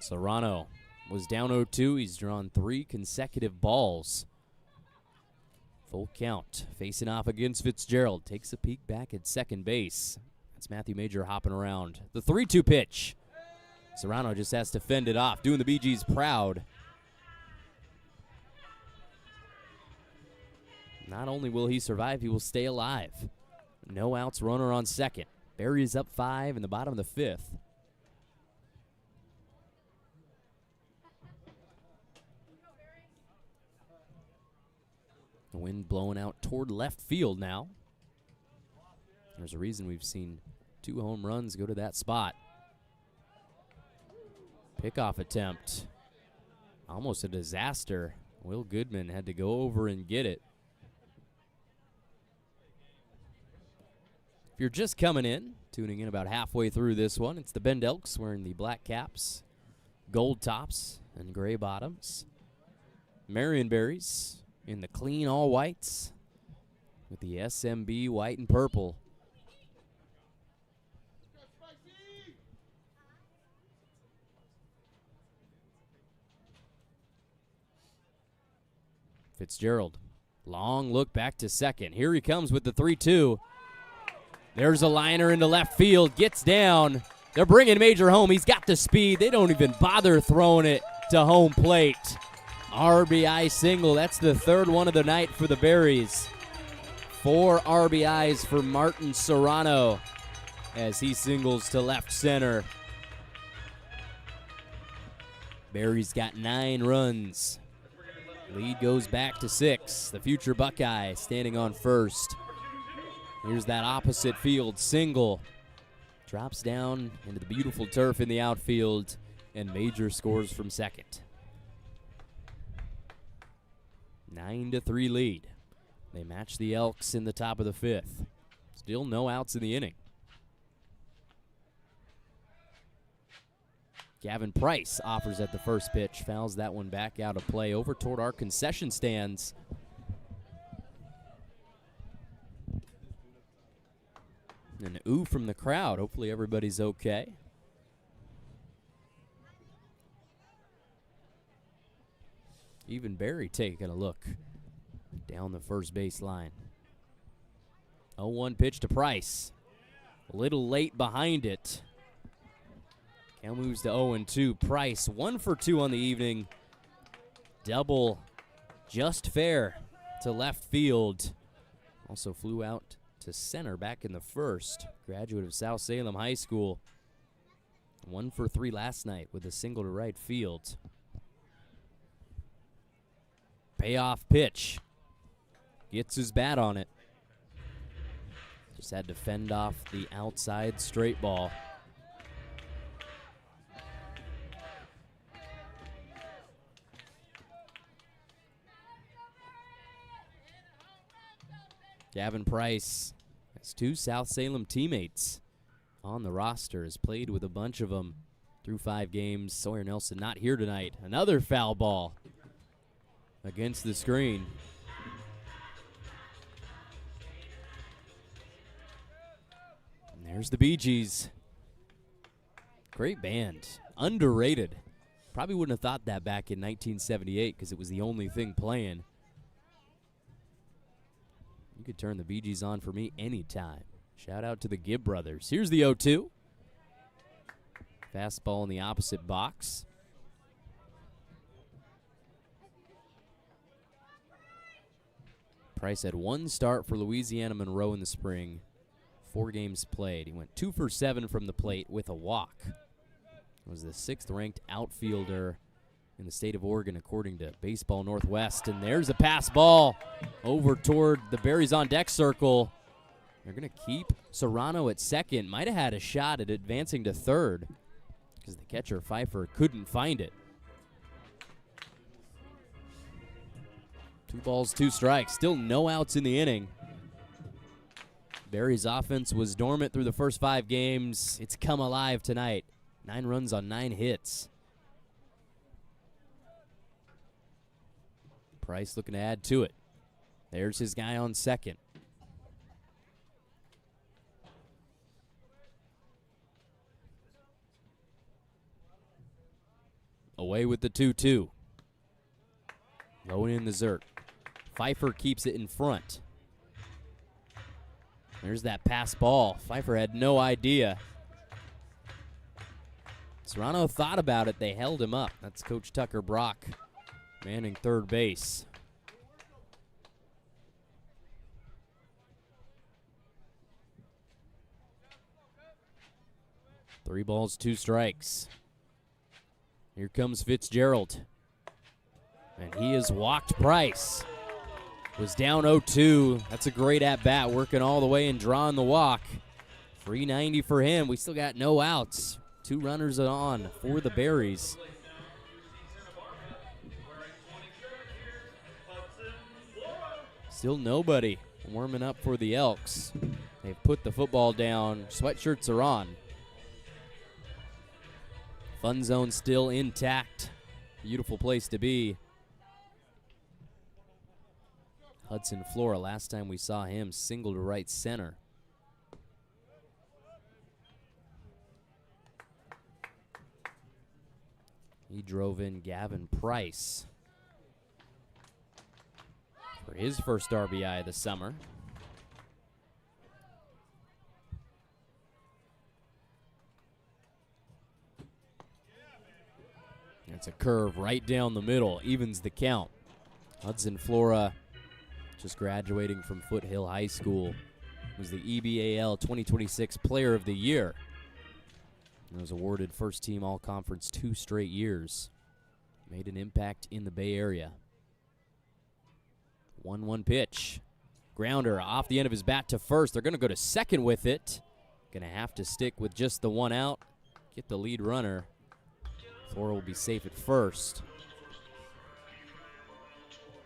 Serrano was down 0-2. He's drawn 3 consecutive balls. Full count. Facing off against Fitzgerald. Takes a peek back at second base. That's Matthew Major hopping around. The 3-2 pitch. Serrano just has to fend it off. Doing the Bee Gees proud. Not only will he survive, he will stay alive. No outs, runner on second. Berry is up 5 in the bottom of the 5th. The wind blowing out toward left field now. There's a reason we've seen 2 home runs go to that spot. Pickoff attempt. Almost a disaster. Will Goodman had to go over and get it. If you're just coming in, tuning in about halfway through this one, it's the Bend Elks wearing the black caps, gold tops, and gray bottoms. Marion Berries in the clean all whites with the SMB white and purple. Fitzgerald, long look back to second. Here he comes with the 3-2. There's a liner into left field, gets down. They're bringing Major home. He's got the speed. They don't even bother throwing it to home plate. RBI single. That's the 3rd one of the night for the Berries. 4 RBIs for Martin Serrano as he singles to left center. Berries got 9 runs. Lead goes back to 6. The future Buckeye standing on first. Here's that opposite field single. Drops down into the beautiful turf in the outfield, and Major scores from second. 9-3 lead. They match the Elks in the top of the 5th. Still no outs in the inning. Gavin Price offers at the first pitch, fouls that one back out of play over toward our concession stands. An ooh from the crowd. Hopefully everybody's okay. Even Berry taking a look down the first base line. 0-1 pitch to Price. A little late behind it. Count moves to 0-2. Price 1 for 2 on the evening. Double just fair to left field. Also flew out to center back in the first. Graduate of South Salem High School. 1 for 3 last night with a single to right field. Payoff pitch. Gets his bat on it. Just had to fend off the outside straight ball. Gavin Price has 2 South Salem teammates on the roster. Has played with a bunch of them through 5 games. Sawyer Nelson not here tonight. Another foul ball against the screen. And there's the Bee Gees. Great band. Underrated. Probably wouldn't have thought that back in 1978 because it was the only thing playing. You could turn the Bee Gees on for me anytime. Shout out to the Gibb brothers. Here's the 0-2. Fastball in the opposite box. Price had 1 start for Louisiana Monroe in the spring. 4 games played. He went 2 for 7 from the plate with a walk. Was the 6th-ranked outfielder in the state of Oregon, according to Baseball Northwest. And there's a pass ball over toward the Berries on deck circle. They're going to keep Serrano at second. Might have had a shot at advancing to third because the catcher, Pfeiffer, couldn't find it. 2 balls, 2 strikes. Still no outs in the inning. Berries' offense was dormant through the first 5 games. It's come alive tonight. 9 runs on 9 hits. Price looking to add to it. There's his guy on second. Away with the 2-2. Low in the Zert. Pfeiffer keeps it in front. There's that pass ball. Pfeiffer had no idea. Serrano thought about it. They held him up. That's Coach Tucker Brock manning third base. Three balls, 2 strikes. Here comes Fitzgerald. And he has walked Price. Was down 0-2. That's a great at-bat, working all the way and drawing the walk. 390 for him. We still got no outs. 2 runners on for the Berries. Still nobody warming up for the Elks. They've put the football down. Sweatshirts are on. Fun zone still intact. Beautiful place to be. Hudson Flora, last time we saw him, single to right center. He drove in Gavin Price for his first RBI of the summer. That's a curve right down the middle, evens the count. Hudson Flora, just graduating from Foothill High School, was the EBAL 2026 Player of the Year. And was awarded first team all-conference 2 straight years. Made an impact in the Bay Area. 1-1 pitch. Grounder off the end of his bat to first. They're going to go to second with it. Going to have to stick with just the 1 out. Get the lead runner. Flora will be safe at first.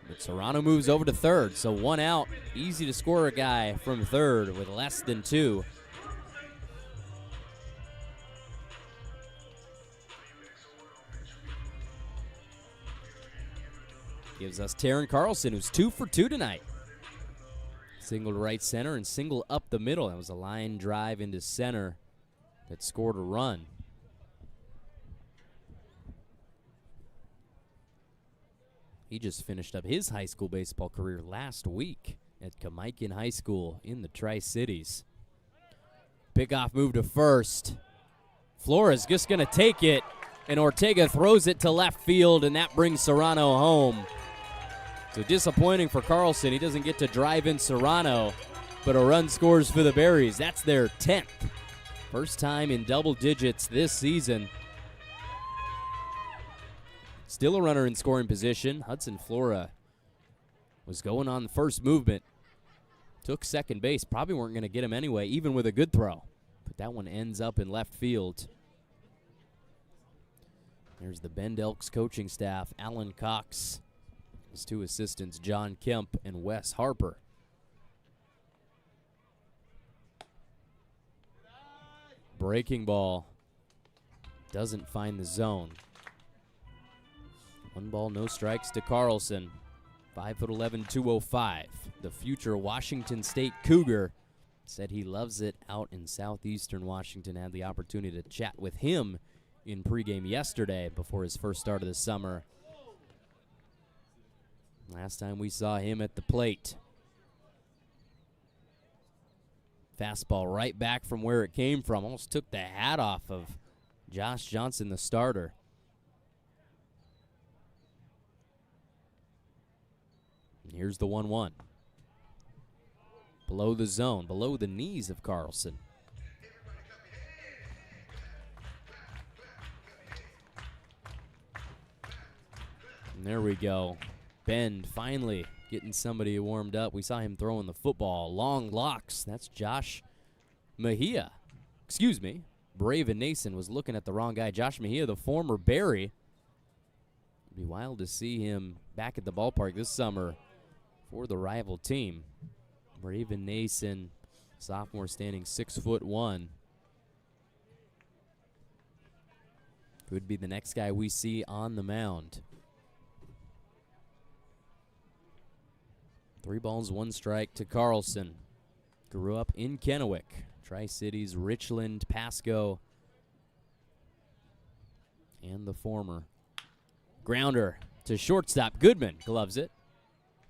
But Serrano moves over to third, so 1 out. Easy to score a guy from third with less than 2. Gives us Taryn Carlson, who's 2 for 2 tonight. Single to right center and single up the middle. That was a line drive into center that scored a run. He just finished up his high school baseball career last week at Kamaikan High School in the Tri-Cities. Pickoff move to first. Flores just going to take it, and Ortega throws it to left field, and that brings Serrano home. So disappointing for Carlson. He doesn't get to drive in Serrano, but a run scores for the Berries. That's their 10th. First time in double digits this season. Still a runner in scoring position. Hudson Flora was going on the first movement. Took second base. Probably weren't going to get him anyway, even with a good throw. But that one ends up in left field. There's the Bend Elks coaching staff. Alan Cox. His 2 assistants, John Kemp and Wes Harper. Breaking ball. Doesn't find the zone. 1 ball, no strikes to Carlson. 5'11", 205. The future Washington State Cougar said he loves it out in southeastern Washington. Had the opportunity to chat with him in pregame yesterday before his first start of the summer. Last time we saw him at the plate. Fastball right back from where it came from. Almost took the hat off of Josh Johnson, the starter. Here's the 1-1. Below the zone, below the knees of Carlson. And there we go. Bend finally getting somebody warmed up. We saw him throwing the football. Long locks. That's Josh Mejia. Excuse me. Braven Nason was looking at the wrong guy. Josh Mejia, the former Berry. It'd be wild to see him back at the ballpark this summer for the rival team. Braven Nason, sophomore, standing 6'1". Could be the next guy we see on the mound. 3 balls, 1 strike to Carlson. Grew up in Kennewick, Tri-Cities, Richland, Pasco, and the former. Grounder to shortstop. Goodman gloves it.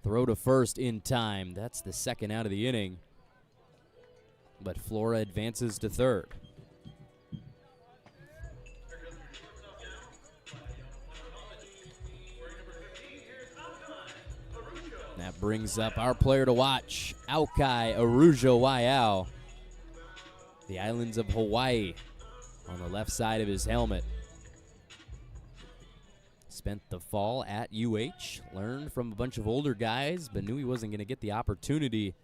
Throw to first in time. That's the second out of the inning. But Flora advances to third. That brings up our player to watch, Aukai Arujo Waiau. The islands of Hawaii on the left side of his helmet. Spent the fall at UH, learned from a bunch of older guys, but knew he wasn't going to get the opportunity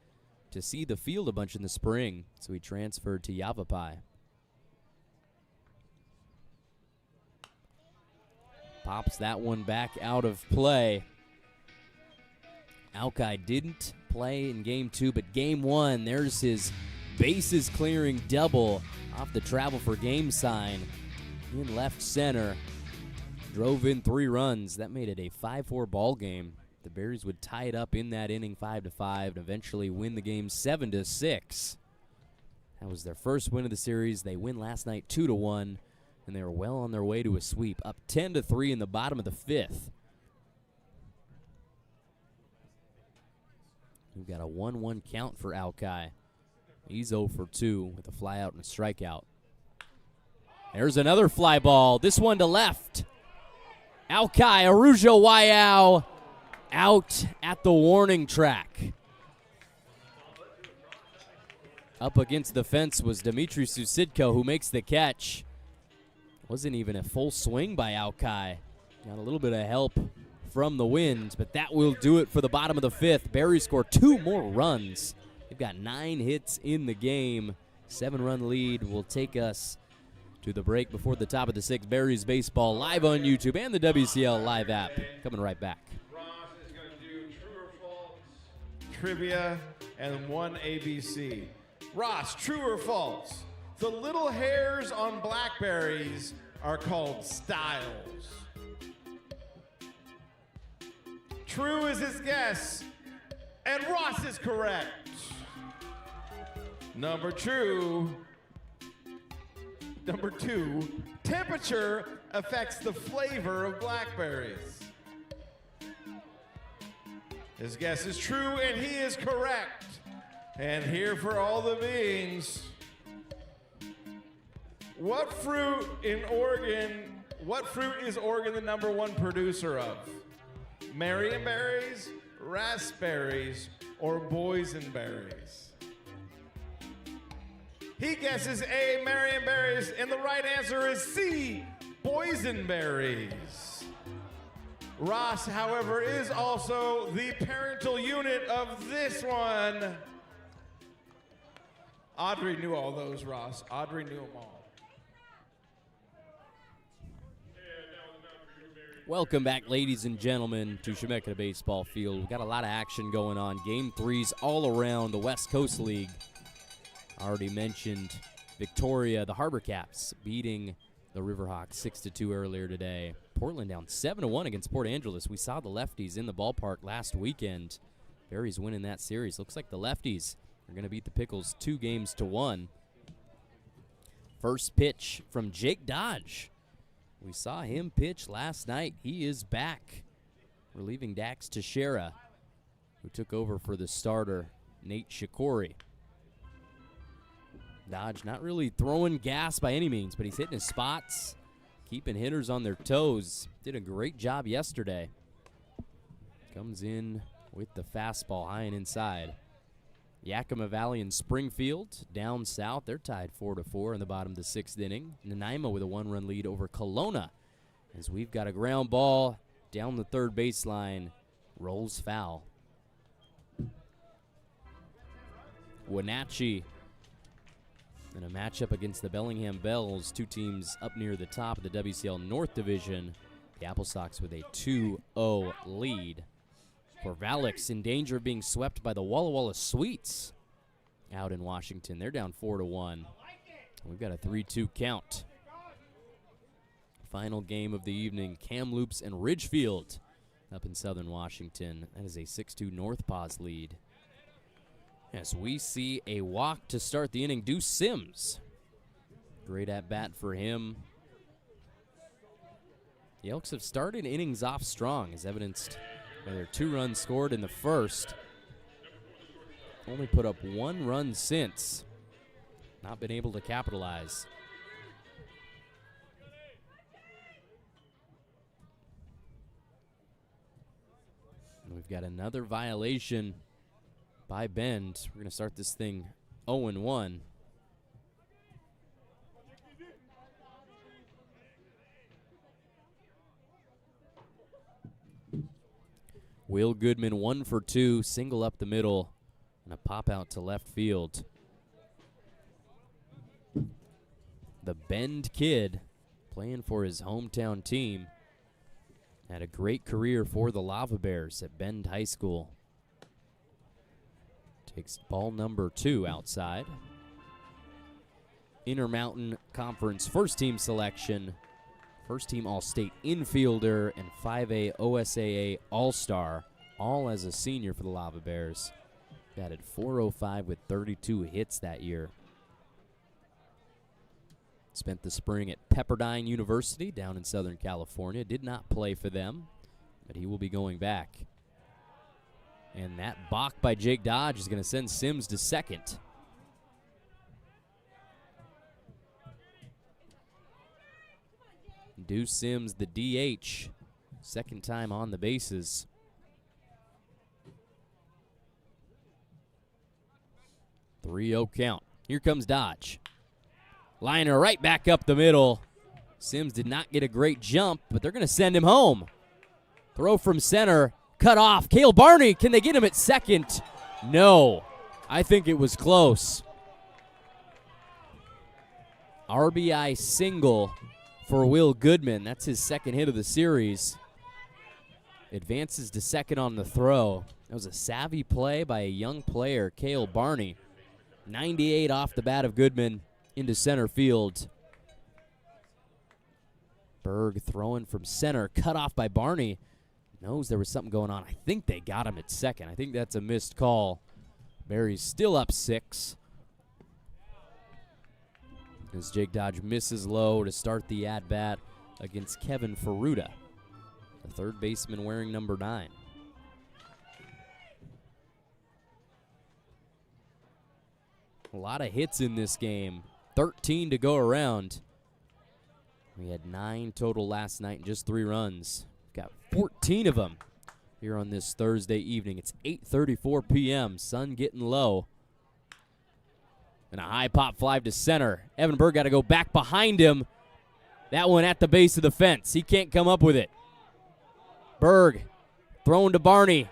to see the field a bunch in the spring, so he transferred to Yavapai. Pops that one back out of play. Aukai didn't play in game 2, but game 1, there's his bases clearing double off the travel for game sign in left center. Drove in 3 runs. That made it a 5-4 ball game. The Berries would tie it up in that inning 5-5 and eventually win the game 7-6. That was their first win of the series. They win last night 2-1, and they were well on their way to a sweep, up 10-3 in the bottom of the 5th. We've got a 1-1 count for Aukai. He's 0 for 2 with a fly out and a strikeout. There's another fly ball. This one to left. Aukai Arujo Waiau out at the warning track. Up against the fence was Dimitri Susidko, who makes the catch. Wasn't even a full swing by Aukai. Got a little bit of help from the wind, but that will do it for the bottom of the 5th. Berries score 2 more runs. They've got 9 hits in the game. 7-run lead will take us to the break before the top of the 6th. Berries baseball live on YouTube and the WCL live app. Coming right back. Ross is going to do true or false trivia and 1 ABC. Ross, true or false? The little hairs on blackberries are called styles. True is his guess, and Ross is correct. Number 2, temperature affects the flavor of blackberries. His guess is true, and he is correct. And here for all the beans. What fruit is Oregon the #1 producer of? Marion Berries, raspberries, or boysenberries? He guesses A, Marion Berries, and the right answer is C, boysenberries. Ross, however, is also the parental unit of this one. Audrey knew all those, Ross. Audrey knew them all. Welcome back, ladies and gentlemen, to Chemeketa Baseball Field. We've got a lot of action going on. Game 3s all around the West Coast League. Already mentioned Victoria, the Harbor Caps, beating the Riverhawks 6-2 earlier today. Portland down 7-1 against Port Angeles. We saw the lefties in the ballpark last weekend. Berries winning that series. Looks like the lefties are going to beat the Pickles 2-1. First pitch from Jake Dodge. We saw him pitch last night. He is back, relieving Dax Teixeira, who took over for the starter, Nate Shikori. Dodge not really throwing gas by any means, but he's hitting his spots, keeping hitters on their toes. Did a great job yesterday. Comes in with the fastball high and inside. Yakima Valley and Springfield down south. They're tied 4-4 in the bottom of the 6th inning. Nanaimo with a 1-run lead over Kelowna, as we've got a ground ball down the third baseline, rolls foul. Wenatchee in a matchup against the Bellingham Bells, two teams up near the top of the WCL North Division. The Apple Sox with a 2-0 lead. Corvallis in danger of being swept by the Walla Walla Sweets out in Washington. They're down 4-1. We've got a 3-2 count. Final game of the evening, Kamloops and Ridgefield up in southern Washington. That is a 6-2 North Paws lead. As we see a walk to start the inning, Deuce Sims. Great at bat for him. The Elks have started innings off strong, as evidenced by their 2 runs scored in the first. Only put up 1 run since. Not been able to capitalize. And we've got another violation by Bend. We're going to start this thing 0-1. Will Goodman 1 for 2, single up the middle, and a pop out to left field. The Bend kid playing for his hometown team. Had a great career for the Lava Bears at Bend High School. Takes ball number 2 outside. Intermountain Conference first team selection. First team All-State infielder and 5A OSAA All-Star, all as a senior for the Lava Bears. Batted .405 with 32 hits that year. Spent the spring at Pepperdine University down in Southern California. Did not play for them, but he will be going back. And that balk by Jake Dodge is going to send Sims to second. Deuce Sims, the DH, second time on the bases. .3-0 count. Here comes Dodge. Liner right back up the middle. Sims did not get a great jump, but they're going to send him home. Throw from center, cut off. Cale Barney, can they get him at second? No. I think it was close. RBI single for Will Goodman. That's his second hit of the series. Advances to second on the throw. That was a savvy play by a young player, Cale Barney. 98 off the bat of Goodman into center field. Berg throwing from center, cut off by Barney. Knows there was something going on. I think they got him at second. I think that's a missed call. Berries still up 6. As Jake Dodge misses low to start the at-bat against Kevin Ferruta, the third baseman wearing number 9. A lot of hits in this game. 13 to go around. We had 9 total last night and just 3 runs. Got 14 of them here on this Thursday evening. It's 8:34 p.m. Sun getting low. And a high pop fly to center. Evan Berg got to go back behind him. That one at the base of the fence. He can't come up with it. Berg throwing to Barney.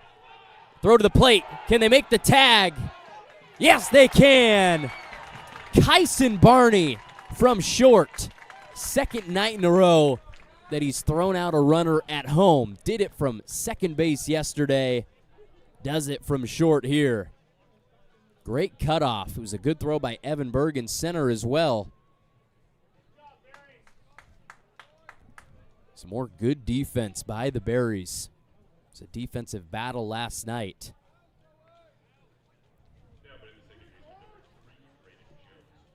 Throw to the plate. Can they make the tag? Yes, they can. Kyson Barney from short. Second night in a row that he's thrown out a runner at home. Did it from second base yesterday. Does it from short here. Great cutoff. It was a good throw by Evan Berg in center as well. Some more good defense by the Berries. It was a defensive battle last night.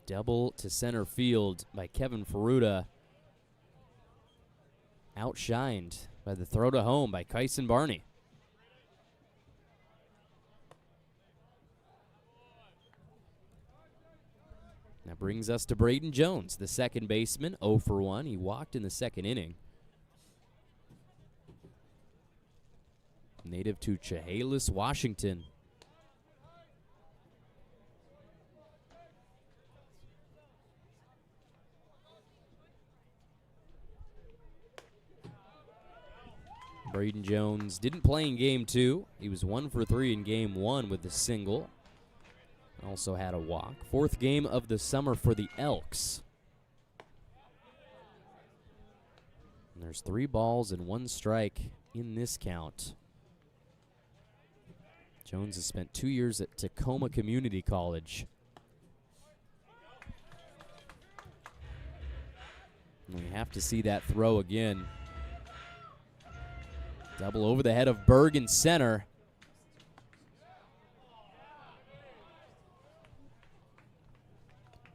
Double to center field by Kevin Ferruta. Outshined by the throw to home by Kyson Barney. That brings us to Braden Jones, the second baseman, 0 for 1. He walked in the second inning. Native to Chehalis, Washington. Braden Jones didn't play in game 2. He was 1 for 3 in game 1 with a single. Also had a walk. 4th game of the summer for the Elks. And there's 3 balls and 1 strike in this count. Jones has spent 2 years at Tacoma Community College. And we have to see that throw again. Double over the head of Berg in center.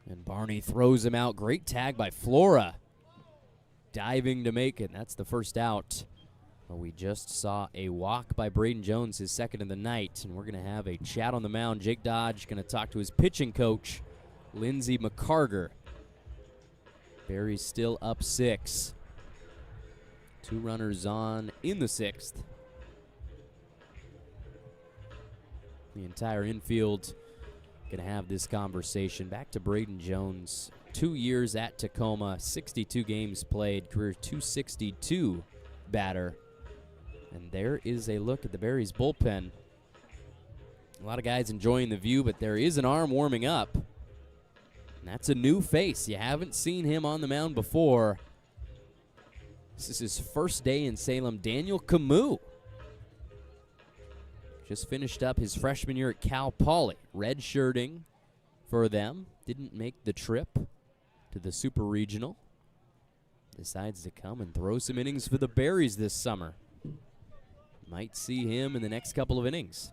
And Barney throws him out. Great tag by Flora. Diving to make it. That's the first out. But we just saw a walk by Braden Jones, his second of the night. And we're going to have a chat on the mound. Jake Dodge going to talk to his pitching coach, Lindsey McCarger. Berries still up 6. 2 runners on in the 6th. The entire infield going to have this conversation. Back to Braden Jones. 2 years at Tacoma, 62 games played, career .262 batter. And there is a look at the Berries bullpen. A lot of guys enjoying the view, but there is an arm warming up. And that's a new face. You haven't seen him on the mound before. This is his first day in Salem. Daniel Camus just finished up his freshman year at Cal Poly, redshirting for them. Didn't make the trip to the Super Regional. Decides to come and throw some innings for the Berries this summer. Might see him in the next couple of innings.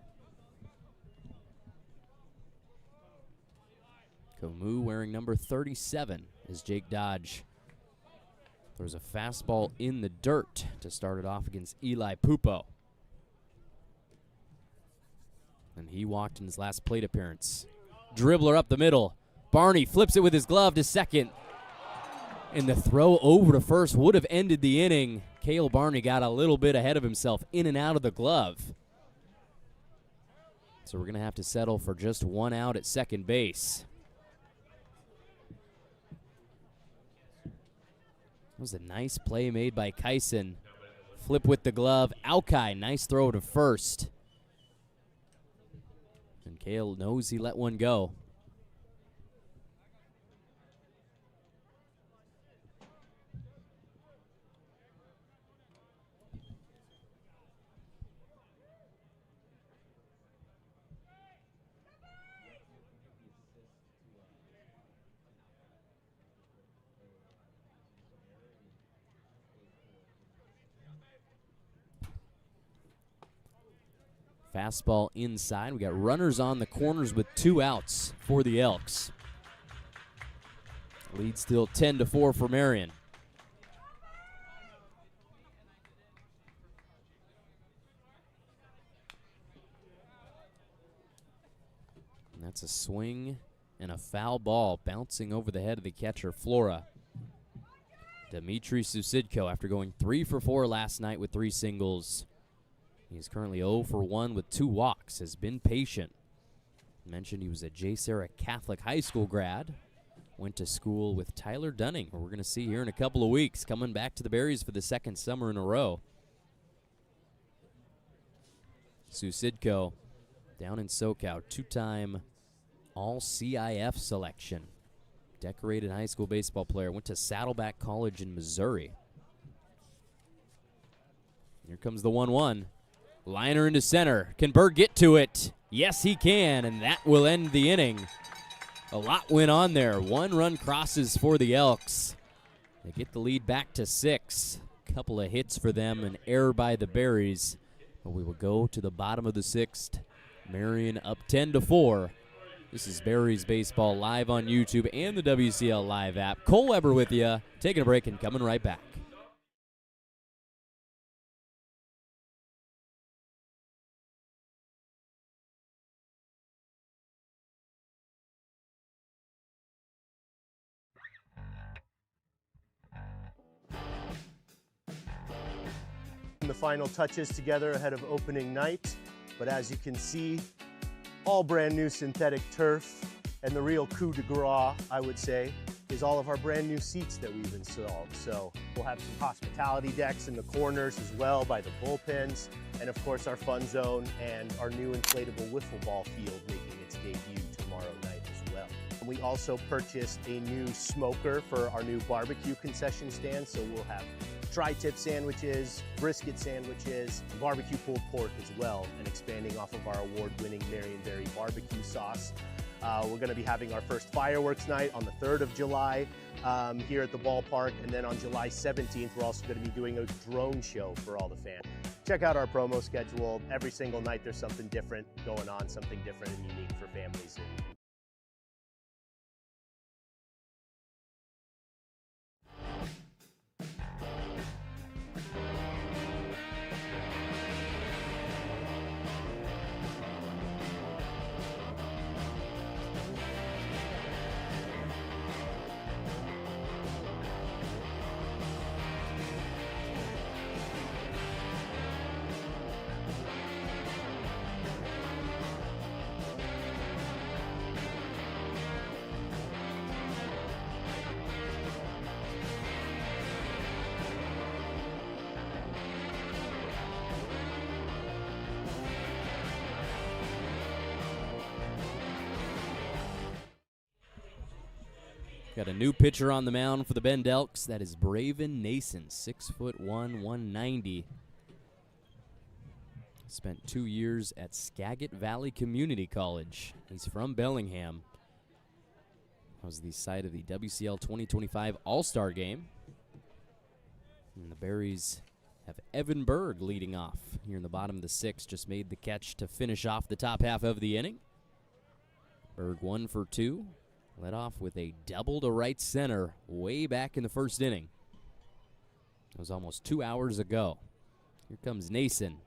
Camus wearing number 37 as Jake Dodge throws a fastball in the dirt to start it off against Eli Pupo. And he walked in his last plate appearance. Dribbler up the middle. Barney flips it with his glove to second. And the throw over to first would have ended the inning. Cale Barney got a little bit ahead of himself in and out of the glove. So we're going to have to settle for just 1 out at second base. That was a nice play made by Kyson. Flip with the glove. Alki, nice throw to first. And Cale knows he let one go. Fastball inside. We got runners on the corners with 2 outs for the Elks. Lead still 10-4 for Marion. And that's a swing and a foul ball bouncing over the head of the catcher, Flora. Dmitry Susidko, after going 3 for 4 last night with 3 singles. He's currently 0 for 1 with 2 walks, has been patient. Mentioned he was a J. Sarah Catholic High School grad. Went to school with Tyler Dunning, who we're going to see here in a couple of weeks, coming back to the Berries for the 2nd summer in a row. Susidko, down in SoCal, 2-time All-CIF selection. Decorated high school baseball player. Went to Saddleback College in Missouri. Here comes the 1-1. Liner into center. Can Berg get to it? Yes, he can, and that will end the inning. A lot went on there. 1 run crosses for the Elks. They get the lead back to 6. Couple of hits for them, an error by the Berries. But we will go to the bottom of the 6th. Marion up 10-4. This is Berries Baseball live on YouTube and the WCL Live app. Cole Weber with you. Taking a break and coming right back. The final touches together ahead of opening night, but as you can see, all brand new synthetic turf and the real coup de grace, I would say, is all of our brand new seats that we've installed. So we'll have some hospitality decks in the corners as well by the bullpens, and of course our fun zone and our new inflatable wiffle ball field making its debut tomorrow night as well. And we also purchased a new smoker for our new barbecue concession stand, so we'll have tri-tip sandwiches, brisket sandwiches, barbecue pulled pork as well, and expanding off of our award-winning Marion Berries barbecue sauce. We're going to be having our first fireworks night on the 3rd of July here at the ballpark, and then on July 17th, we're also going to be doing a drone show for all the fans. Check out our promo schedule. Every single night there's something different going on, something different and unique for families. Got a new pitcher on the mound for the Bend Elks. That is Braven Nason, 6'1", 190. Spent 2 years at Skagit Valley Community College. He's from Bellingham. That was the site of the WCL 2025 All-Star Game. And the Berries have Evan Berg leading off here in the bottom of the 6th. Just made the catch to finish off the top half of the inning. Berg 1 for 2. Led off with a double to right center way back in the first inning. It was almost 2 hours ago. Here comes Nason.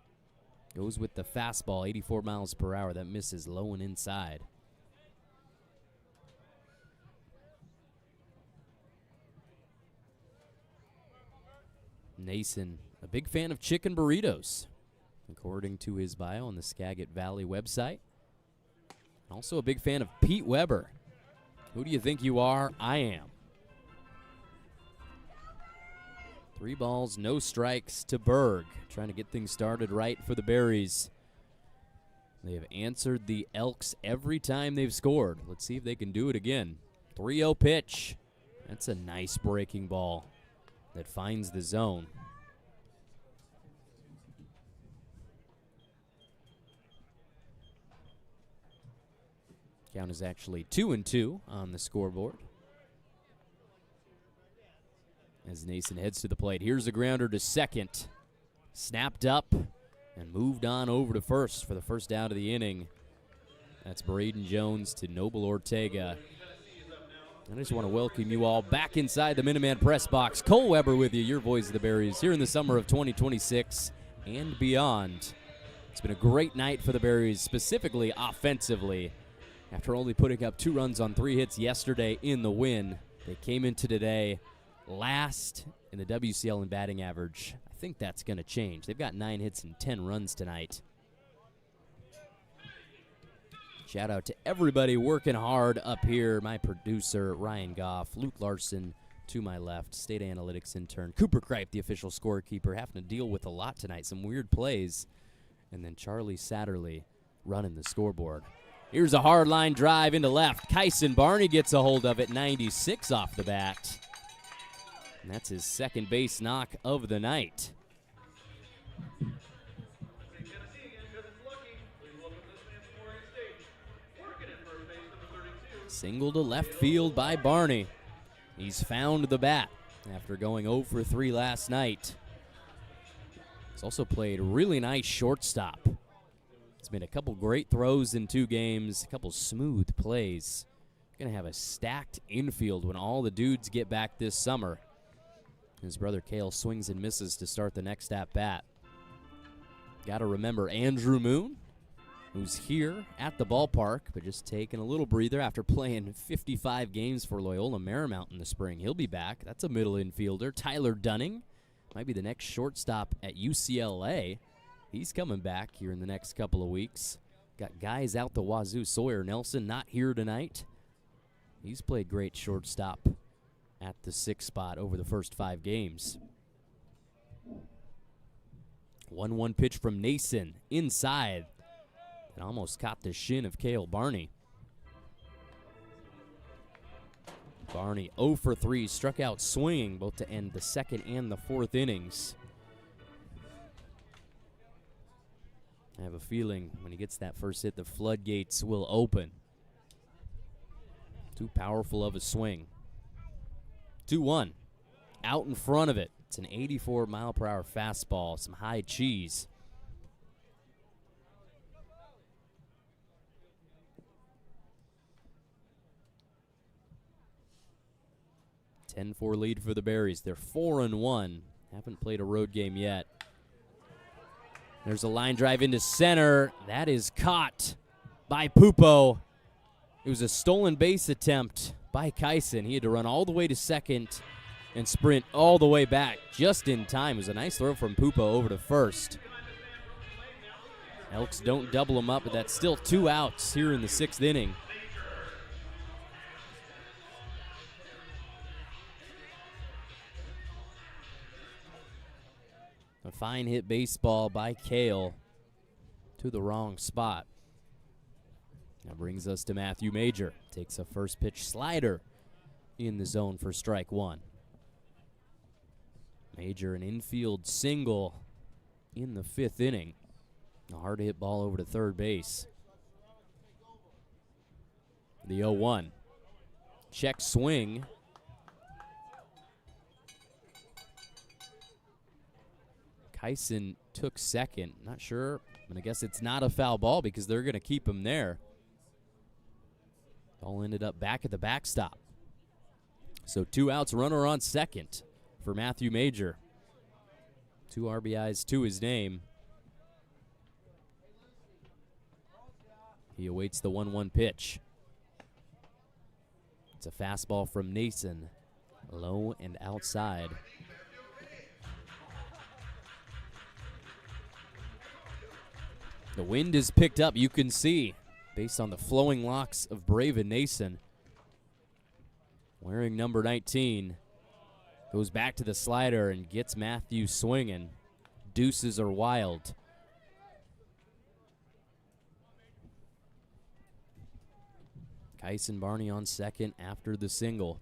Goes with the fastball, 84 miles per hour. That misses low and inside. Nason, a big fan of chicken burritos, according to his bio on the Skagit Valley website. Also a big fan of Pete Weber. Who do you think you are? I am. 3 balls, no strikes to Berg. Trying to get things started right for the Berries. They have answered the Elks every time they've scored. Let's see if they can do it again. 3-0 pitch. That's a nice breaking ball that finds the zone. Count is actually 2-2 on the scoreboard. As Nason heads to the plate, here's a grounder to second. Snapped up and moved on over to first for the first out of the inning. That's Braden Jones to Noble Ortega. I just want to welcome you all back inside the Minuteman press box. Cole Weber with you, your voice of the Berries, here in the summer of 2026 and beyond. It's been a great night for the Berries, specifically offensively. After only putting up 2 runs on 3 hits yesterday in the win, they came into today last in the WCL in batting average. I think that's going to change. They've got 9 hits and 10 runs tonight. Shout out to everybody working hard up here. My producer, Ryan Goff, Luke Larson to my left, State Analytics intern, Cooper Kripe, the official scorekeeper, having to deal with a lot tonight, some weird plays. And then Charlie Satterley running the scoreboard. Here's a hard line drive into left. Kyson Barney gets a hold of it, 96 off the bat. And that's his second base knock of the night. Single to left field by Barney. He's found the bat after going 0 for 3 last night. He's also played really nice shortstop. It's been a couple great throws in 2 games, a couple smooth plays. Going to have a stacked infield when all the dudes get back this summer. His brother Cale swings and misses to start the next at-bat. Got to remember Andrew Moon, who's here at the ballpark, but just taking a little breather after playing 55 games for Loyola Marymount in the spring. He'll be back. That's a middle infielder. Tyler Dunning might be the next shortstop at UCLA. He's coming back here in the next couple of weeks. Got guys out the wazoo. Sawyer Nelson not here tonight. He's played great shortstop at the 6th spot over the first 5 games. 1-1 pitch from Nason inside. It almost caught the shin of Cale Barney. Barney 0 for 3, struck out swinging both to end the 2nd and the 4th innings. I have a feeling when he gets that first hit, the floodgates will open. Too powerful of a swing. 2-1, out in front of it. It's an 84-mile-per-hour fastball, some high cheese. A 10-4 lead for the Berries. They're 4-1. Haven't played a road game yet. There's a line drive into center. That is caught by Pupo. It was a stolen base attempt by Kyson. He had to run all the way to second and sprint all the way back just in time. It was a nice throw from Pupo over to first. Elks don't double him up, but that's still 2 outs here in the 6th inning. A fine hit baseball by Cale to the wrong spot. That brings us to Matthew Major. Takes a first pitch slider in the zone for strike 1. Major, an infield single in the 5th inning. A hard hit ball over to third base. The 0-1. Check swing. Kyson took second. Not sure. I guess it's not a foul ball because they're going to keep him there. Ball ended up back at the backstop. So 2 outs, runner on second for Matthew Major. 2 RBIs to his name. He awaits the 1-1 pitch. It's a fastball from Nason. Low and outside. The wind is picked up, you can see, based on the flowing locks of Braven Nason. Wearing number 19. Goes back to the slider and gets Matthew swinging. Deuces are wild. Kyson Barney on second after the single.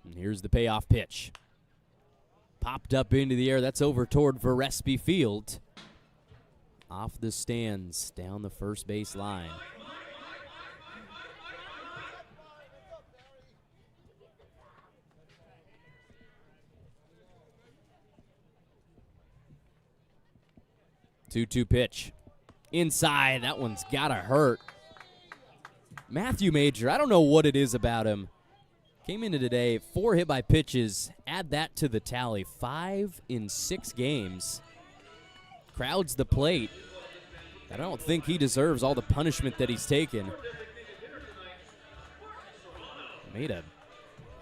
And here's the payoff pitch. Popped up into the air. That's over toward Verespi Field. Off the stands, down the first base line. Two-two pitch. Inside. That one's gotta hurt. Matthew Major, I don't know what it is about him. Came into today, 4 hit by pitches. Add that to the tally. 5 in 6 games. Crowds the plate. I don't think he deserves all the punishment that he's taken. Made a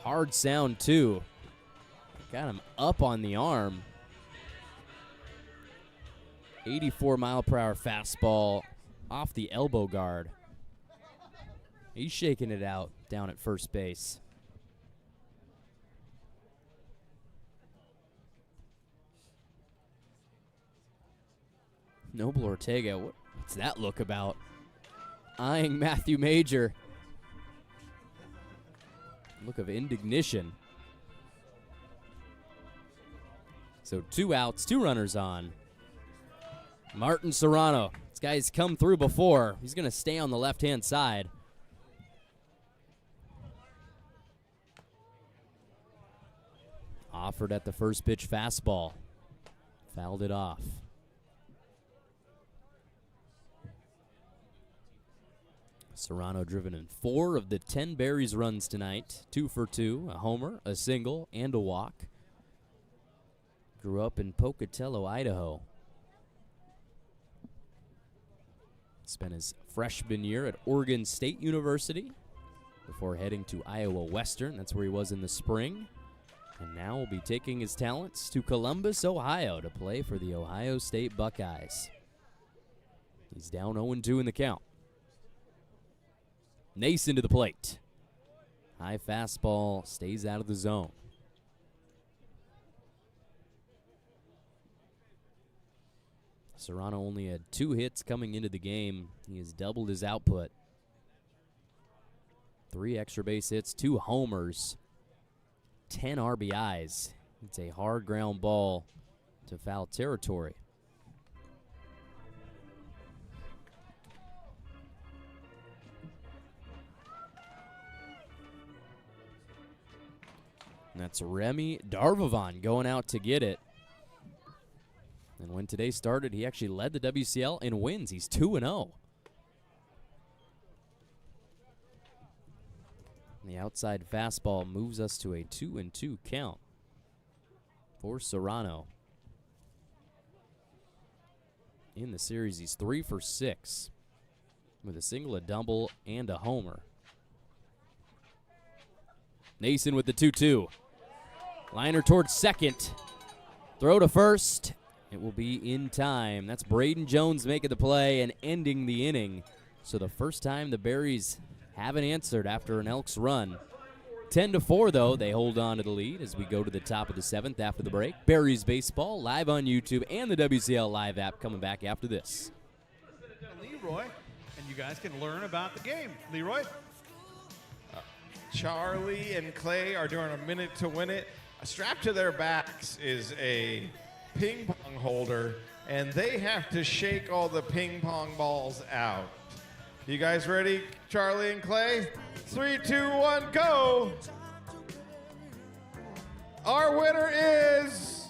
hard sound, too. Got him up on the arm. 84-mile-per-hour fastball off the elbow guard. He's shaking it out down at first base. Noble Ortega, what's that look about? Eyeing Matthew Major. Look of indignation. So 2 outs, 2 runners on. Martin Serrano. This guy's come through before. He's going to stay on the left-hand side. Offered at the first pitch fastball. Fouled it off. Serrano driven in 4 of the 10 Berries runs tonight. 2 for 2, a homer, a single, and a walk. Grew up in Pocatello, Idaho. Spent his freshman year at Oregon State University before heading to Iowa Western. That's where he was in the spring. And now will be taking his talents to Columbus, Ohio to play for the Ohio State Buckeyes. He's down 0-2 in the count. Nason to the plate. High fastball stays out of the zone. Serrano only had 2 hits coming into the game. He has doubled his output. 3 extra base hits, 2 homers, 10 RBIs. It's a hard ground ball to foul territory. And that's Remy Darvavon going out to get it. And when today started, he actually led the WCL in wins. He's 2-0. The outside fastball moves us to a 2-2 count for Serrano. In the series, he's 3 for 6 with a single, a double, and a homer. Nason with the 2-2. Liner towards second. Throw to first. It will be in time. That's Braden Jones making the play and ending the inning. So the first time the Berries haven't answered after an Elks run. 10-4, though, they hold on to the lead as we go to the top of the 7th after the break. Berries Baseball live on YouTube and the WCL Live app coming back after this. Leroy, and you guys can learn about the game. Leroy? Charlie and Clay are doing a minute to win it. Strapped to their backs is a ping pong holder, and they have to shake all the ping pong balls out. You guys ready, Charlie and Clay? 3, 2, 1, go! Our winner is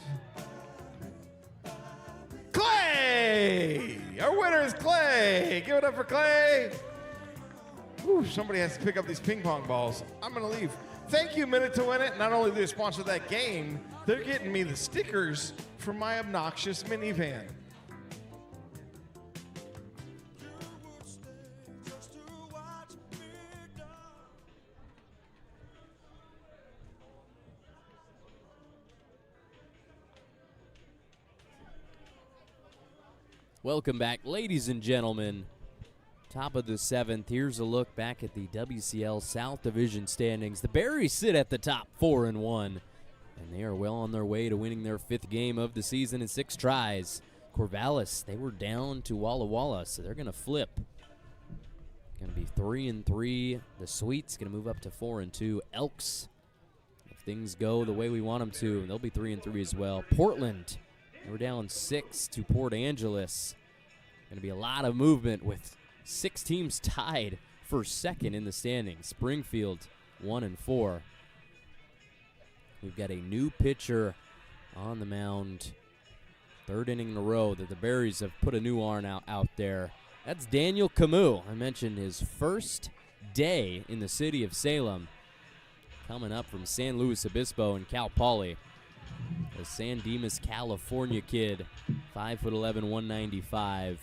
Clay! Our winner is Clay! Give it up for Clay! Whew, somebody has to pick up these ping pong balls. I'm gonna leave. Thank you, Minute to Win It. Not only do they sponsor that game, they're getting me the stickers for my obnoxious minivan. Welcome back, ladies and gentlemen. Top of the 7th. Here's a look back at the WCL South Division standings. The Berries sit at the top 4-1, and they are well on their way to winning their 5th game of the season in 6 tries. Corvallis, they were down to Walla Walla, so they're going to flip. Going to be 3-3. The Sweets going to move up to 4-2. Elks, if things go the way we want them to, they'll be 3-3 as well. Portland, they were down 6 to Port Angeles. Going to be a lot of movement with 6 teams tied for 2nd in the standings. Springfield 1-4. We've got a new pitcher on the mound. 3rd inning in a row that the Berries have put a new arm out there. That's Daniel Camus. I mentioned his first day in the city of Salem. Coming up from San Luis Obispo and Cal Poly. A San Dimas, California kid. 5'11", 195.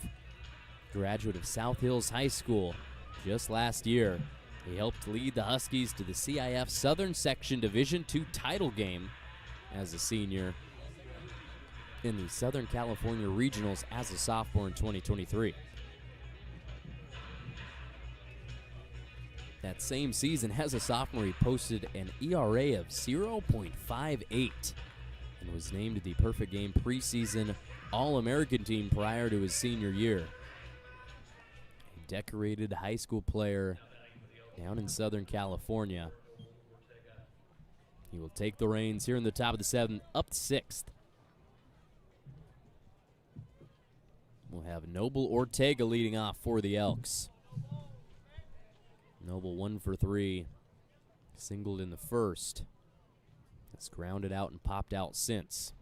Graduate of South Hills High School just last year. He helped lead the Huskies to the CIF Southern Section Division II title game as a senior in the Southern California Regionals as a sophomore in 2023. That same season, as a sophomore, he posted an ERA of 0.58 and was named the Perfect Game preseason All-American team prior to his senior year. Decorated high school player down in Southern California. He will take the reins here in the top of the 7th, up to 6th. We'll have Noble Ortega leading off for the Elks. Noble 1 for 3, singled in the first. It's grounded out and popped out since.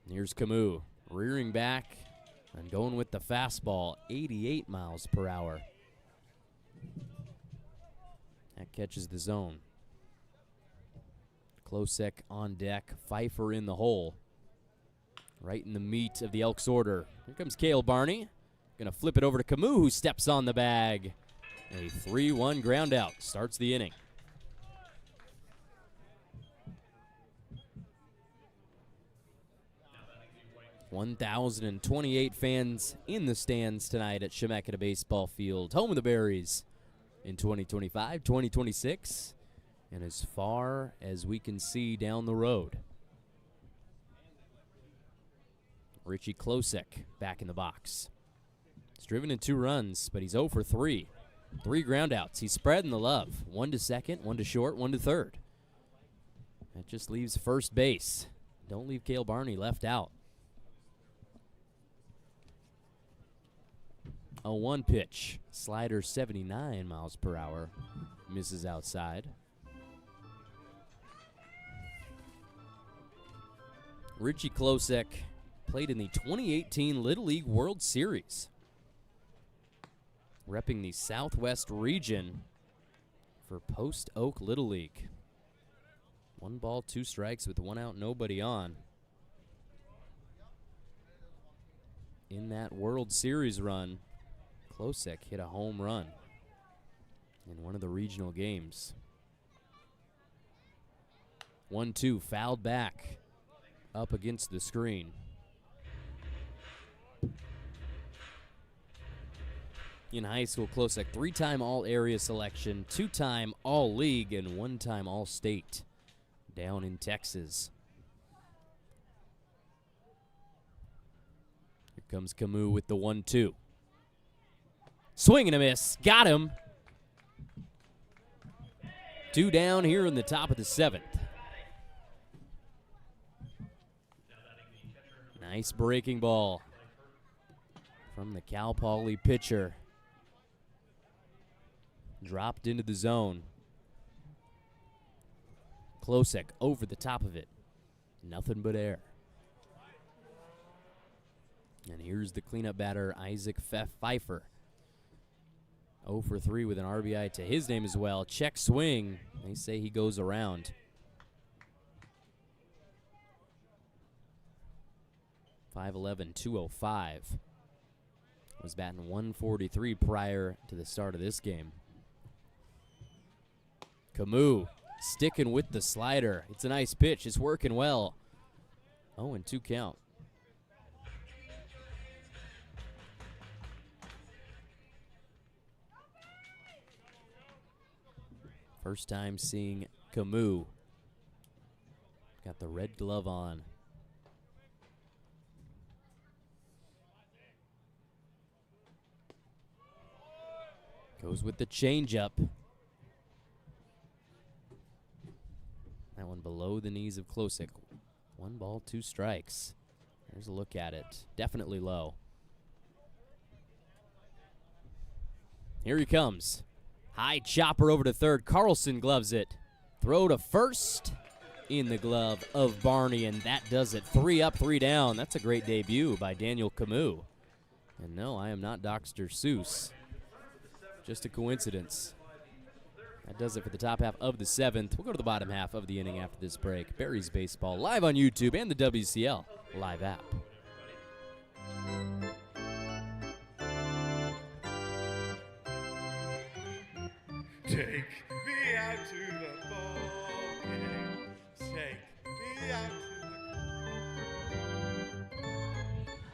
And here's Camus, rearing back and going with the fastball, 88 miles per hour. That catches the zone. Klosek on deck, Pfeiffer in the hole. Right in the meat of the Elks order. Here comes Cale Barney. Gonna flip it over to Camus, who steps on the bag. A 3-1 ground out, starts the inning. 1,028 fans in the stands tonight at Chemeketa Baseball Field, home of the Berries in 2025, 2026, and as far as we can see down the road. Richie Klosek back in the box. He's driven in 2 runs, but he's 0 for 3. 3 groundouts. He's spreading the love. 1 to second, 1 to short, 1 to third. That just leaves first base. Don't leave Cale Barney left out. A 1 pitch. Slider 79 miles per hour. Misses outside. Richie Klosek played in the 2018 Little League World Series, repping the Southwest region for Post Oak Little League. 1 ball, 2 strikes with 1 out, nobody on. In that World Series run, Klosek hit a home run in one of the regional games. 1-2, fouled back up against the screen. In high school, Klosek 3-time All-Area selection, 2-time All-League, and 1-time All-State down in Texas. Here comes Camus with the 1-2. Swing and a miss. Got him. 2 down here in the top of the 7th. Nice breaking ball from the Cal Poly pitcher. Dropped into the zone. Klosek over the top of it. Nothing but air. And here's the cleanup batter, Isaac Pfeiffer. 0 for 3 with an RBI to his name as well. Check swing. They say he goes around. 5'11", 205. Was batting 143 prior to the start of this game. Camus sticking with the slider. It's a nice pitch. It's working well. 0-2 count. First time seeing Camus. Got the red glove on. Goes with the changeup. That one below the knees of Klosek. 1 ball, 2 strikes. There's a look at it. Definitely low. Here he comes. High chopper over to third. Carlson gloves it. Throw to first in the glove of Barney, and that does it. 3 up, 3 down. That's a great debut by Daniel Camus. And no, I am not Dr. Seuss. Just a coincidence. That does it for the top half of the 7th. We'll go to the bottom half of the inning after this break. Berries Baseball live on YouTube and the WCL live app. Take me out to the ball game. Take me out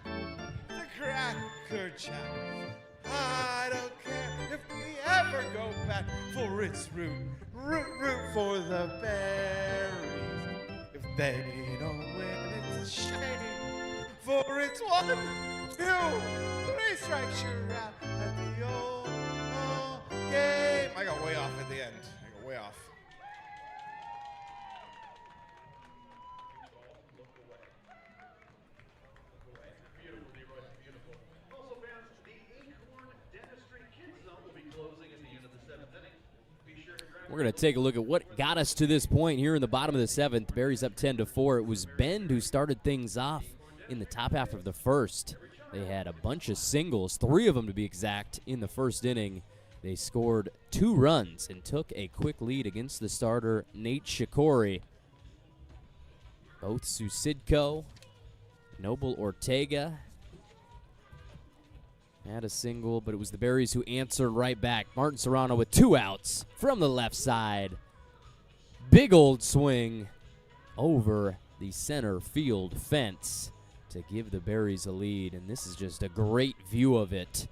to the Cracker Jack. I don't care if we ever go back, for it's root for the Berries. If they don't win, it's a shame, for it's 1, 2, 3 strikes, you're out at the old game. I got way off at the end. I got way off. We're going to take a look at what got us to this point here in the bottom of the 7th. Berries up 10-4. It was Bend who started things off in the top half of the 1st. They had a bunch of singles, 3 of them to be exact, in the 1st inning. They scored 2 runs and took a quick lead against the starter, Nate Shikori. Both Susidko, Noble Ortega had a single, but it was the Berries who answered right back. Martin Serrano with 2 outs from the left side. Big old swing over the center field fence to give the Berries a lead, and this is just a great view of it.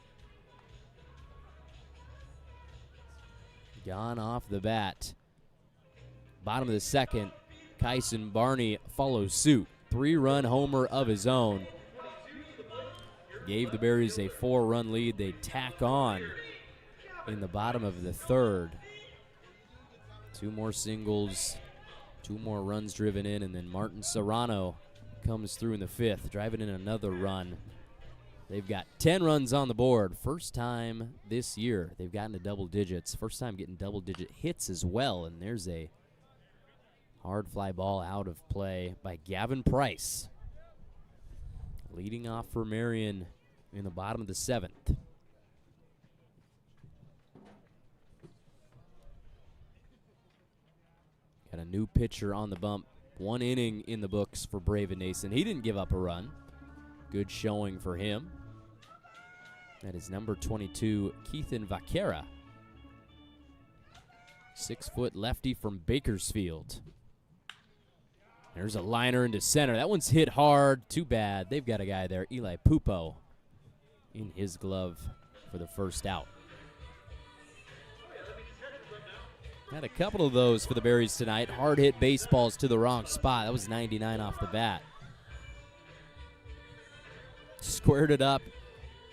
Gone off the bat. Bottom of the second, Kyson Barney follows suit. 3-run homer of his own. Gave the Berries a 4-run lead. They tack on in the bottom of the third. 2 more singles, 2 more runs driven in, and then Martin Serrano comes through in the 5th, driving in another run. They've got 10 runs on the board. First time this year they've gotten to double digits. First time getting double-digit hits as well, and there's a hard fly ball out of play by Gavin Price. Leading off for Marion in the bottom of the 7th. Got a new pitcher on the bump. 1 inning in the books for Braven Nason. He didn't give up a run. Good showing for him. That is number 22, Keithan Vaquera. 6-foot lefty from Bakersfield. There's a liner into center. That one's hit hard. Too bad. They've got a guy there, Eli Pupo, in his glove for the first out. Had a couple of those for the Berries tonight. Hard hit baseballs to the wrong spot. That was 99 off the bat. Squared it up,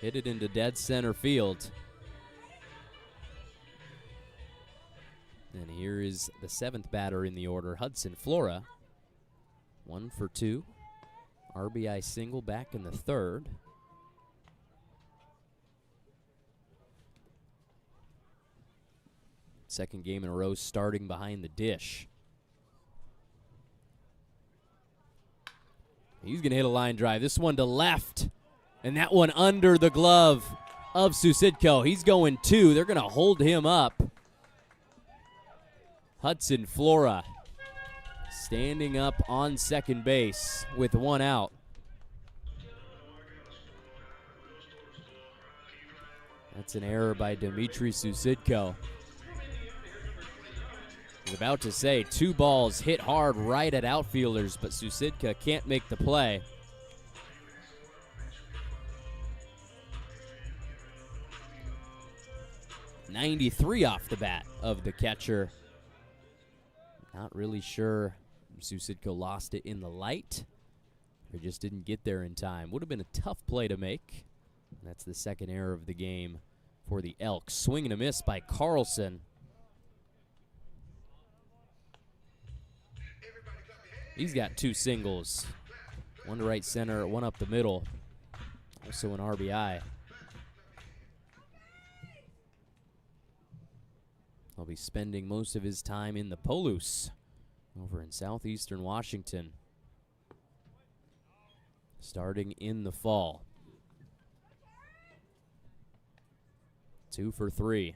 hit it into dead center field. And here is the 7th batter in the order, Hudson Flora. 1 for 2. RBI single back in the 3rd. Second game in a row starting behind the dish. He's going to hit a line drive. This one to left. And that one under the glove of Susidko. He's going 2. They're going to hold him up. Hudson Flora standing up on second base with 1 out. That's an error by Dimitri Susidko. I was about to say 2 balls hit hard right at outfielders, but Susidka can't make the play. .93 off the bat of the catcher. Not really sure if Susidko lost it in the light or just didn't get there in time. Would have been a tough play to make. That's the second error of the game for the Elks. Swing and a miss by Carlson. He's got 2 singles. 1 to right center, 1 up the middle. Also an RBI. He'll be spending most of his time in the Polouse over in southeastern Washington, starting in the fall. 2 for 3.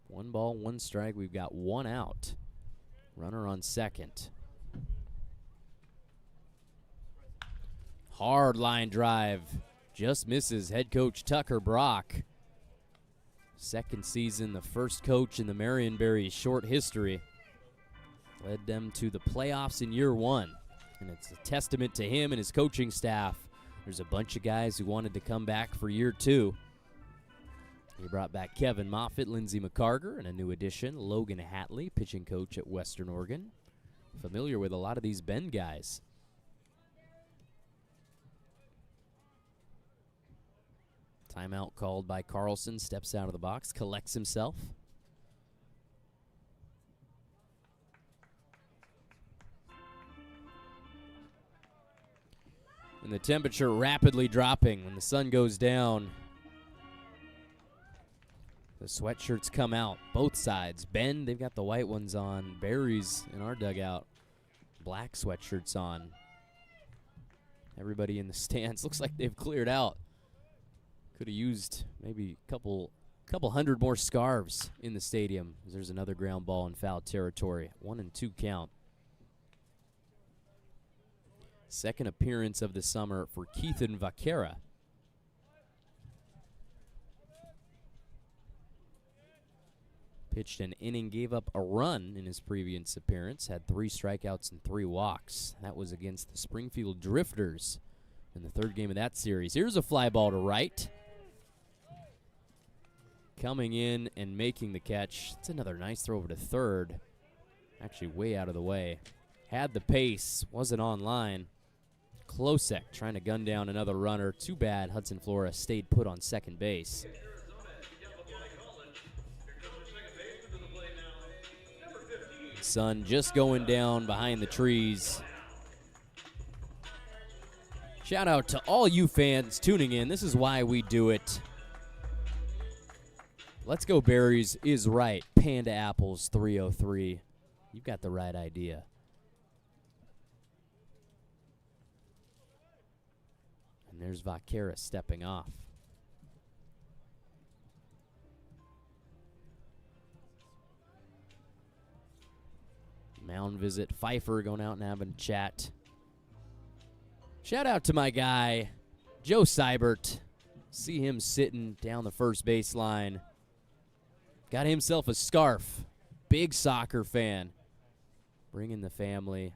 One ball, 1 strike. We've got 1 out. Runner on second. Hard line drive. Just misses head coach Tucker Brock. Second season, the first coach in the Marion Berries short history. Led them to the playoffs in year 1. And it's a testament to him and his coaching staff. There's a bunch of guys who wanted to come back for year 2. He brought back Kevin Moffitt, Lindsey McCarger, and a new addition, Logan Hatley, pitching coach at Western Oregon. Familiar with a lot of these Bend guys. Timeout called by Carlson, steps out of the box, collects himself. And the temperature rapidly dropping when the sun goes down. The sweatshirts come out, both sides. Bend, they've got the white ones on. Berries in our dugout, black sweatshirts on. Everybody in the stands looks like they've cleared out. Could have used maybe a couple hundred more scarves in the stadium. There's another ground ball in foul territory. 1-2 count. Second appearance of the summer for Keithan Vaquera. Pitched an inning, gave up a run in his previous appearance, had 3 strikeouts and 3 walks. That was against the Springfield Drifters in the 3rd game of that series. Here's a fly ball to right. Coming in and making the catch. It's another nice throw over to 3rd. Actually way out of the way. Had the pace, wasn't on line. Klosek trying to gun down another runner. Too bad Hudson Flora stayed put on 2nd base. Sun just going down behind the trees. Shout out to all you fans tuning in. This is why we do it. Let's Go Berries is right. Panda Apples 303. You've got the right idea. And there's Vaquera stepping off. Mound visit. Pfeiffer going out and having a chat. Shout out to my guy, Joe Seibert. See him sitting down the first baseline. Got himself a scarf. Big soccer fan. Bringing the family.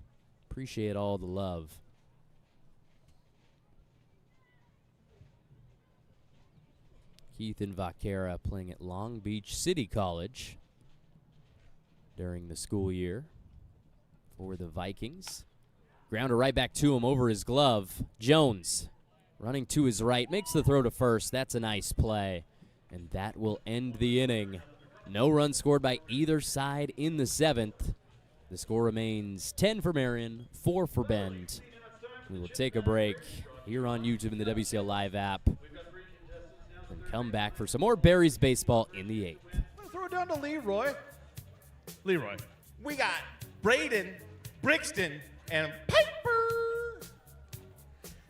Appreciate all the love. Keith and Vaquera playing at Long Beach City College during the school year for the Vikings. Grounder right back to him over his glove. Jones running to his right, makes the throw to first. That's a nice play, and that will end the inning. No runs scored by either side in the 7th. The score remains 10 for Marion, 4 for Bend. We will take a break here on YouTube and the WCL Live app and come back for some more Berries baseball in the 8th. Throw it down to Leroy. Leroy. We got Braden, Brixton, and Piper.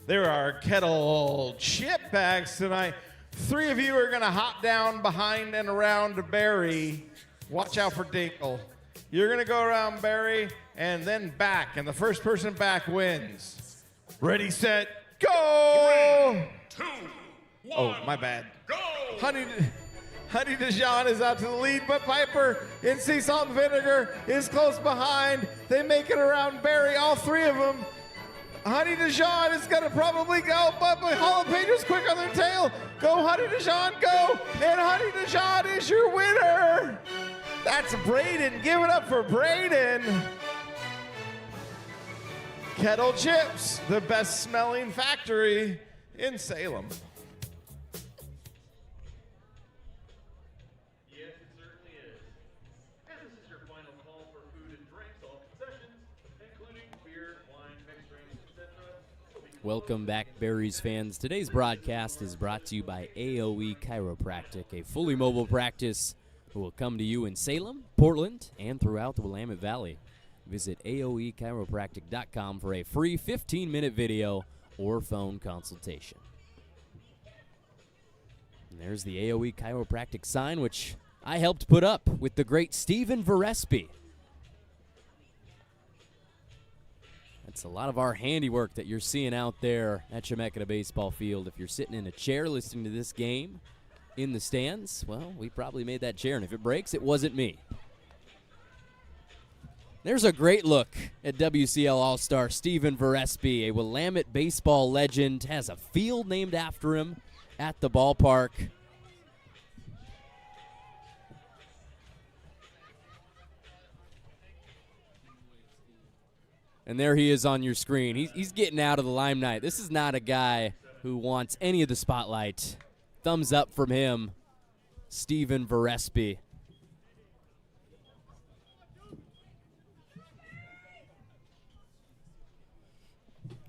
There are kettle chip bags tonight. 3 of you are going to hop down behind and around Barry. Watch out for Dinkle. You're going to go around Barry and then back, and the first person back wins. Ready, set, go! 3, 2, 1. Oh, my bad. Go! Honey DeJean is out to the lead, but Piper in sea salt and vinegar is close behind. They make it around Barry, all 3 of them. Honey DeJean is going to probably go, but Jalapenos quick on their tail. Go, Honey DeJean, go! And Honey DeJean is your winner. That's Braden. Give it up for Braden. Kettle Chips, the best smelling factory in Salem. Yes, it certainly is. And this is your final call for food and drinks, all concessions, including beer, wine, mixed drinks, etc. Welcome back, Berries fans. Today's broadcast is brought to you by AOE Chiropractic, a fully mobile practice who will come to you in Salem, Portland, and throughout the Willamette Valley. Visit aoechiropractic.com for a free 15-minute video or phone consultation. And there's the AOE Chiropractic sign, which I helped put up with the great Stephen Varespi. That's a lot of our handiwork that you're seeing out there at Chemeketa Baseball Field. If you're sitting in a chair listening to this game in the stands, well, we probably made that chair, and if it breaks, it wasn't me. There's a great look at WCL All-Star Stephen Varespi, a Willamette baseball legend, has a field named after him at the ballpark. And there he is on your screen. He's getting out of the limelight. This is not a guy who wants any of the spotlight. Thumbs up from him, Stephen Varespi.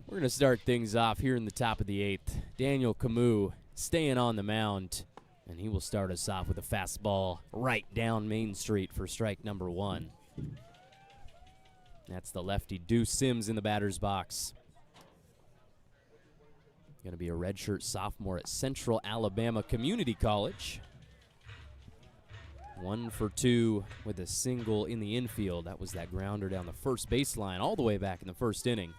We're going to start things off here in the top of the 8th. Daniel Camus staying on the mound, and he will start us off with a fastball right down Main Street for strike number 1. That's the lefty Deuce Sims in the batter's box. Going to be a redshirt sophomore at Central Alabama Community College. 1 for 2 with a single in the infield. That was that grounder down the first baseline all the way back in the first inning.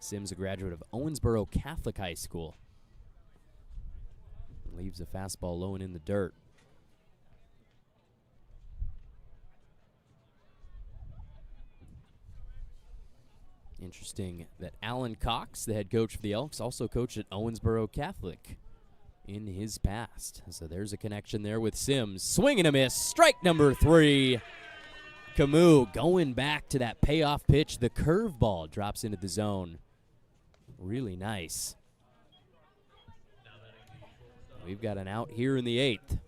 Sims, a graduate of Owensboro Catholic High School. Leaves a fastball low and in the dirt. Interesting that Alan Cox, the head coach for the Elks, also coached at Owensboro Catholic in his past. So there's a connection there with Sims. Swing and a miss. Strike number 3. Camus going back to that payoff pitch. The curveball drops into the zone. Really nice. We've got an out here in the 8th.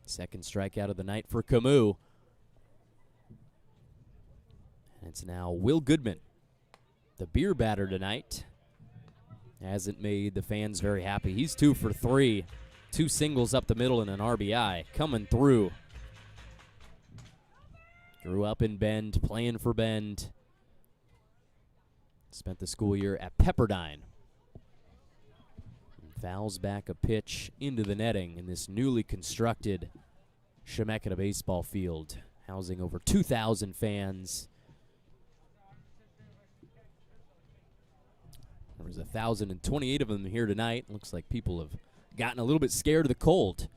Second strikeout of the night for Camus. And it's now Will Goodman, the beer batter tonight. Hasn't made the fans very happy. He's 2 for 3. 2 singles up the middle and an RBI coming through. Grew up in Bend, playing for Bend. Spent the school year at Pepperdine. Fouls back a pitch into the netting in this newly constructed Chemeketa baseball field, housing over 2,000 fans. There was 1,028 of them here tonight. Looks like people have gotten a little bit scared of the cold.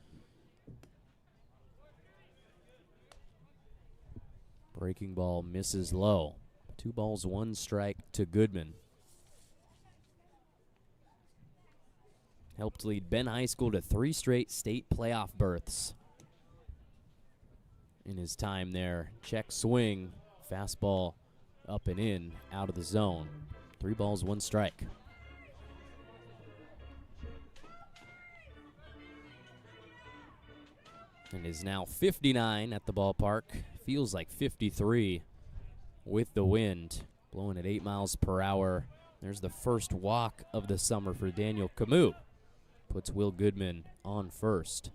Breaking ball misses low. 2 balls, 1 strike to Goodman. Helped lead Ben High School to 3 straight state playoff berths in his time there. Check swing, fastball up and in, out of the zone. 3 balls, 1 strike. And is now 59 at the ballpark. Feels like 53 with the wind blowing at 8 miles per hour. There's the first walk of the summer for Daniel Camus. Puts Will Goodman on first.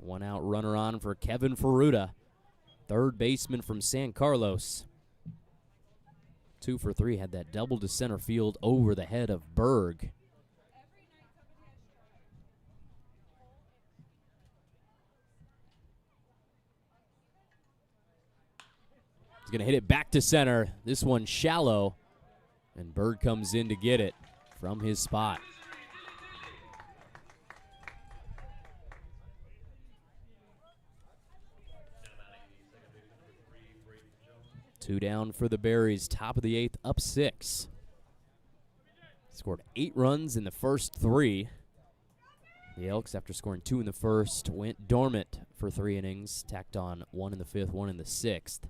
One out runner on for Kevin Ferruta, third baseman from San Carlos. 2 for 3, had that double to center field over the head of Berg. He's going to hit it back to center. This one shallow, and Berg comes in to get it from his spot. Two down for the Berries, top of the 8th, up 6. Scored 8 runs in the first 3. The Elks, after scoring 2 in the first, went dormant for 3 innings, tacked on 1 in the 5th, 1 in the 6th.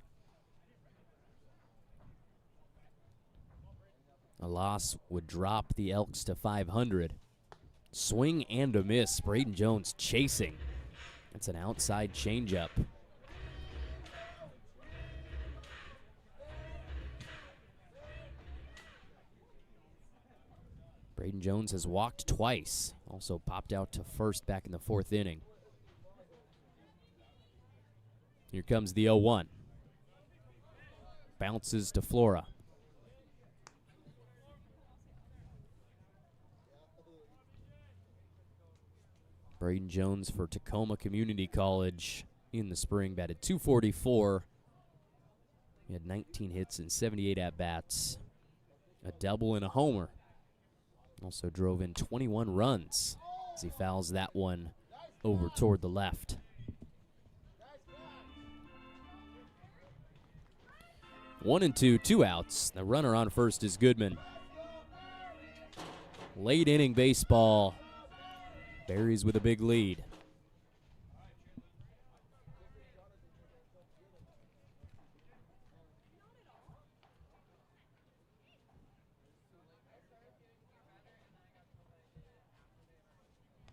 A loss would drop the Elks to 500. Swing and a miss. Braden Jones chasing. That's an outside changeup. Braden Jones has walked twice. Also popped out to first back in the 4th inning. Here comes the 0-1. Bounces to Flora. Braden Jones for Tacoma Community College in the spring batted .244. He had 19 hits and 78 at-bats. A double and a homer. Also drove in 21 runs as he fouls that one over toward the left. One and two, 2 outs. The runner on first is Goodman. Late inning baseball. Berries with a big lead.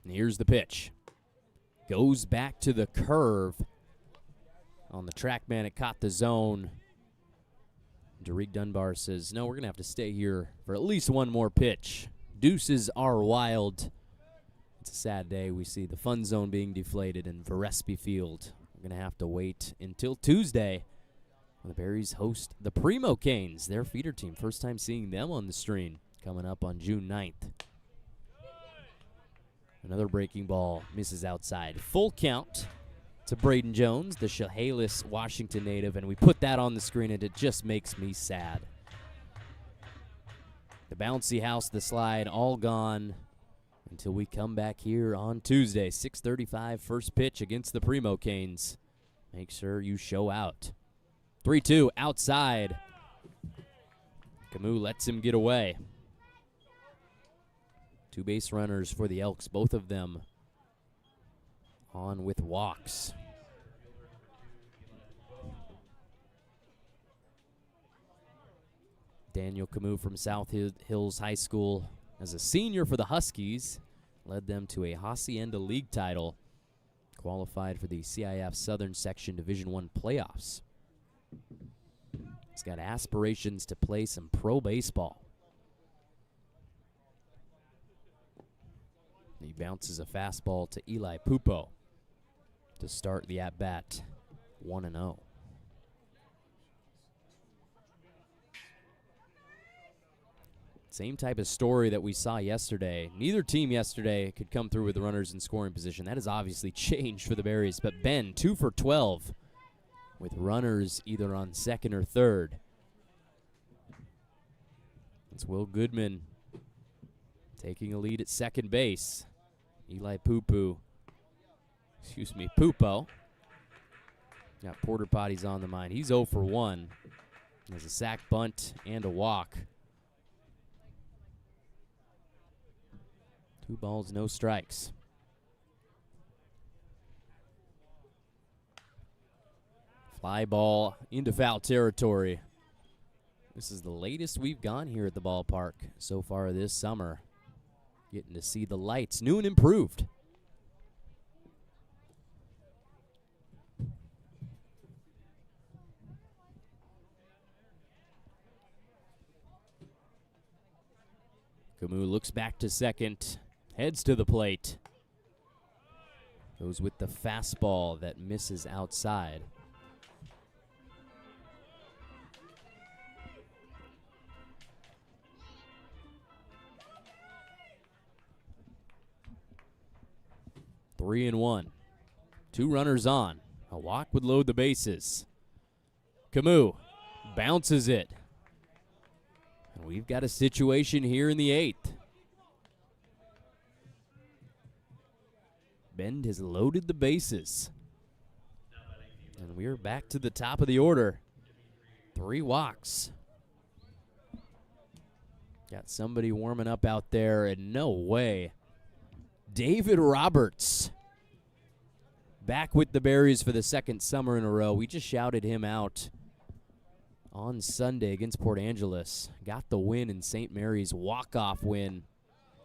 And here's the pitch. Goes back to the curve. On the track man, it caught the zone. Derek Dunbar says, no, we're going to have to stay here for at least one more pitch. Deuces are wild. It's a sad day. We see the fun zone being deflated in Verespi Field. We're going to have to wait until Tuesday when the Berries host the Primo Canes, their feeder team. First time seeing them on the screen coming up on June 9th. Another breaking ball misses outside. Full count. to Braden Jones, the Chehalis, Washington native, and we put that on the screen, and it just makes me sad. The bouncy house, the slide, all gone until we come back here on Tuesday, 6:35, first pitch against the Primo Canes. Make sure you show out. 3-2 outside. Camus lets him get away. 2 base runners for the Elks, both of them on with walks. Daniel Camus from South Hills High School, as a senior for the Huskies, led them to a Hacienda League title, qualified for the CIF Southern Section Division I playoffs. He's got aspirations to play some pro baseball. He bounces a fastball to Eli Pupo to start the at-bat, 1-0. Same type of story that we saw yesterday. Neither team yesterday could come through with the runners in scoring position. That has obviously changed for the Berries. But Ben, 2 for 12 with runners either on second or third. It's Will Goodman taking a lead at second base. Eli Pupo. Got Porter Potties on the mind. He's 0 for 1. There's a sac bunt and a walk. 2 balls, no strikes. Fly ball into foul territory. This is the latest we've gone here at the ballpark so far this summer. Getting to see the lights, new and improved. Camus looks back to second, heads to the plate. Goes with the fastball that misses outside. Three and 1. 2 runners on. A walk would load the bases. Camus bounces it. And we've got a situation here in the 8th. Bend has loaded the bases. And we're back to the top of the order. 3 walks. Got somebody warming up out there, and no way. David Roberts back with the Berries for the 2nd summer in a row. We just shouted him out on Sunday against Port Angeles. Got the win in St. Mary's, walk-off win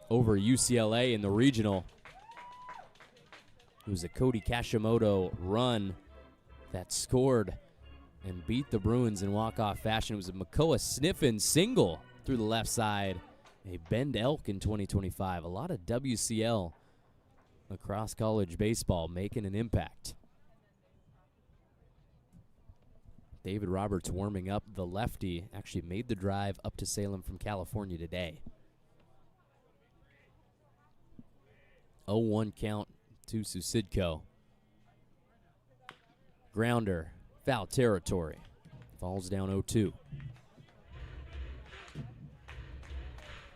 over UCLA in the regional. It was a Cody Kashimoto run that scored and beat the Bruins in walk-off fashion. It was a Makoa Sniffen single through the left side. A Bend Elk in 2025. A lot of WCL across college baseball making an impact. David Roberts warming up, the lefty. Actually made the drive up to Salem from California today. 0-1 count to Susidko. Grounder, foul territory. Falls down 0-2.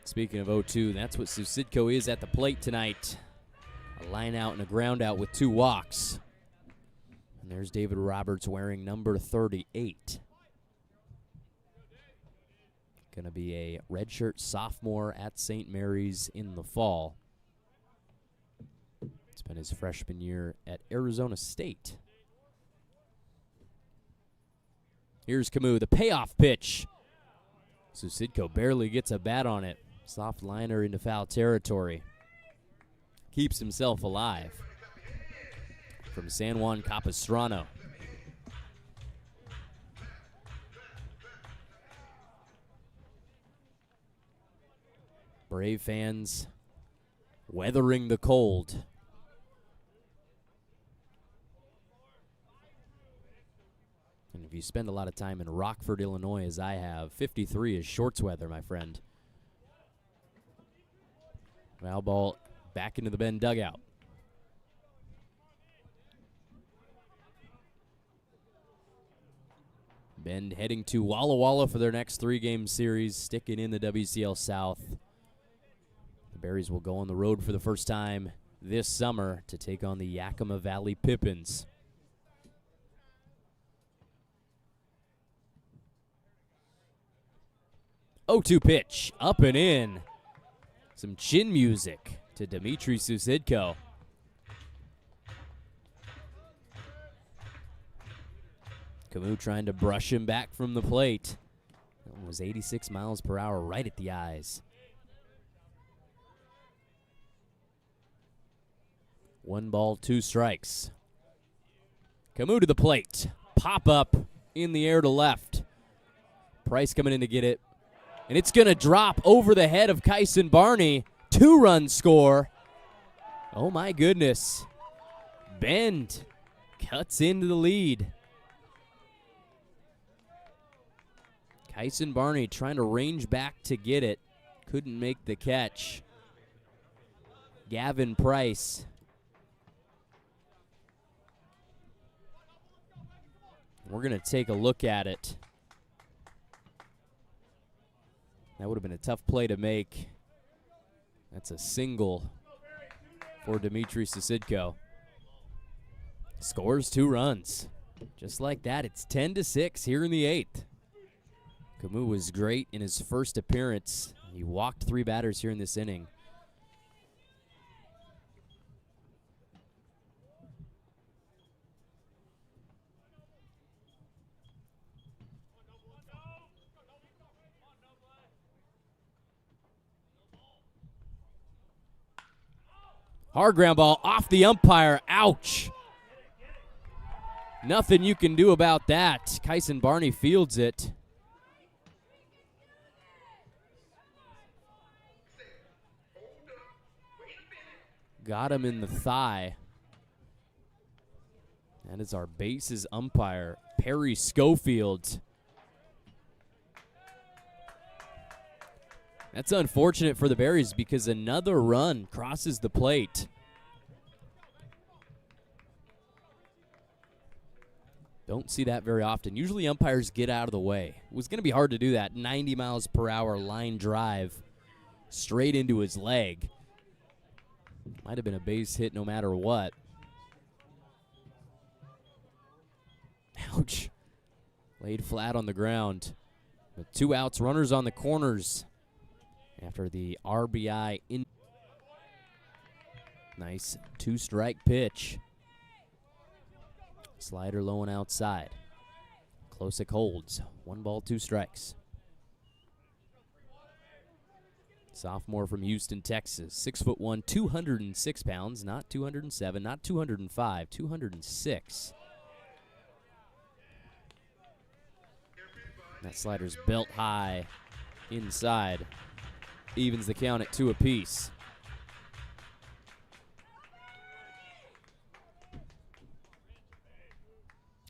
Speaking of 0-2, that's what Susidko is at the plate tonight. A line out and a ground out with 2 walks. And there's David Roberts wearing number 38. Going to be a redshirt sophomore at St. Mary's in the fall. It's been his freshman year at Arizona State. Here's Camus, the payoff pitch. Susidko barely gets a bat on it. Soft liner into foul territory. Keeps himself alive. From San Juan Capistrano. Brave fans weathering the cold. And if you spend a lot of time in Rockford, Illinois, as I have, 53 is shorts weather, my friend. Foul ball back into the Bend dugout. Bend heading to Walla Walla for their next 3-game series, sticking in the WCL South. The Berries will go on the road for the first time this summer to take on the Yakima Valley Pippins. 0-2 pitch, up and in. Some chin music to Dmitry Susidko. Camus trying to brush him back from the plate. That one was 86 miles per hour right at the eyes. 1 ball, 2 strikes. Camus to the plate. Pop up in the air to left. Price coming in to get it. And it's going to drop over the head of Kyson Barney. 2-run score. Oh, my goodness. Bend cuts into the lead. Kyson Barney trying to range back to get it. Couldn't make the catch. Gavin Price. We're going to take a look at it. That would have been a tough play to make. That's a single for Dmitry Susidko. Scores 2 runs. Just like that, it's 10-6 here in the 8th. Camus was great in his first appearance. He walked 3 batters here in this inning. Hard ground ball off the umpire. Ouch. Nothing you can do about that. Kyson Barney fields it. Got him in the thigh. That is our bases umpire, Perry Schofield. That's unfortunate for the Berries because another run crosses the plate. Don't see that very often. Usually umpires get out of the way. It was going to be hard to do that. 90 miles per hour line drive straight into his leg. Might have been a base hit no matter what. Ouch. Laid flat on the ground. With 2 outs, runners on the corners. After the RBI in. Nice 2-strike pitch. Slider low and outside. Klosik holds. 1 ball, 2 strikes. Sophomore from Houston, Texas. 6'1", 206 pounds. Not 207, not 205, 206. That slider's belt high inside. Evens the count at 2 apiece.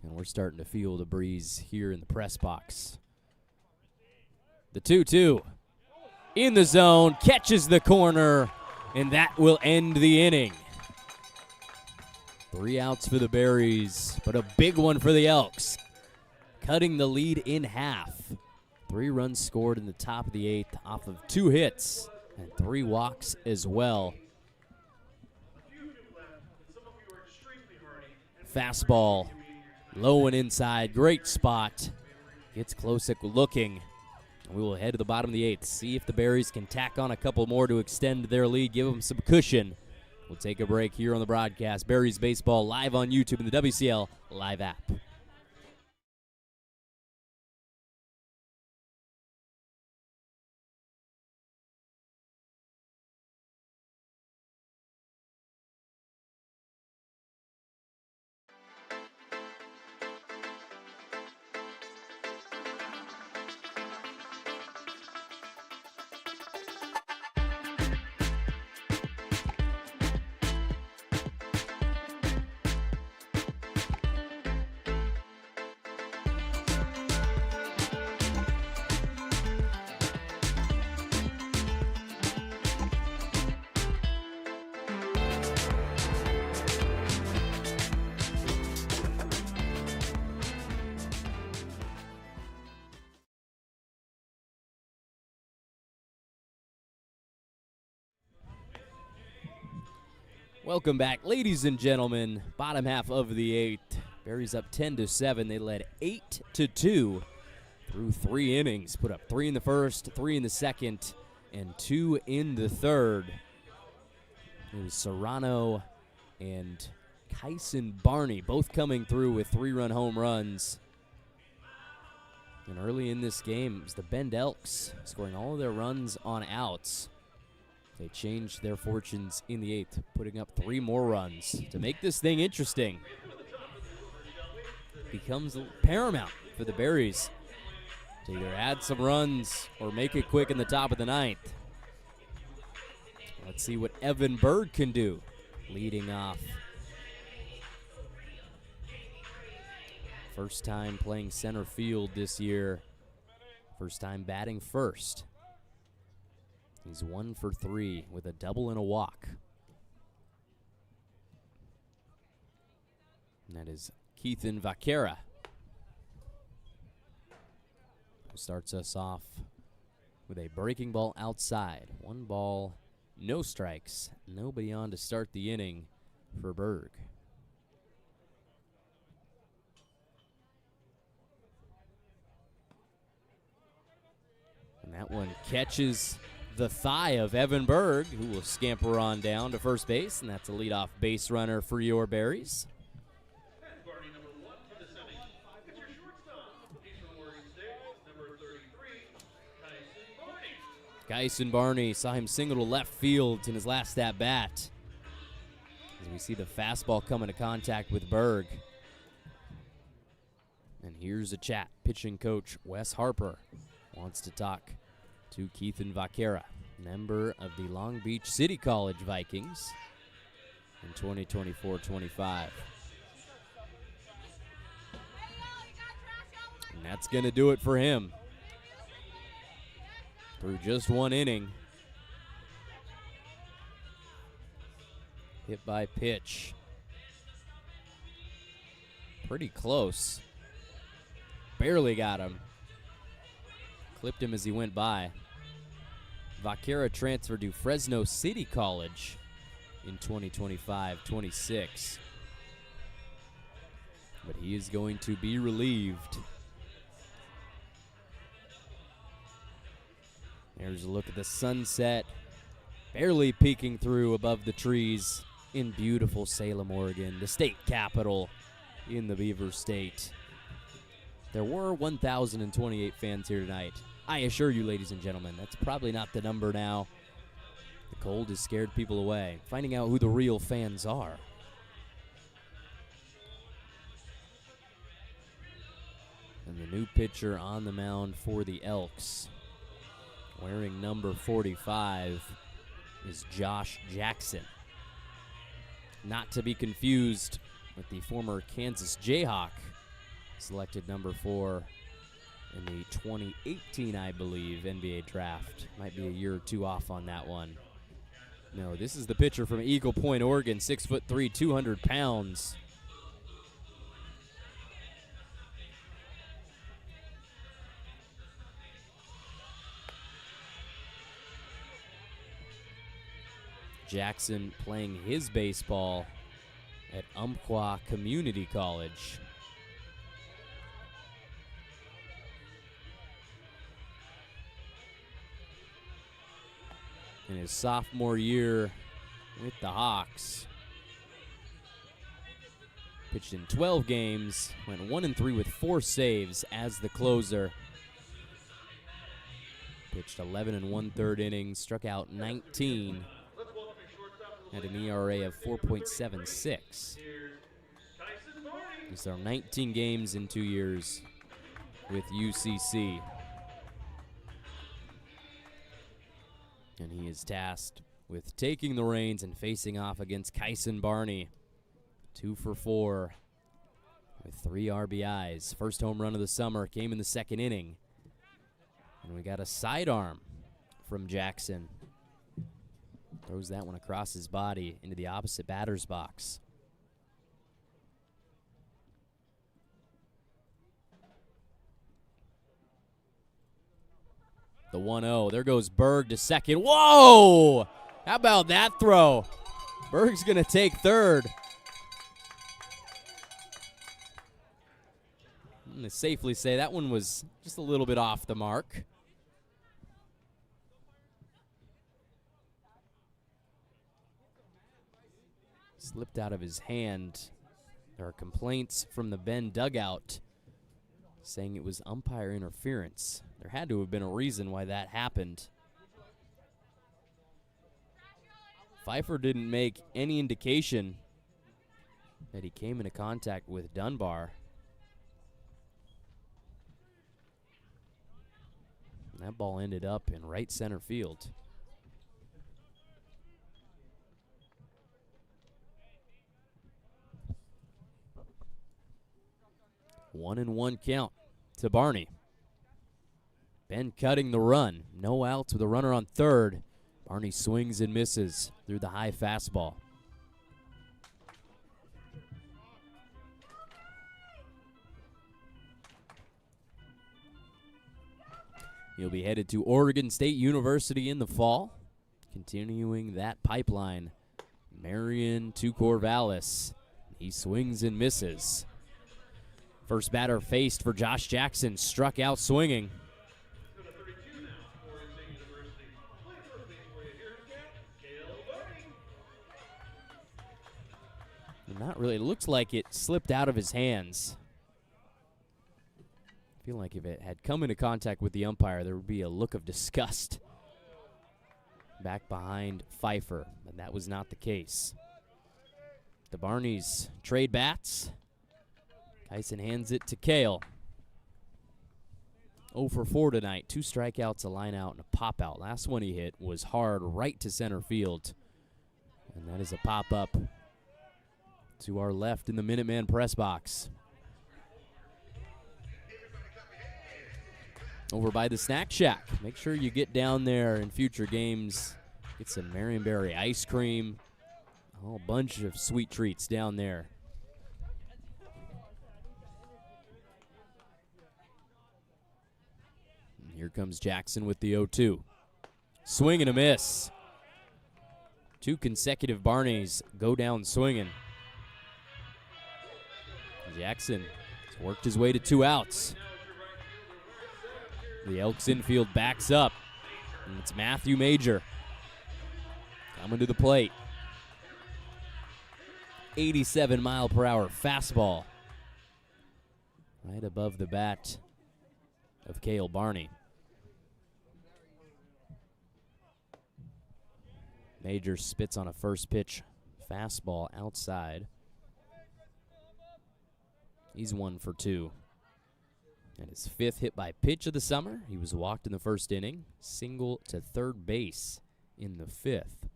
And we're starting to feel the breeze here in the press box. The 2-2 in the zone, catches the corner, and that will end the inning. 3 outs for the Berries, but a big one for the Elks, cutting the lead in half. 3 runs scored in the top of the 8th off of 2 hits and 3 walks as well. Fastball, low and inside, great spot. Gets Klosik looking. We will head to the bottom of the 8th, see if the Berries can tack on a couple more to extend their lead, give them some cushion. We'll take a break here on the broadcast. Berries Baseball live on YouTube and the WCL Live app. Welcome back, ladies and gentlemen. Bottom half of the 8th. Berries up 10-7. They led 8-2 through 3 innings. Put up 3 in the first, 3 in the second, and 2 in the third. It was Serrano and Kyson Barney both coming through with 3-run home runs. And early in this game, it was the Bend Elks scoring all of their runs on outs. They changed their fortunes in the 8th, putting up 3 more runs to make this thing interesting. It becomes paramount for the Berries to either add some runs or make it quick in the top of the 9th. Let's see what Evan Berg can do leading off. First time playing center field this year. First time batting first. He's 1 for 3 with a double and a walk. And that is Keithan Vaquera, who starts us off with a breaking ball outside. 1 ball, no strikes. Nobody on to start the inning for Berg. And that one catches the thigh of Evan Berg, who will scamper on down to first base, and that's a leadoff base runner for your Berries. And Barney, number 1 for the Senate. It's your shortstop. He's from Oregon State, number 33, Kyson Barney. Kyson Barney saw him single to left field in his last at-bat. As we see the fastball come into contact with Berg. And here's a chat. Pitching coach Wes Harper wants to talk to Keithan Vaquera, member of the Long Beach City College Vikings in 2024-25. And that's going to do it for him. Through just 1 inning. Hit by pitch. Pretty close. Barely got him. Clipped him as he went by. Vaquera transferred to Fresno City College in 2025-26. But he is going to be relieved. There's a look at the sunset, barely peeking through above the trees in beautiful Salem, Oregon, the state capital in the Beaver State. There were 1,028 fans here tonight. I assure you, ladies and gentlemen, that's probably not the number now. The cold has scared people away. Finding out who the real fans are. And the new pitcher on the mound for the Elks, wearing number 45, is Josh Jackson. Not to be confused with the former Kansas Jayhawk, selected number 4 in the 2018, I believe, NBA draft. Might be a year or 2 off on that one. No, this is the pitcher from Eagle Point, Oregon, 6'3", 200 pounds. Jackson playing his baseball at Umpqua Community College. In his sophomore year with the Hawks. Pitched in 12 games, went 1-3 with 4 saves as the closer. Pitched 11 1/3 innings, struck out 19, had an ERA of 4.76. These are 19 games in 2 years with UCC. And he is tasked with taking the reins and facing off against Kyson Barney. 2 for 4 with 3 RBIs. First home run of the summer came in the 2nd inning. And we got a sidearm from Jackson. Throws that one across his body into the opposite batter's box. The 1-0. There goes Berg to second. Whoa! How about that throw? Berg's going to take third. I'm going to safely say that one was just a little bit off the mark. Slipped out of his hand. There are complaints from the Bend dugout saying it was umpire interference. There had to have been a reason why that happened. Pfeiffer didn't make any indication that he came into contact with Dunbar. And that ball ended up in right center field. One and one count to Barney. Ben cutting the run. No outs with a runner on third. Barney swings and misses through the high fastball. He'll be headed to Oregon State University in the fall, continuing that pipeline. Marion to Corvallis. He swings and misses. First batter faced for Josh Jackson, struck out swinging. Not really. It looks like it slipped out of his hands. I feel like if it had come into contact with the umpire, there would be a look of disgust back behind Pfeiffer, and that was not the case. The Barneys trade bats. Kyson hands it to Kale. 0 for 4 tonight. 2 strikeouts, a line out, and a pop out. Last one he hit was hard right to center field. And that is a pop up to our left in the Minuteman press box. Over by the Snack Shack. Make sure you get down there in future games. Get some Marion Berry ice cream. A whole bunch of sweet treats down there. And here comes Jackson with the 0-2. Swing and a miss. 2 consecutive Barneys go down swinging. Jackson has worked his way to 2 outs. The Elks infield backs up, and it's Matthew Major coming to the plate. 87-mile-per-hour fastball right above the bat of Cale Barney. Major spits on a first pitch fastball outside. He's 1 for 2. And his 5th hit by pitch of the summer. He was walked in the first inning. Single to third base in the 5th.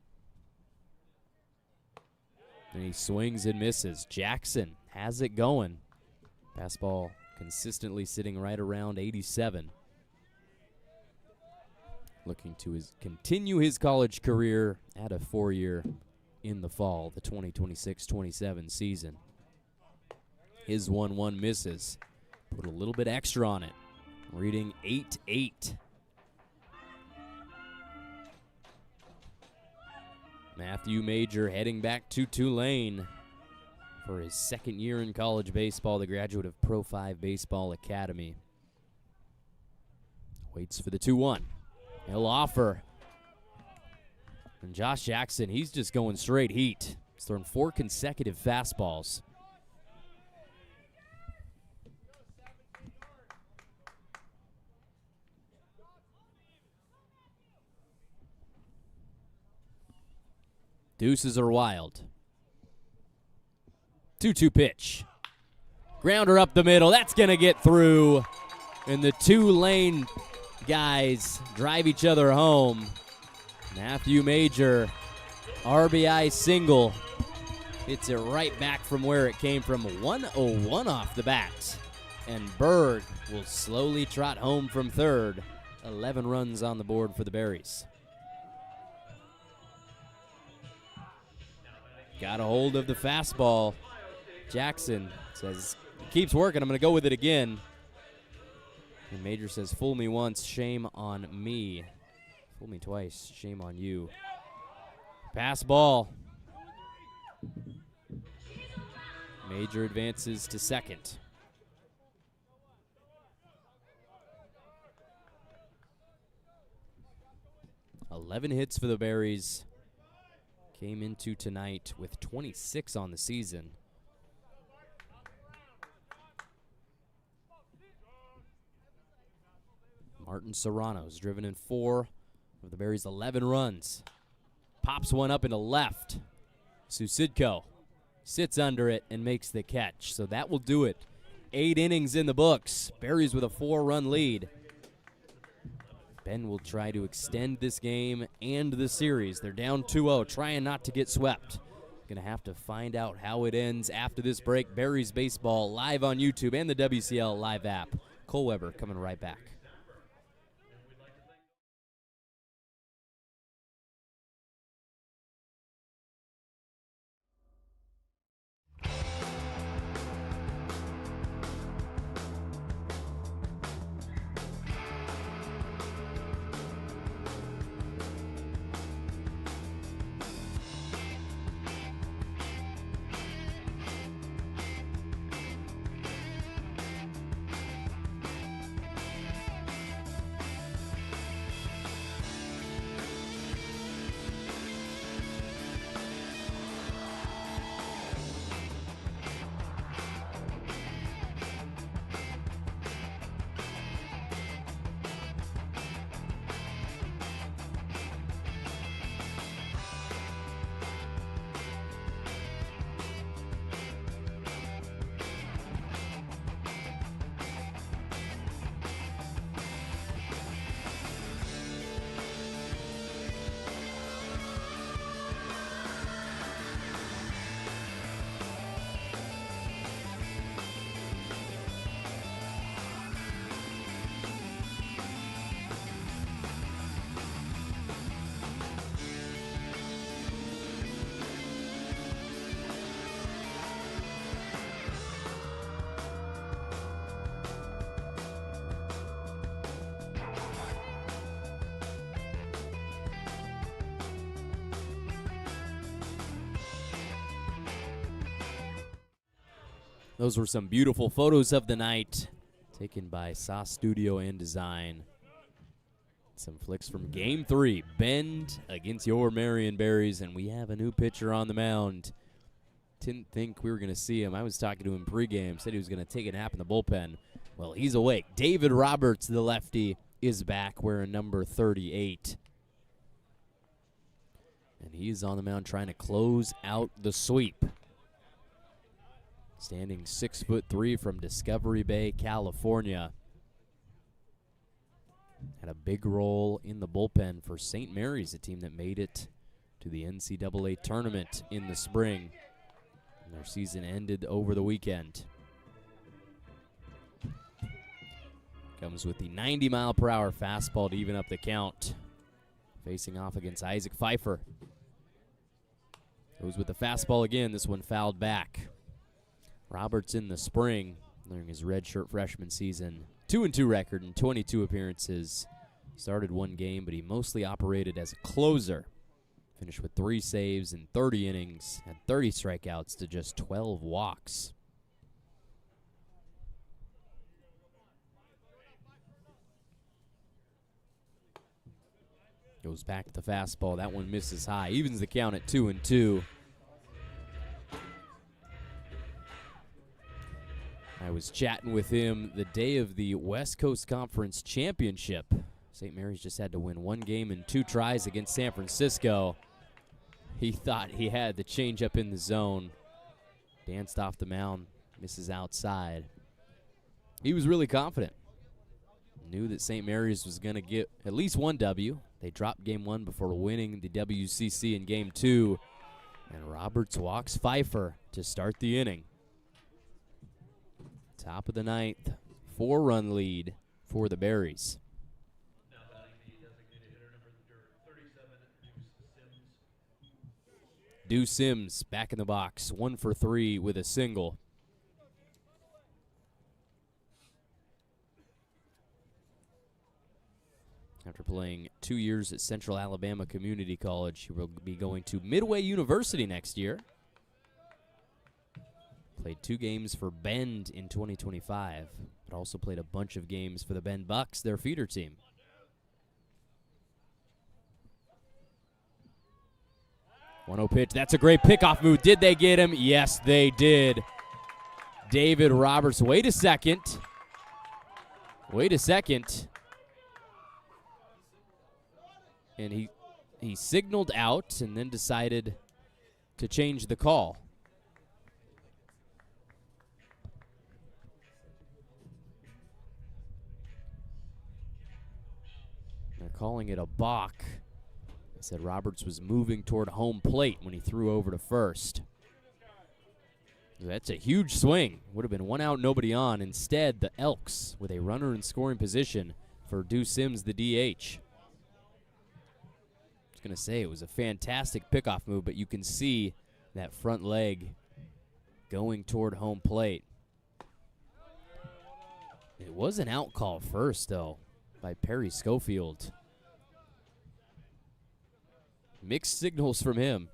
And he swings and misses. Jackson has it going. Fastball consistently sitting right around 87. Looking to continue his college career at a 4-year in the fall, the 2026-27 season. His 1-1 misses. Put a little bit extra on it. Reading 8-8. Matthew Major heading back to Tulane for his 2nd year in college baseball, the graduate of Pro 5 Baseball Academy. Waits for the 2-1. He'll offer. And Josh Jackson, he's just going straight heat. He's thrown 4 consecutive fastballs. Deuces are wild. 2-2 pitch. Grounder up the middle. That's going to get through. And the Tulane guys drive each other home. Matthew Major, RBI single. Hits it right back from where it came from. 101 off the bat. And Berg will slowly trot home from third. 11 runs on the board for the Berries. Got a hold of the fastball. Jackson says, keeps working, I'm going to go with it again. And Major says, fool me once, shame on me. Fool me twice, shame on you. Pass ball. Major advances to second. "11 hits for the Berries. Came into tonight with 26 on the season. Martin Serrano's driven in 4 of the Berries' 11 runs. Pops one up into left. Susidko sits under it and makes the catch. So that will do it. 8 innings in the books. Berries with a 4-run lead. Ben will try to extend this game and the series. They're down 2-0, trying not to get swept. Going to have to find out how it ends after this break. Berries baseball live on YouTube and the WCL live app. Cole Weber coming right back. Those were some beautiful photos of the night taken by Sauce Studio and Design. Some flicks from Game 3, Bend against your Marion Berries, and we have a new pitcher on the mound. Didn't think we were going to see him. I was talking to him pregame, said he was going to take a nap in the bullpen. Well, he's awake. David Roberts, the lefty, is back wearing number 38. And he's on the mound trying to close out the sweep. Standing 6'3" from Discovery Bay, California. Had a big role in the bullpen for St. Mary's, a team that made it to the NCAA tournament in the spring. And their season ended over the weekend. Comes with the 90-mile-per-hour fastball to even up the count. Facing off against Isaac Pfeiffer. Goes with the fastball again. This one fouled back. Roberts in the spring during his redshirt freshman season. 2-2 record in 22 appearances. Started one game, but he mostly operated as a closer. Finished with 3 saves in 30 innings. Had 30 strikeouts to just 12 walks. Goes back to the fastball. That one misses high. Evens the count at 2-2. I was chatting with him the day of the West Coast Conference Championship. St. Mary's just had to win 1 game in 2 tries against San Francisco. He thought he had the changeup in the zone. Danced off the mound, misses outside. He was really confident. Knew that St. Mary's was going to get at least 1 W. They dropped game 1 before winning the WCC in game 2. And Roberts walks Pfeiffer to start the inning. Top of the 9th, 4-run lead for the Berries. Now batting the designated hitter number 37, Deuce Sims. Deuce Sims back in the box, 1 for 3 with a single. After playing 2 years at Central Alabama Community College, he will be going to Midway University next year. Played 2 games for Bend in 2025, but also played a bunch of games for the Bend Bucks, their feeder team. One-0 pitch. That's a great pickoff move. Did they get him? Yes, they did. David Roberts. Wait a second. Wait a second. And he signaled out and then decided to change the call. They're calling it a balk. They said Roberts was moving toward home plate when he threw over to first. That's a huge swing. Would have been 1 out, nobody on. Instead, the Elks with a runner in scoring position for Deuce Sims, the DH. I was going to say it was a fantastic pickoff move, but you can see that front leg going toward home plate. It was an out call first, though, by Perry Schofield. Mixed signals from him.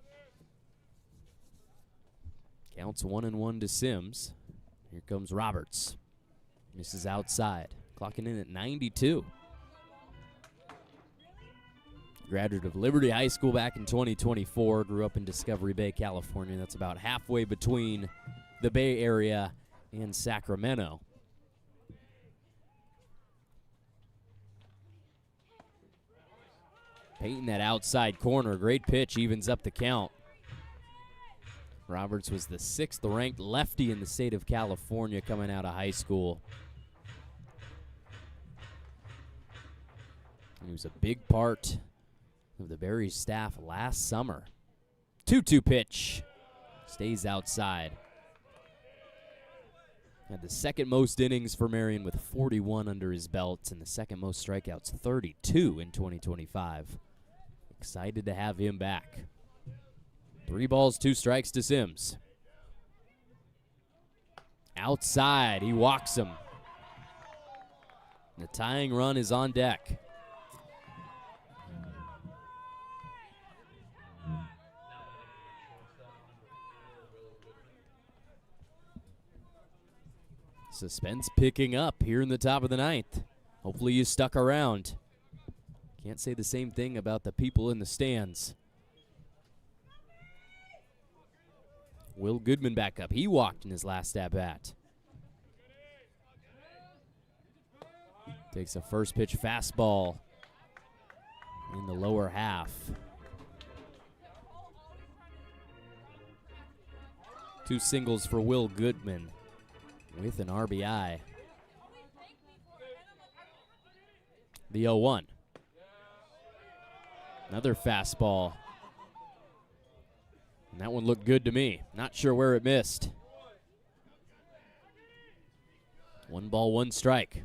Counts 1-1 to Sims. Here comes Roberts. Misses outside. Clocking in at 92. Graduate of Liberty High School back in 2024. Grew up in Discovery Bay, California. That's about halfway between the Bay Area and Sacramento. Painting that outside corner. Great pitch. Evens up the count. Roberts was the 6th ranked lefty in the state of California coming out of high school. He was a big part of the Berries staff last summer. 2-2 pitch. Stays outside. Had the 2nd most innings for Marion with 41 under his belt and the 2nd most strikeouts, 32 in 2025. Excited to have him back. 3 balls, 2 strikes to Sims. Outside, he walks him. The tying run is on deck. Suspense picking up here in the top of the 9th. Hopefully you stuck around. Can't say the same thing about the people in the stands. Will Goodman back up. He walked in his last at-bat. Takes a first pitch fastball in the lower half. 2 singles for Will Goodman with an RBI. The 0-1. Another fastball. And that one looked good to me. Not sure where it missed. 1 ball, 1 strike.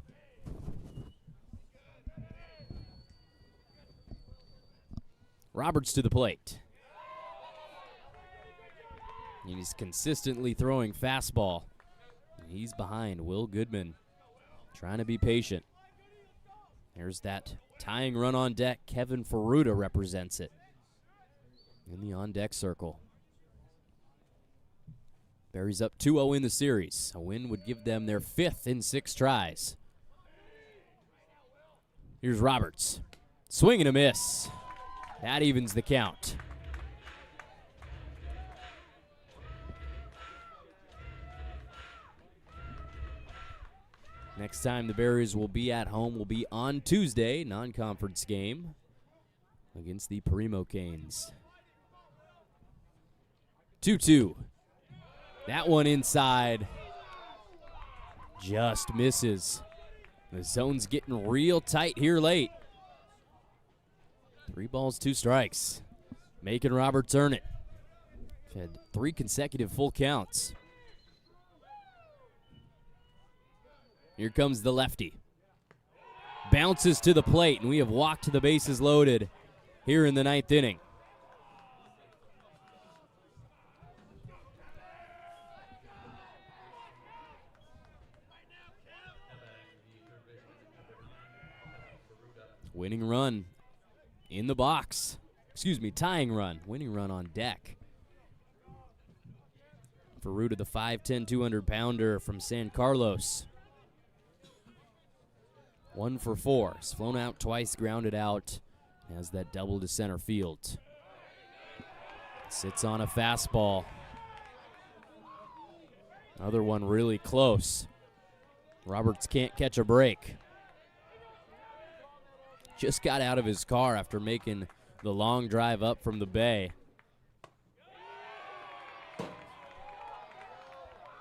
Roberts to the plate. He's consistently throwing fastball. He's behind Will Goodman, trying to be patient. There's that tying run on deck. Kevin Ferruta represents it in the on-deck circle. Berries up 2-0 in the series. A win would give them their 5th in 6 tries. Here's Roberts. Swing and a miss. That evens the count. Next time the Berries will be at home will be on Tuesday, non-conference game against the Primo Canes. 2-2. That one inside just misses. The zone's getting real tight here late. 3 balls, 2 strikes. Making Roberts earn it. Had 3 consecutive full counts. Here comes the lefty. Bounces to the plate, and we have walked to the bases loaded here in the 9th inning. Winning run in the box. Excuse me, tying run. Winning run on deck Ferruta, the 5'10", 200-pounder from San Carlos. 1 for 4. He's flown out twice, grounded out. Has that double to center field. Sits on a fastball. Another one really close. Roberts can't catch a break. Just got out of his car after making the long drive up from the bay.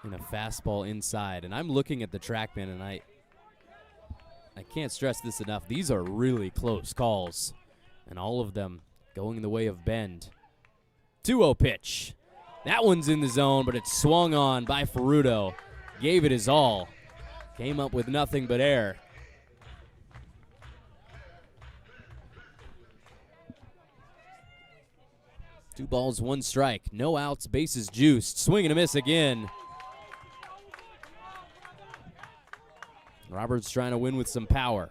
And a fastball inside. And I'm looking at the TrackMan, and I can't stress this enough. These are really close calls, and all of them going the way of Bend. 2-0 pitch. That one's in the zone, but it's swung on by Ferruta. Gave it his all. Came up with nothing but air. Two balls, one strike. No outs, bases juiced. Swing and a miss again. Roberts trying to win with some power.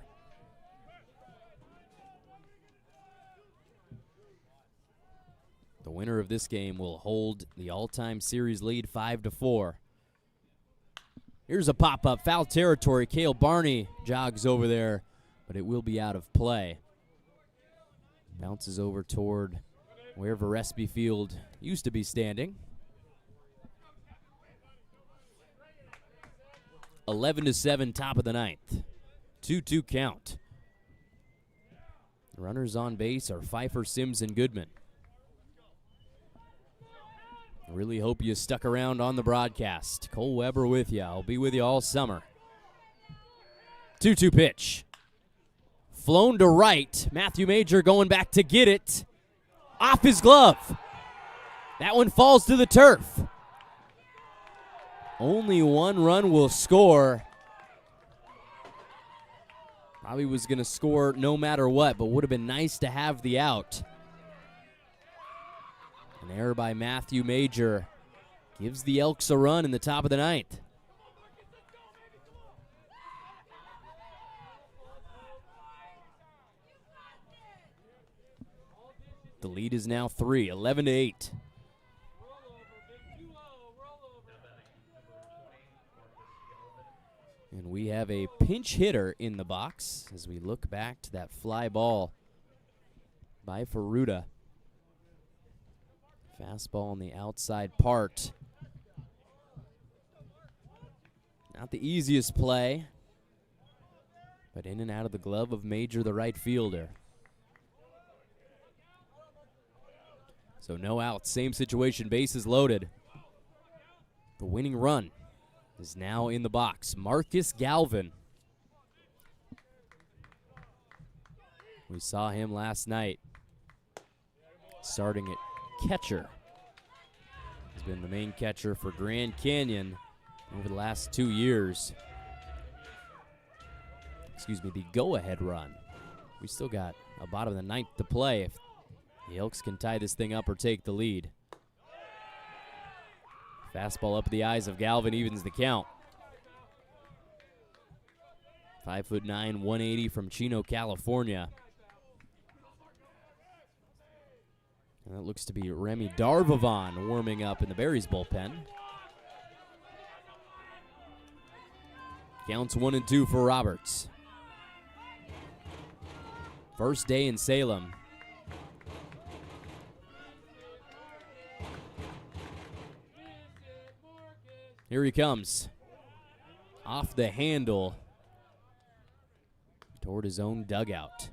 The winner of this game will hold the all-time series lead 5-4. Here's a pop-up, foul territory. Cale Barney jogs over there, but it will be out of play. Bounces over toward where Varespi Field used to be standing. 11-7, top of the ninth. 2-2 count. Runners on base are Pfeiffer, Sims, and Goodman. I really hope you stuck around on the broadcast. Cole Weber with you. I'll be with you all summer. 2-2 pitch. Flown to right. Matthew Major going back to get it. Off his glove. That one falls to the turf. Only one run will score. Probably was going to score no matter what, but would have been nice to have the out. An error by Matthew Major gives the Elks a run in the top of the ninth. The lead is now 3, 11-8. And we have a pinch hitter in the box as we look back to that fly ball by Ferruta. Fastball on the outside part. Not the easiest play, but in and out of the glove of Major, the right fielder. So no outs, same situation, bases loaded. The winning run is now in the box. Marcus Galvin. We saw him last night starting at catcher. He's been the main catcher for Grand Canyon over the last 2 years. Excuse me, the go-ahead run. We still got a bottom of the ninth to play if the Elks can tie this thing up or take the lead. Fastball up the eyes of Galvin evens the count. 5'9", 180 from Chino, California. And that looks to be Remy Darvavon warming up in the Berries bullpen. Counts 1-2 for Roberts. First day in Salem. Here he comes. Off the handle toward his own dugout.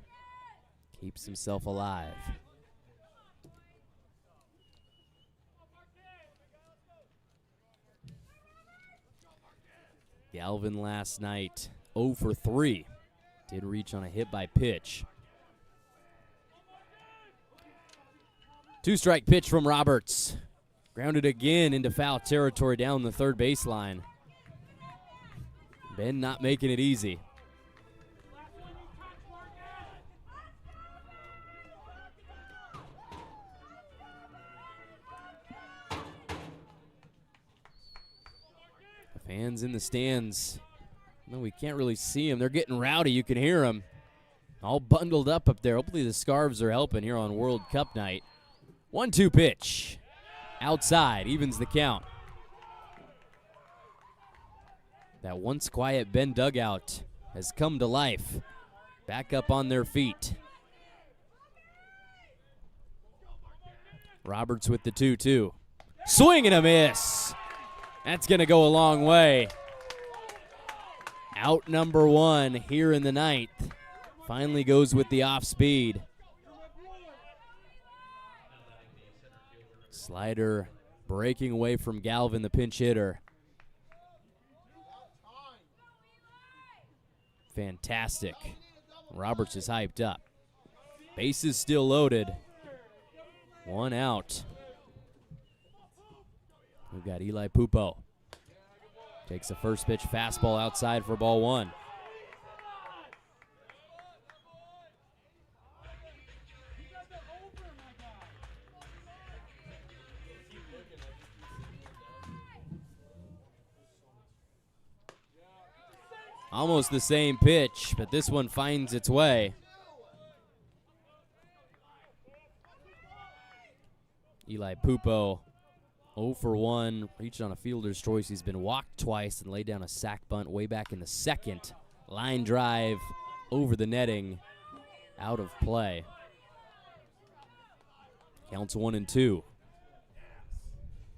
Keeps himself alive. Galvin last night, 0 for 3. Did reach on a hit by pitch. 2-strike pitch from Roberts. Grounded again into foul territory down the third baseline. Ben not making it easy. The fans in the stands, no, we can't really see them. They're getting rowdy. You can hear them. All bundled up there. Hopefully the scarves are helping here on World Cup night. 1-2 pitch. Outside, evens the count. That once quiet Bend dugout has come to life. Back up on their feet. Roberts with the 2-2. Swing and a miss. That's going to go a long way. Out number 1 here in the 9th. Finally goes with the off speed. Slider breaking away from Galvin, the pinch hitter. Fantastic. Roberts is hyped up. Bases still loaded. 1 out. We've got Eli Pupo. Takes a first pitch fastball outside for ball 1. Almost the same pitch, but this one finds its way. Eli Pupo 0 for 1, reached on a fielder's choice. He's been walked twice and laid down a sac bunt way back in the 2nd. Line drive over the netting, out of play. Counts 1-2.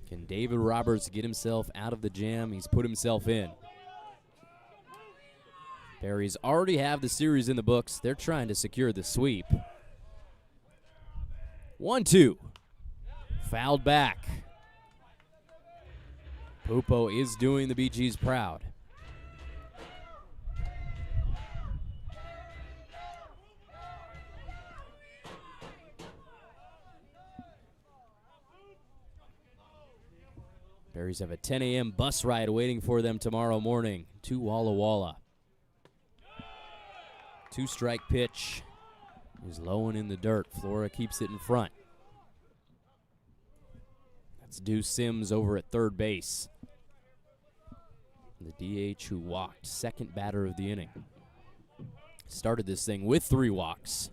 Can David Roberts get himself out of the jam he's put himself in? Berries already have the series in the books. They're trying to secure the sweep. 1-2. Fouled back. Pupo is doing the BGs proud. Berries have a 10 a.m. bus ride waiting for them tomorrow morning to Walla Walla. 2-strike pitch is low and in the dirt. Flora keeps it in front. That's Deuce Sims over at third base. The DH who walked, second batter of the inning. Started this thing with 3 walks.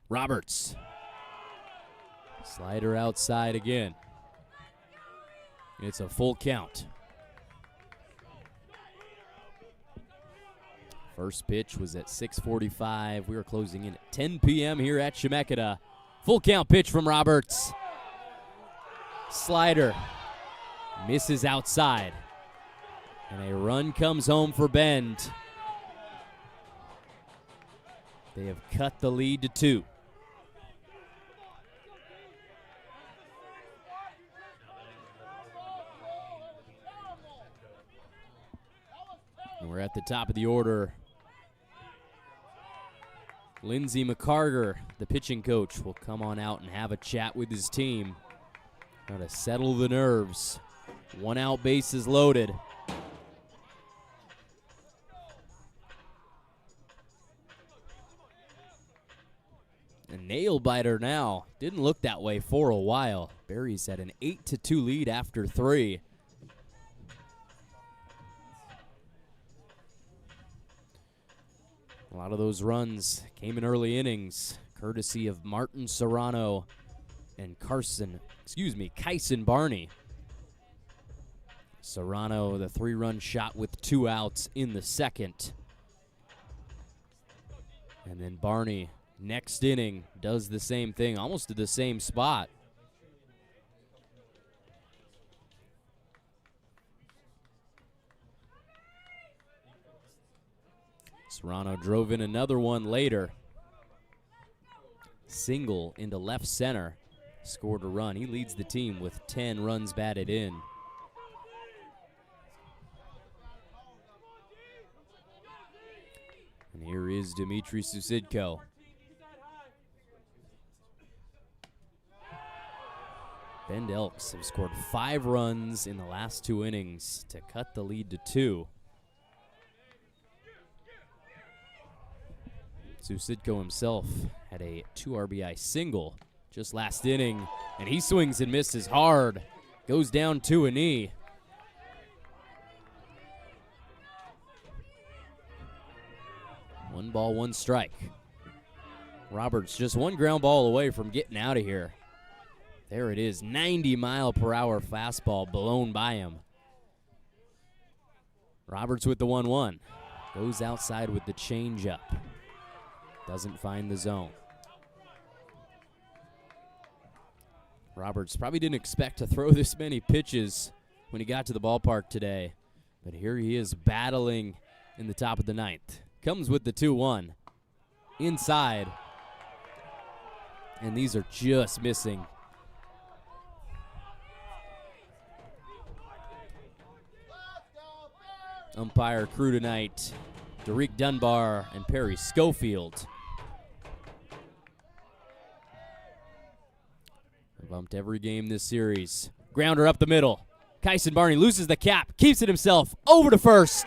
Roberts. Slider outside again. It's a full count. First pitch was at 6:45. We are closing in at 10 p.m. here at Chemeketa. Full count pitch from Roberts. Slider misses outside. And a run comes home for Bend. They have cut the lead to 2. And we're at the top of the order. Lindsey McCarter, the pitching coach, will come on out and have a chat with his team. Now to settle the nerves. 1 out, bases loaded. A nail biter now. Didn't look that way for a while. Berries had an 8-2 lead after 3. A lot of those runs came in early innings, courtesy of Martin Serrano and Kyson Barney. Serrano, the 3-run shot with 2 outs in the 2nd. And then Barney, next inning, does the same thing, almost to the same spot. Serrano drove in another one later. Single into left center. Scored a run. He leads the team with 10 runs batted in. And here is Dmitry Susidko. Bend Elks have scored 5 runs in the last 2 innings to cut the lead to 2. Susidko himself had a 2 RBI single just last inning, and he swings and misses hard. Goes down to a knee. One ball, 1 strike. Roberts just 1 ground ball away from getting out of here. There it is, 90-mile-per-hour fastball blown by him. Roberts with the 1-1. Goes outside with the changeup. Doesn't find the zone. Roberts probably didn't expect to throw this many pitches when he got to the ballpark today. But here he is battling in the top of the ninth. Comes with the 2-1. Inside. And these are just missing. Umpire crew tonight, Derek Dunbar and Perry Schofield. Bumped every game this series. Grounder up the middle. Kyson Barney loses the cap, keeps it himself, over to first.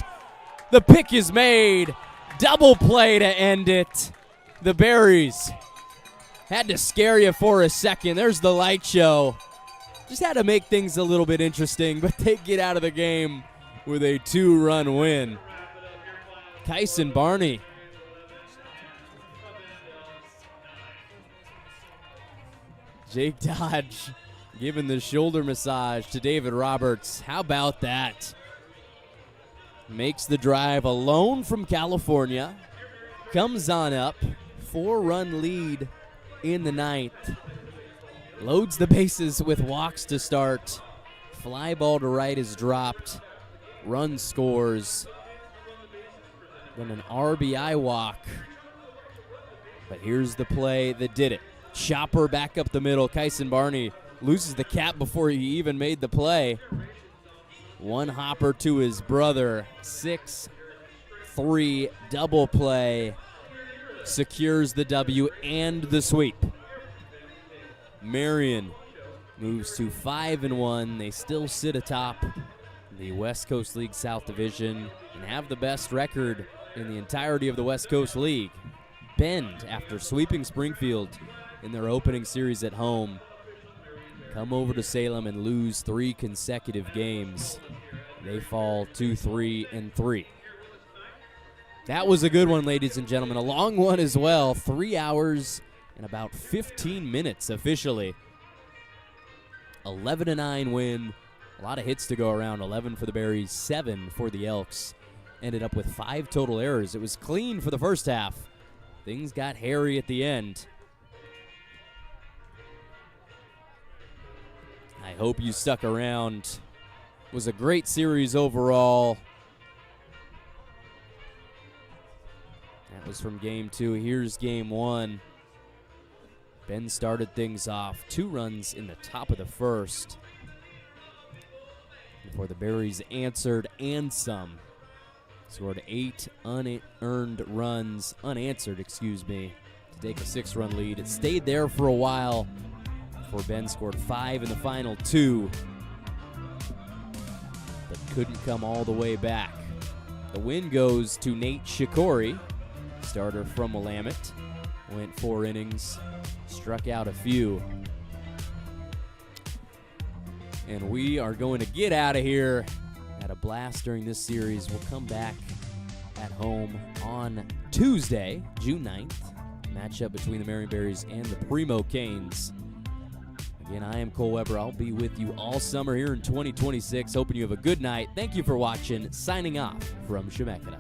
The pick is made. Double play to end it. The Berries had to scare you for a second. There's the light show. Just had to make things a little bit interesting, but they get out of the game with a 2-run win. Kyson Barney. Jake Dodge giving the shoulder massage to David Roberts. How about that? Makes the drive alone from California. Comes on up. 4-run lead in the ninth. Loads the bases with walks to start. Fly ball to right is dropped. Run scores. Then an RBI walk. But here's the play that did it. Chopper back up the middle. Kyson Barney loses the cap before he even made the play. One hopper to his brother. 6-3 double play. Secures the W and the sweep. Marion moves to 5-1. They still sit atop the West Coast League South Division and have the best record in the entirety of the West Coast League. Bend, after sweeping Springfield in their opening series at home, come over to Salem and lose 3 consecutive games. They fall 2-3-3. That was a good one, ladies and gentlemen. A long one as well. 3 hours and about 15 minutes officially. 11-9 win. A lot of hits to go around. 11 for the Berries, 7 for the Elks. Ended up with 5 total errors. It was clean for the first half. Things got hairy at the end. I hope you stuck around. It was a great series overall. That was from game 2. Here's game 1. Ben started things off. 2 runs in the top of the first before the Berries answered and some. Scored 8 unanswered runs, to take a 6-run lead. It stayed there for a while before Ben scored 5 in the final 2, but couldn't come all the way back. The win goes to Nate Shikori, starter from Willamette. Went 4 innings, struck out a few. And we are going to get out of here. Had a blast during this series. We'll come back at home on Tuesday, June 9th. Matchup between the Marion Berries and the Primo Canes. Again, I am Cole Weber. I'll be with you all summer here in 2026. Hoping you have a good night. Thank you for watching. Signing off from Chemeketa.